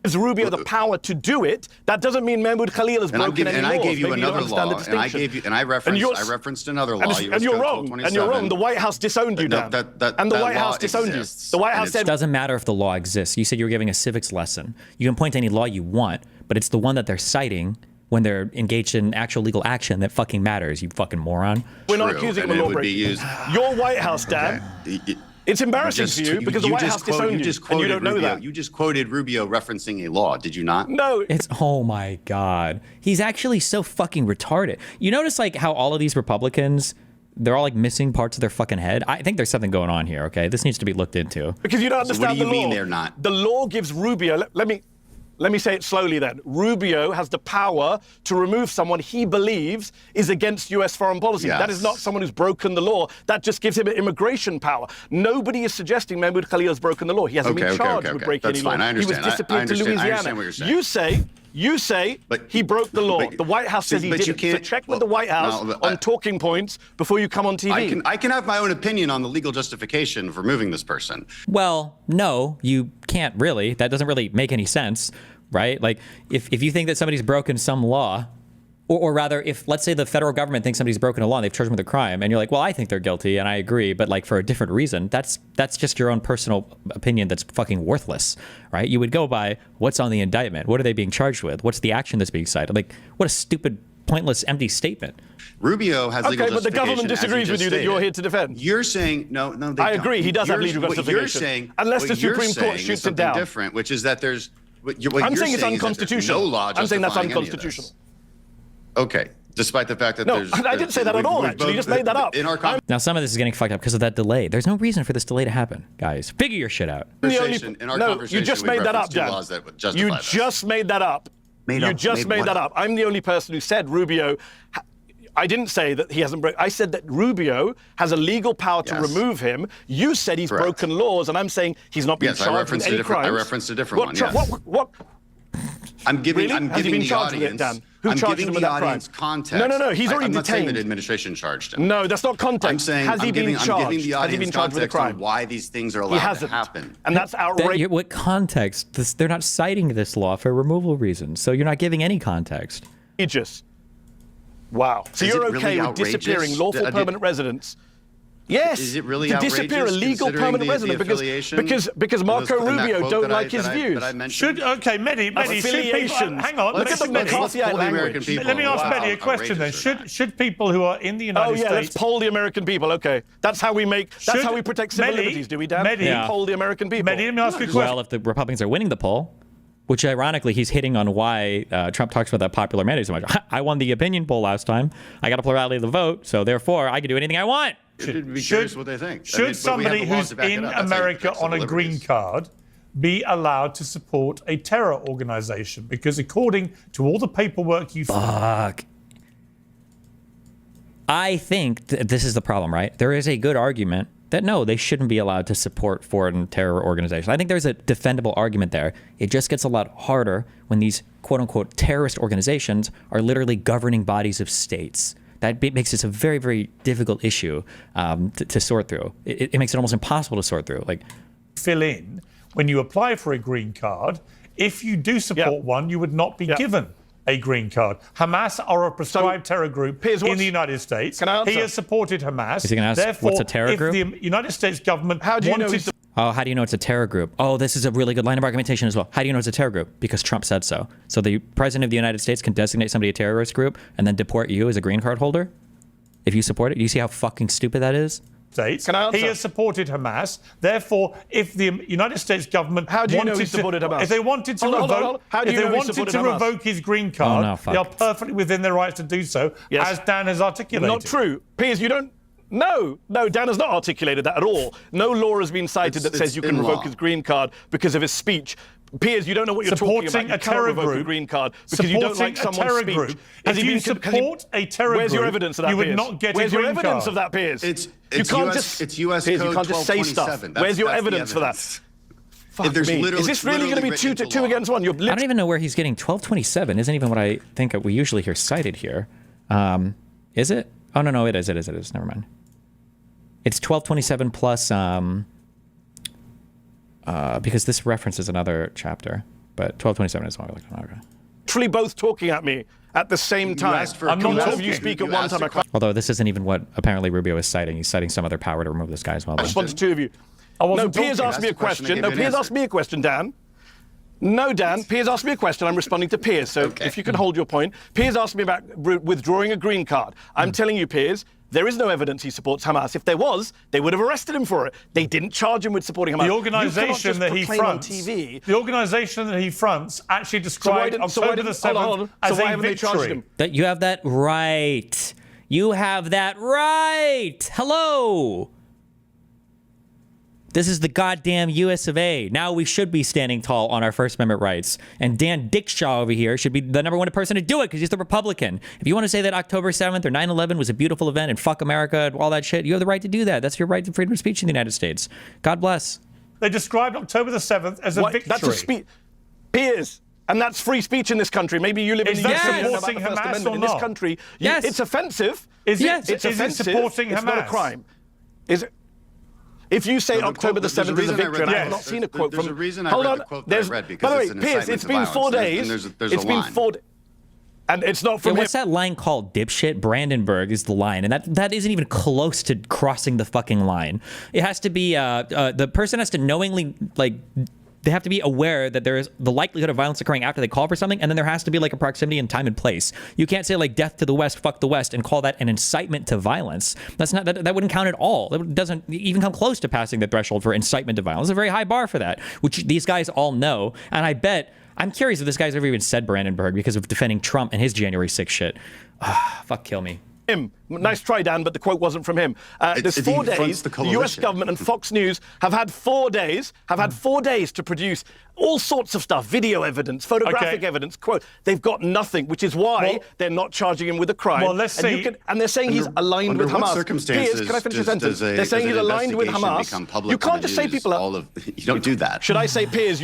Gives Rubio the power to do it. That doesn't mean Mahmoud Khalil has broken any laws.
And I gave you another law, I referenced another law.
And you're wrong. And you're wrong. The White House disowned you, Dan. And the White House disowned you. The White House said
it doesn't matter if the law exists. You said you were giving a civics lesson. You can point to any law you want, but it's the one that they're citing when they're engaged in actual legal action that fucking matters, you fucking moron.
We're not accusing him of law breaking. Your White House, Dan. It's embarrassing for you because the White House disowned you, and you don't know that.
You just quoted Rubio referencing a law, did you not?
No.
Oh my God. He's actually so fucking retarded. You notice like how all of these Republicans, they're all like missing parts of their fucking head? I think there's something going on here, okay? This needs to be looked into.
Because you don't understand the law.
What do you mean they're not?
The law gives Rubio, let me say it slowly then. Rubio has the power to remove someone he believes is against U.S. foreign policy.
Yes.
That is not someone who's broken the law. That just gives him immigration power. Nobody is suggesting Mahmoud Khalil has broken the law. He hasn't been charged with breaking any law.
I understand.
He was disappeared to Louisiana.
I understand what you're saying.
You say he broke the law. The White House says he didn't. So check with the White House on talking points before you come on TV.
I can have my own opinion on the legal justification for removing this person.
Well, no, you can't really. That doesn't really make any sense, right? Like, if you think that somebody's broken some law, or rather, if, let's say, the federal government thinks somebody's broken a law and they've charged them with a crime, and you're like, well, I think they're guilty, and I agree, but like for a different reason, that's just your own personal opinion that's fucking worthless, right? You would go by what's on the indictment. What are they being charged with? What's the action that's being cited? Like, what a stupid, pointless, empty statement.
Rubio has legal justification.
Okay, but the government disagrees with you that you're here to defend.
You're saying, no, they don't.
I agree, he does have legal justification.
You're saying,
unless the Supreme Court shoots it down.
Different, which is that there's...
I'm saying it's unconstitutional.
No law
I'm saying that's unconstitutional.
Okay. Despite the fact that there's...
No, I didn't say that at all, actually. You just made that up.
Now, some of this is getting fucked up because of that delay. There's no reason for this delay to happen, guys. Figure your shit out.
No, you just made that up, Dan. You just made that up. You just made that up. I'm the only person who said Rubio... I didn't say that he hasn't broken... I said that Rubio has a legal power to remove him. You said he's broken laws, and I'm saying he's not been charged with any crimes.
I referenced a different one, yes.
What?
I'm giving the audience...
Dan? Who charged him with that crime?
Context.
No, he's already detained.
I'm not saying that administration charged him.
No, that's not context.
I'm saying
has he been charged?
I'm giving the audience context on why these things are allowed to happen.
And that's outrageous.
What context? They're not citing this law for removal reasons, so you're not giving any context.
Outrageous. Wow. So you're okay with disappearing lawful permanent residents? Yes.
Is it really
to disappear a legal permanent resident because Marco Rubio don't like his views?
Okay, Medhi, hang on.
Look at the McCarthy language.
Let me ask Medhi a question then. Should people who are in the United States...
let's poll the American people. Okay, that's how we protect civil liberties, do we, Dan?
Medhi,
poll the American people.
Medhi, let me ask you a question.
Well, if the Republicans are winning the poll, Which, ironically, he's hitting on why Trump talks about that popular mandate so much. I won the opinion poll last time. I got a plurality of the vote, so therefore I can do anything I want.
Should be curious what they think.
Should somebody who's in America on a green card be allowed to support a terror organization? Because according to all the paperwork you
Fuck. I think this is the problem, right? There is a good argument that no, they shouldn't be allowed to support foreign terror organizations. I think there's a defendable argument there. It just gets a lot harder when these quote-unquote terrorist organizations are literally governing bodies of states. That makes this a very, very difficult issue to sort through. It makes it almost impossible to sort through. Like,
fill in when you apply for a green card. If you do support one, you would not be given a green card. Hamas are a prescribed terror group in the United States.
Can I answer?
He has supported Hamas.
Is he gonna ask
Therefore,
what's a terror group?
If the United States government
How do you know
wanted
he's
to...
oh, how do you know it's a terror group? Oh, this is a really good line of argumentation as well. How do you know it's a terror group? Because Trump said so. So the president of the United States can designate somebody a terrorist group and then deport you as a green card holder if you support it. You see how fucking stupid that is?
States.
Can I answer?
He has supported Hamas. Therefore, if the United States government
How do you know
wanted
he supported Hamas?
if they wanted to
Hold on,
revoke,
hold on. How do
if
you
they
know he
wanted
supported
to
Hamas?
revoke his green card,
no, fuck.
they are perfectly within their rights to do so,
Yes.
as Dan has articulated.
Not true. Piers, you don't... No, Dan has not articulated that at all. No law has been cited that says you can
in
revoke
law.
his green card because of his speech. Piers, you don't know what you're talking about.
Supporting
You
a
cannot
terror
revoke a
group,
green card because you don't like
supporting a
someone's
terror
speech.
group.
Has
If
he
you
been-
support a terror
Where's your
group,
evidence of that,
you would
Piers?
not get
Where's
a
your
green
evidence
card.
of that, Piers?
It's
you can't
US,
just...
it's US
Piers,
Code
you can't just say stuff.
1227.
Where's your
That's the
evidence for that?
evidence.
Fuck
there's
me.
literally-
Is this really going to be
literally
two
written into
against one? You're
I don't even know where he's getting 1227. Isn't even what I think we usually hear cited here. Is it? Oh, no, it is. Never mind. It's 1227 plus, because this references another chapter, but 1227 is what we're looking at. Okay.
literally both talking at me at the same time.
I'm not
Two of you speak at one time. I can't
Although this isn't even what apparently Rubio is citing. He's citing some other power to remove this guy as well.
respond to two of you.
I
No,
wasn't
Piers
talking.
asked me a
That's the question.
question.
I
No,
gave you an
Piers
answer.
asked me a question, Dan. No, Dan. Piers asked me a question. I'm responding to Piers. So if you can hold your point. Piers asked me about withdrawing a green card. I'm telling you, Piers, there is no evidence he supports Hamas. If there was, they would have arrested him for it. They didn't charge him with supporting Hamas.
The organisation that he fronts,
TV.
the organisation that he fronts, actually described October the 7th as
so why
a
haven't they charged
victory.
him?
That you have that right. You have that right. Hello. This is the goddamn US of A. Now we should be standing tall on our First Amendment rights. And Dan Dickshaw over here should be the number one person to do it because he's the Republican. If you want to say that October 7th or 9/11 was a beautiful event and fuck America and all that shit, you have the right to do that. That's your right to freedom of speech in the United States. God bless.
They described October the 7th as a victory.
That's a speech. Piers. And that's free speech in this country. Maybe you live in
Is
the
that
UK and know about
supporting
the First
Hamas
Amendment
or
in this
not?
country.
Yes.
It's offensive.
Is it,
Yes.
It's
is it
offensive.
supporting
It's
Hamas?
not a crime. Is it? If you say
No, the
October
quote-
the
there's a
7th is a
reason I
victory, and
read
I have
that.
not seen a quote
There's
from...
a reason I
Hold
read
on.
the quote that I
There's,
read, because
by the way,
it's an
Piers,
incitement
it's
to
been
violence.
4
And
days.
there's
It's
a
been
line.
4 days. And it's not
Yeah,
from him.
what's that line called? Dipshit? Brandenburg is the line. And that isn't even close to crossing the fucking line. It has to be, the person has to knowingly, like, they have to be aware that there is the likelihood of violence occurring after they call for something, and then there has to be like a proximity in time and place. You can't say like death to the West, fuck the West, and call that an incitement to violence. That's not that wouldn't count at all. That doesn't even come close to passing the threshold for incitement to violence. There's a very high bar for that, which these guys all know. And I bet I'm curious if this guy's ever even said Brandenburg because of defending Trump and his January 6th shit. Fuck, kill me.
Him. Nice try, Dan, but the quote wasn't from him. There's
he
4
fronts
days.
the
The US
coalition.
government and Fox News have had 4 days. To produce all sorts of stuff, video evidence, photographic
Okay.
evidence. Quote. They've got nothing, which is why
Well-
they're not charging him with a crime.
Well, let's
and
see.
and they're saying he's aligned
under
with
what
Hamas.
circumstances
Piers, can I finish the
does-
sentence?
does a-
They're saying
does
he's
an
aligned with
investigation
Hamas.
become public
You
when
can't
the
just say
news
people are.
all of- you don't do that.
Should I say, Piers?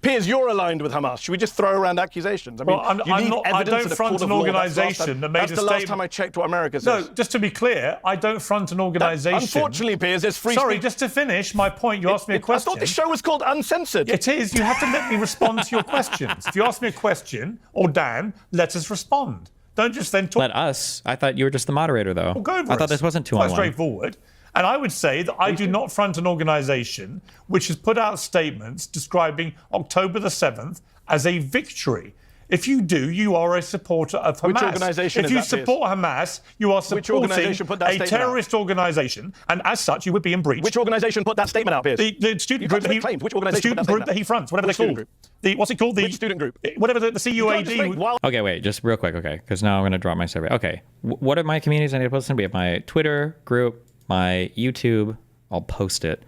Piers, you're aligned with Hamas. Should we just throw around accusations? I mean,
Well,
you need
I
evidence
don't
in a
front
court
an
of law. That's the last
organisation
time-
that made
That's
a
the last
statement.
time I checked what America says.
No, just to be clear, I don't front an organisation.
Unfortunately, Piers, there's free
Sorry,
speech.
just to finish my point, you asked me a
I
question.
thought the show was called Uncensored.
It is. You have to let me respond to your questions. If you ask me a question, or Dan, let us respond. Don't just then talk.
Let us. I thought you were just the moderator, though.
Well, go over
I thought
it.
this wasn't
Quite
2-on-1.
straightforward. And I would say that I do not front an organisation which has put out statements describing October the 7th as a victory. If you do, you are a supporter of Hamas.
Which organisation
If
is
you
that, Piers?
support Hamas, you are supporting
organisation put that
a
statement
terrorist organisation, and as such, you would be in breach.
Which organisation put that statement out, Piers?
The student group
Which organisation
that he fronts, whatever
Which
they're
student
called. What's it called?
Which student group?
Whatever the CUAD.
Okay, wait, just real quick, okay, because now I'm going to drop my survey. Okay, what are my communities I need to post in? We have my Twitter group, my YouTube, I'll post it,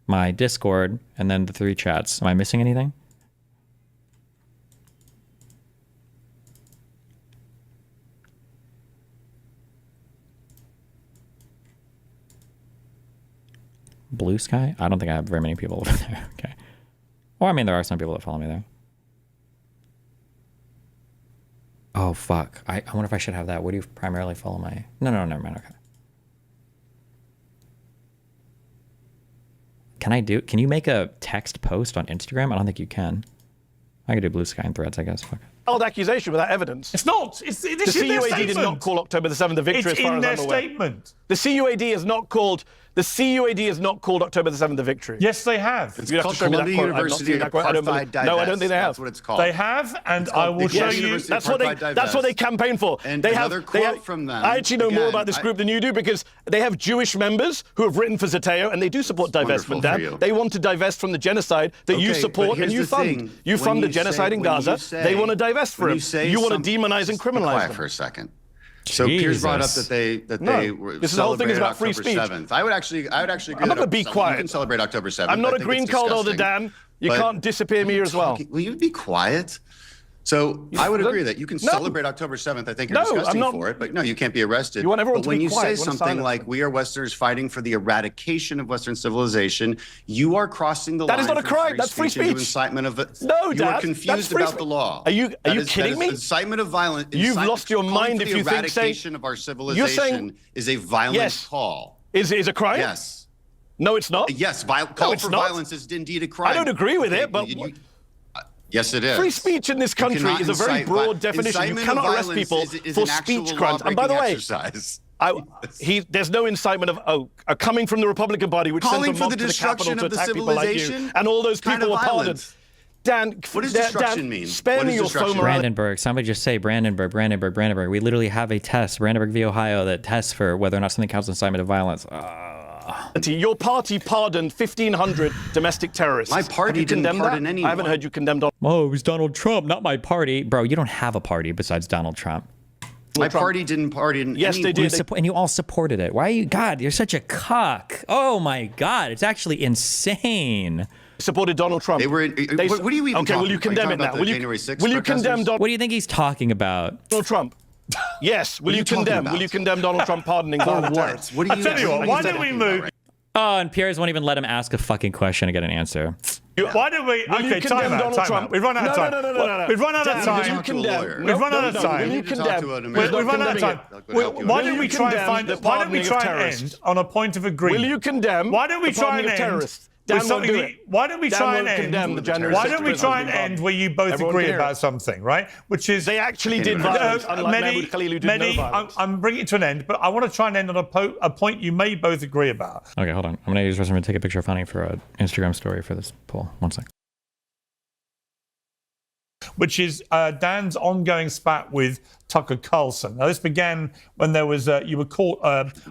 my Discord, and then the 3 chats. Am I missing anything? Blue Sky? I don't think I have very many people over there. Okay. Well, I mean, there are some people that follow me there. Oh, fuck. I wonder if I should have that. What do you primarily follow my... No, never mind. Okay. Can you make a text post on Instagram? I don't think you can. I could do Blue Sky and Threads, I guess. Fuck it.
Old accusation without evidence.
It's not. It's
the CUAD did not call October the 7th a victory, as far as I'm aware.
It's in their statement.
The CUAD has not called. The CUAD has not called October the 7th a victory.
Yes, they have.
It's called Columbia University Apartheid Divest.
No, I don't think they have.
That's what it's called.
They have, and I will show you.
That's what they campaign for.
And
they
another
have,
quote from them.
I actually know more about this group than you do, because they have Jewish members who have written for Zateo, and they do support divestment, Dan. They want to divest from the genocide that you support and you fund. You fund the genocide in Gaza. They want to divest from it. You want to demonize and criminalize them.
For a second. So Piers brought up that they
this whole thing is about free speech.
7th. I would actually agree.
I'm not going to be quiet.
You can celebrate October 7th.
I'm not a green card holder, Dan. You can't disappear me as well.
Will you be quiet? So I would agree that you can celebrate October 7th. I think you're disgusting for it, but no, you can't be arrested.
You want everyone
to be quiet. But when you say something like, we are Westerners fighting for the eradication of Western civilization, you are crossing the line.
That is not a crime. That's free speech.
Incitement of
no,
you are confused about the law.
Are you kidding me?
Incitement of violence.
You've lost your mind if you think
eradication of our civilization is a violent call.
Is a crime?
Yes.
No, it's not.
Yes, call for violence is indeed a crime.
I don't agree with it, but.
Yes, it is.
Free speech in this country is a very broad definition. You cannot arrest people for speech crimes. And by the way, there's no incitement of coming from the Republican Party, which sends a mob to the Capitol to attack people like you, and all those people were pardoned. Dan,
what does destruction mean?
Spare me your foam around.
Brandenburg. Somebody just say Brandenburg. We literally have a test, Brandenburg v. Ohio, that tests for whether or not something counts as incitement of violence.
Your party pardoned 1,500 domestic terrorists.
My party didn't pardon anyone.
I haven't heard you condemn Donald.
Oh, it was Donald Trump, not my party. Bro, you don't have a party besides Donald Trump.
My party didn't pardon anyone.
Yes, they did.
And you all supported it. Why are you... God, you're such a cuck. Oh, my God. It's actually insane.
Supported Donald Trump.
What are you even
Okay, will you condemn it now? Will you condemn Donald?
What do you think he's talking about?
Donald Trump. Yes. Will you condemn Donald Trump pardoning violent terrorists?
I tell you what, why don't we move...
Oh, and Piers won't even let him ask a fucking question and get an answer.
Why don't we... Okay, time out. We've run out of time.
No.
We've run out of time. We've run out of time.
Will you condemn?
We've run out of time. Why don't we try and end on a point of agreement?
Will you condemn?
Why don't we try and end? Why don't we try and end where you both agree about something, right? Which is
they actually did violence, unlike Mahmoud Khalil, who did no violence.
I'm bringing it to an end, but I want to try and end on a point you may both agree about.
Okay, hold on. I'm going to use this to take a picture of Funny for an Instagram story for this poll. 1 sec.
Which is Dan's ongoing spat with Tucker Carlson. Now, this began when there was you were caught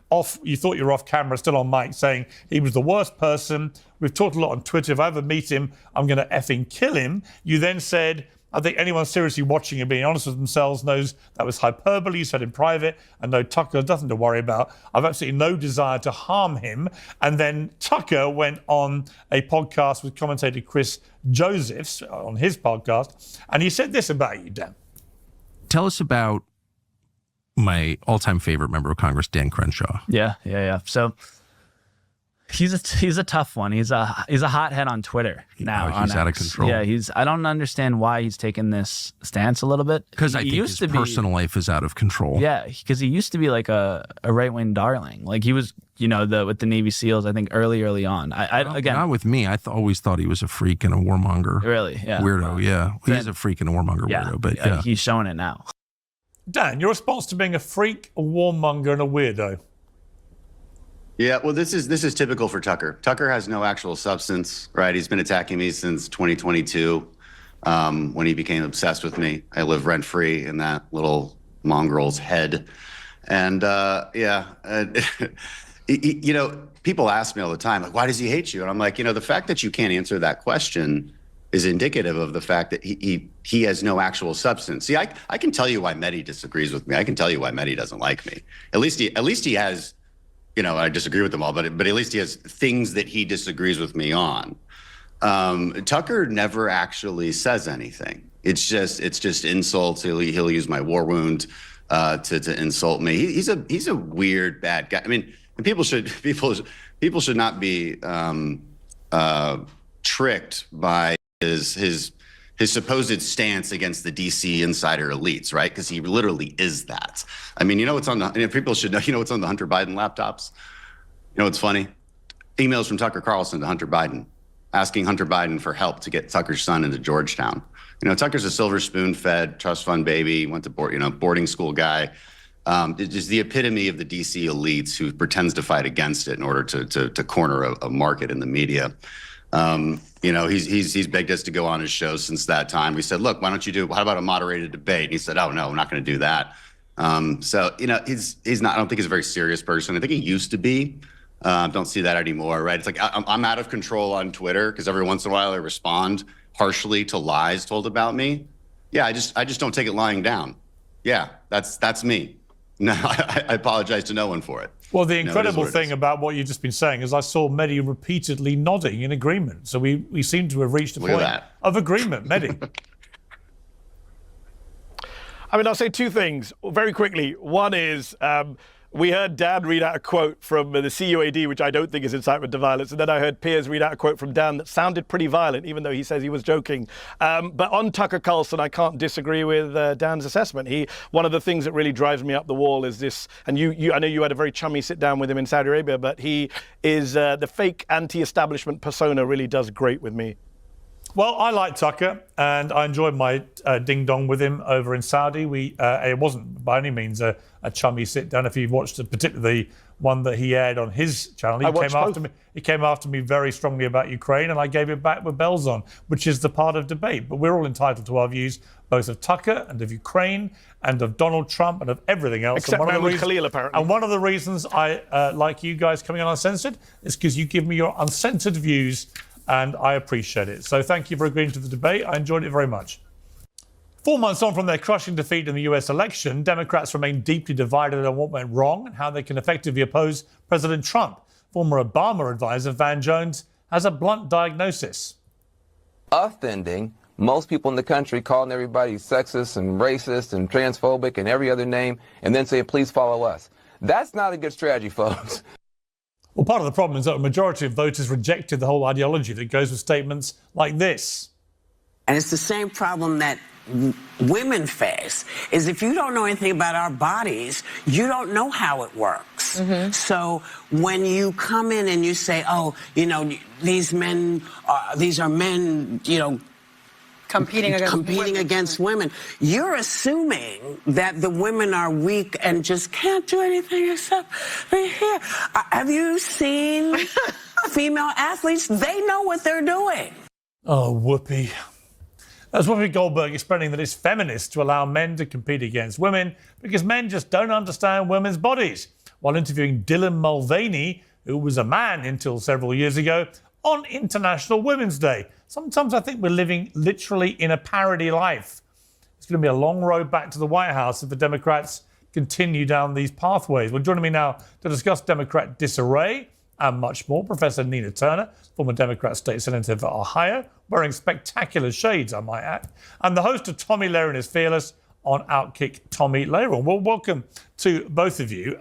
off. You thought you were off camera, still on mic, saying he was the worst person. We've talked a lot on Twitter. If I ever meet him, I'm going to effing kill him. You then said, I think anyone seriously watching and being honest with themselves knows that was hyperbole. You said in private, and no, Tucker, nothing to worry about. I've absolutely no desire to harm him. And then Tucker went on a podcast with commentator Chris Josephs on his podcast, and he said this about you, Dan.
Tell us about my all-time favorite member of Congress, Dan Crenshaw.
Yeah. So he's a tough one. He's a hothead on Twitter now.
He's out of control.
Yeah, I don't understand why he's taken this stance a little bit.
Because I think his personal life is out of control.
Yeah, because he used to be like a right-wing darling. Like he was, with the Navy SEALs, I think early on. Again,
not with me. I always thought he was a freak and a warmonger.
Really? Yeah.
Weirdo, yeah. He's a freak and a warmonger weirdo, but yeah.
He's showing it now.
Dan, your response to being a freak, a warmonger, and a weirdo?
Yeah, well, this is typical for Tucker. Tucker has no actual substance, right? He's been attacking me since 2022. when he became obsessed with me. I live rent-free in that little mongrel's head. And you know, people ask me all the time, like, why does he hate you? And I'm like, you know, the fact that you can't answer that question is indicative of the fact that he has no actual substance. See, I can tell you why Medhi disagrees with me. I can tell you why Medhi doesn't like me. At least he has, you know, I disagree with them all, but at least he has things that he disagrees with me on. Tucker never actually says anything. It's just insults. He'll use my war wound to insult me. He's a weird, bad guy. I mean, and people should not be tricked by his supposed stance against the DC insider elites, right? Because he literally is that. I mean, you know what's on the, and people should know, you know what's on the Hunter Biden laptops? You know what's funny? Emails from Tucker Carlson to Hunter Biden, asking Hunter Biden for help to get Tucker's son into Georgetown. You know, Tucker's a silver spoon-fed trust fund baby, went to boarding school guy. It's just the epitome of the DC elites who pretends to fight against it in order to corner a market in the media. You know, he's begged us to go on his show since that time. We said, look, how about a moderated debate? And he said, oh no, I'm not going to do that. So, you know, he's not, I don't think he's a very serious person. I think he used to be. Don't see that anymore, right? It's like I'm out of control on Twitter because every once in a while I respond harshly to lies told about me. Yeah, I just don't take it lying down. Yeah, that's me. No, I apologize to no one for it.
Well, the incredible thing about what you've just been saying is I saw Medhi repeatedly nodding in agreement. So we seem to have reached a point of agreement. Medhi.
I mean, I'll say two things very quickly. One is we heard Dan read out a quote from the CUAD, which I don't think is incitement to violence. And then I heard Piers read out a quote from Dan that sounded pretty violent, even though he says he was joking. But on Tucker Carlson, I can't disagree with Dan's assessment. One of the things that really drives me up the wall is this, and I know you had a very chummy sit down with him in Saudi Arabia, but he is the fake anti-establishment persona really does great with me.
Well, I like Tucker, and I enjoyed my ding-dong with him over in Saudi. It wasn't by any means a chummy sit-down. If you've watched particularly the one that he aired on his channel, he came after me very strongly about Ukraine, and I gave it back with bells on, which is the part of debate. But we're all entitled to our views, both of Tucker and of Ukraine and of Donald Trump and of everything else.
Except Mahmoud Khalil, apparently.
And one of the reasons I like you guys coming on Uncensored is because you give me your uncensored views, and I appreciate it. So thank you for agreeing to the debate. I enjoyed it very much. 4 months on from their crushing defeat in the US election, Democrats remain deeply divided on what went wrong and how they can effectively oppose President Trump. Former Obama advisor Van Jones has a blunt diagnosis.
Offending most people in the country, calling everybody sexist and racist and transphobic and every other name, and then saying, please follow us. That's not a good strategy, folks.
Well, part of the problem is that a majority of voters rejected the whole ideology that goes with statements like this.
And it's the same problem that women face, is if you don't know anything about our bodies, you don't know how it works. Mm-hmm. So when you come in and you say, oh, you know, these are men, you know, competing against women. You're assuming that the women are weak and just can't do anything except be here. Have you seen female athletes? They know what they're doing.
Oh, Whoopi. That's Whoopi Goldberg explaining that it's feminist to allow men to compete against women because men just don't understand women's bodies. While interviewing Dylan Mulvaney, who was a man until several years ago, on International Women's Day. Sometimes I think we're living literally in a parody life. It's going to be a long road back to the White House if the Democrats continue down these pathways. Well, joining me now to discuss Democrat disarray and much more, Professor Nina Turner, former Democrat state senator for Ohio, wearing spectacular shades, I might add, and the host of Tommy Lahren is Fearless on Outkick, Tommy Lahren. Well, welcome to both of you.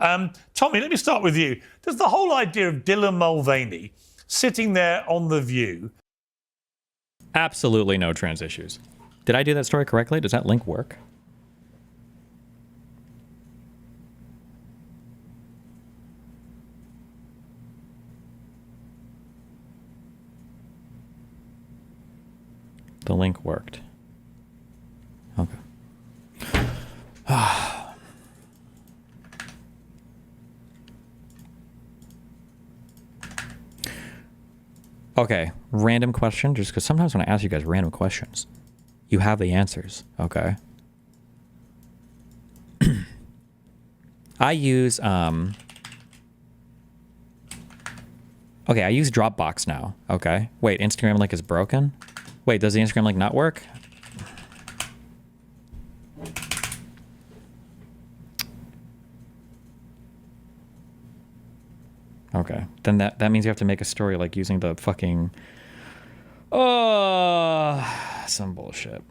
Tommy, let me start with you. Does the whole idea of Dylan Mulvaney sitting there on The View...
Absolutely no trans issues. Did I do that story correctly? Does that link work? The link worked. Okay. Okay, random question, just because sometimes when I ask you guys random questions, You have the answers, okay? I use I use Dropbox now. Okay. Wait, Instagram link is broken? Wait, does the Instagram link not work? Okay. Then that means you have to make a story like using the fucking some bullshit.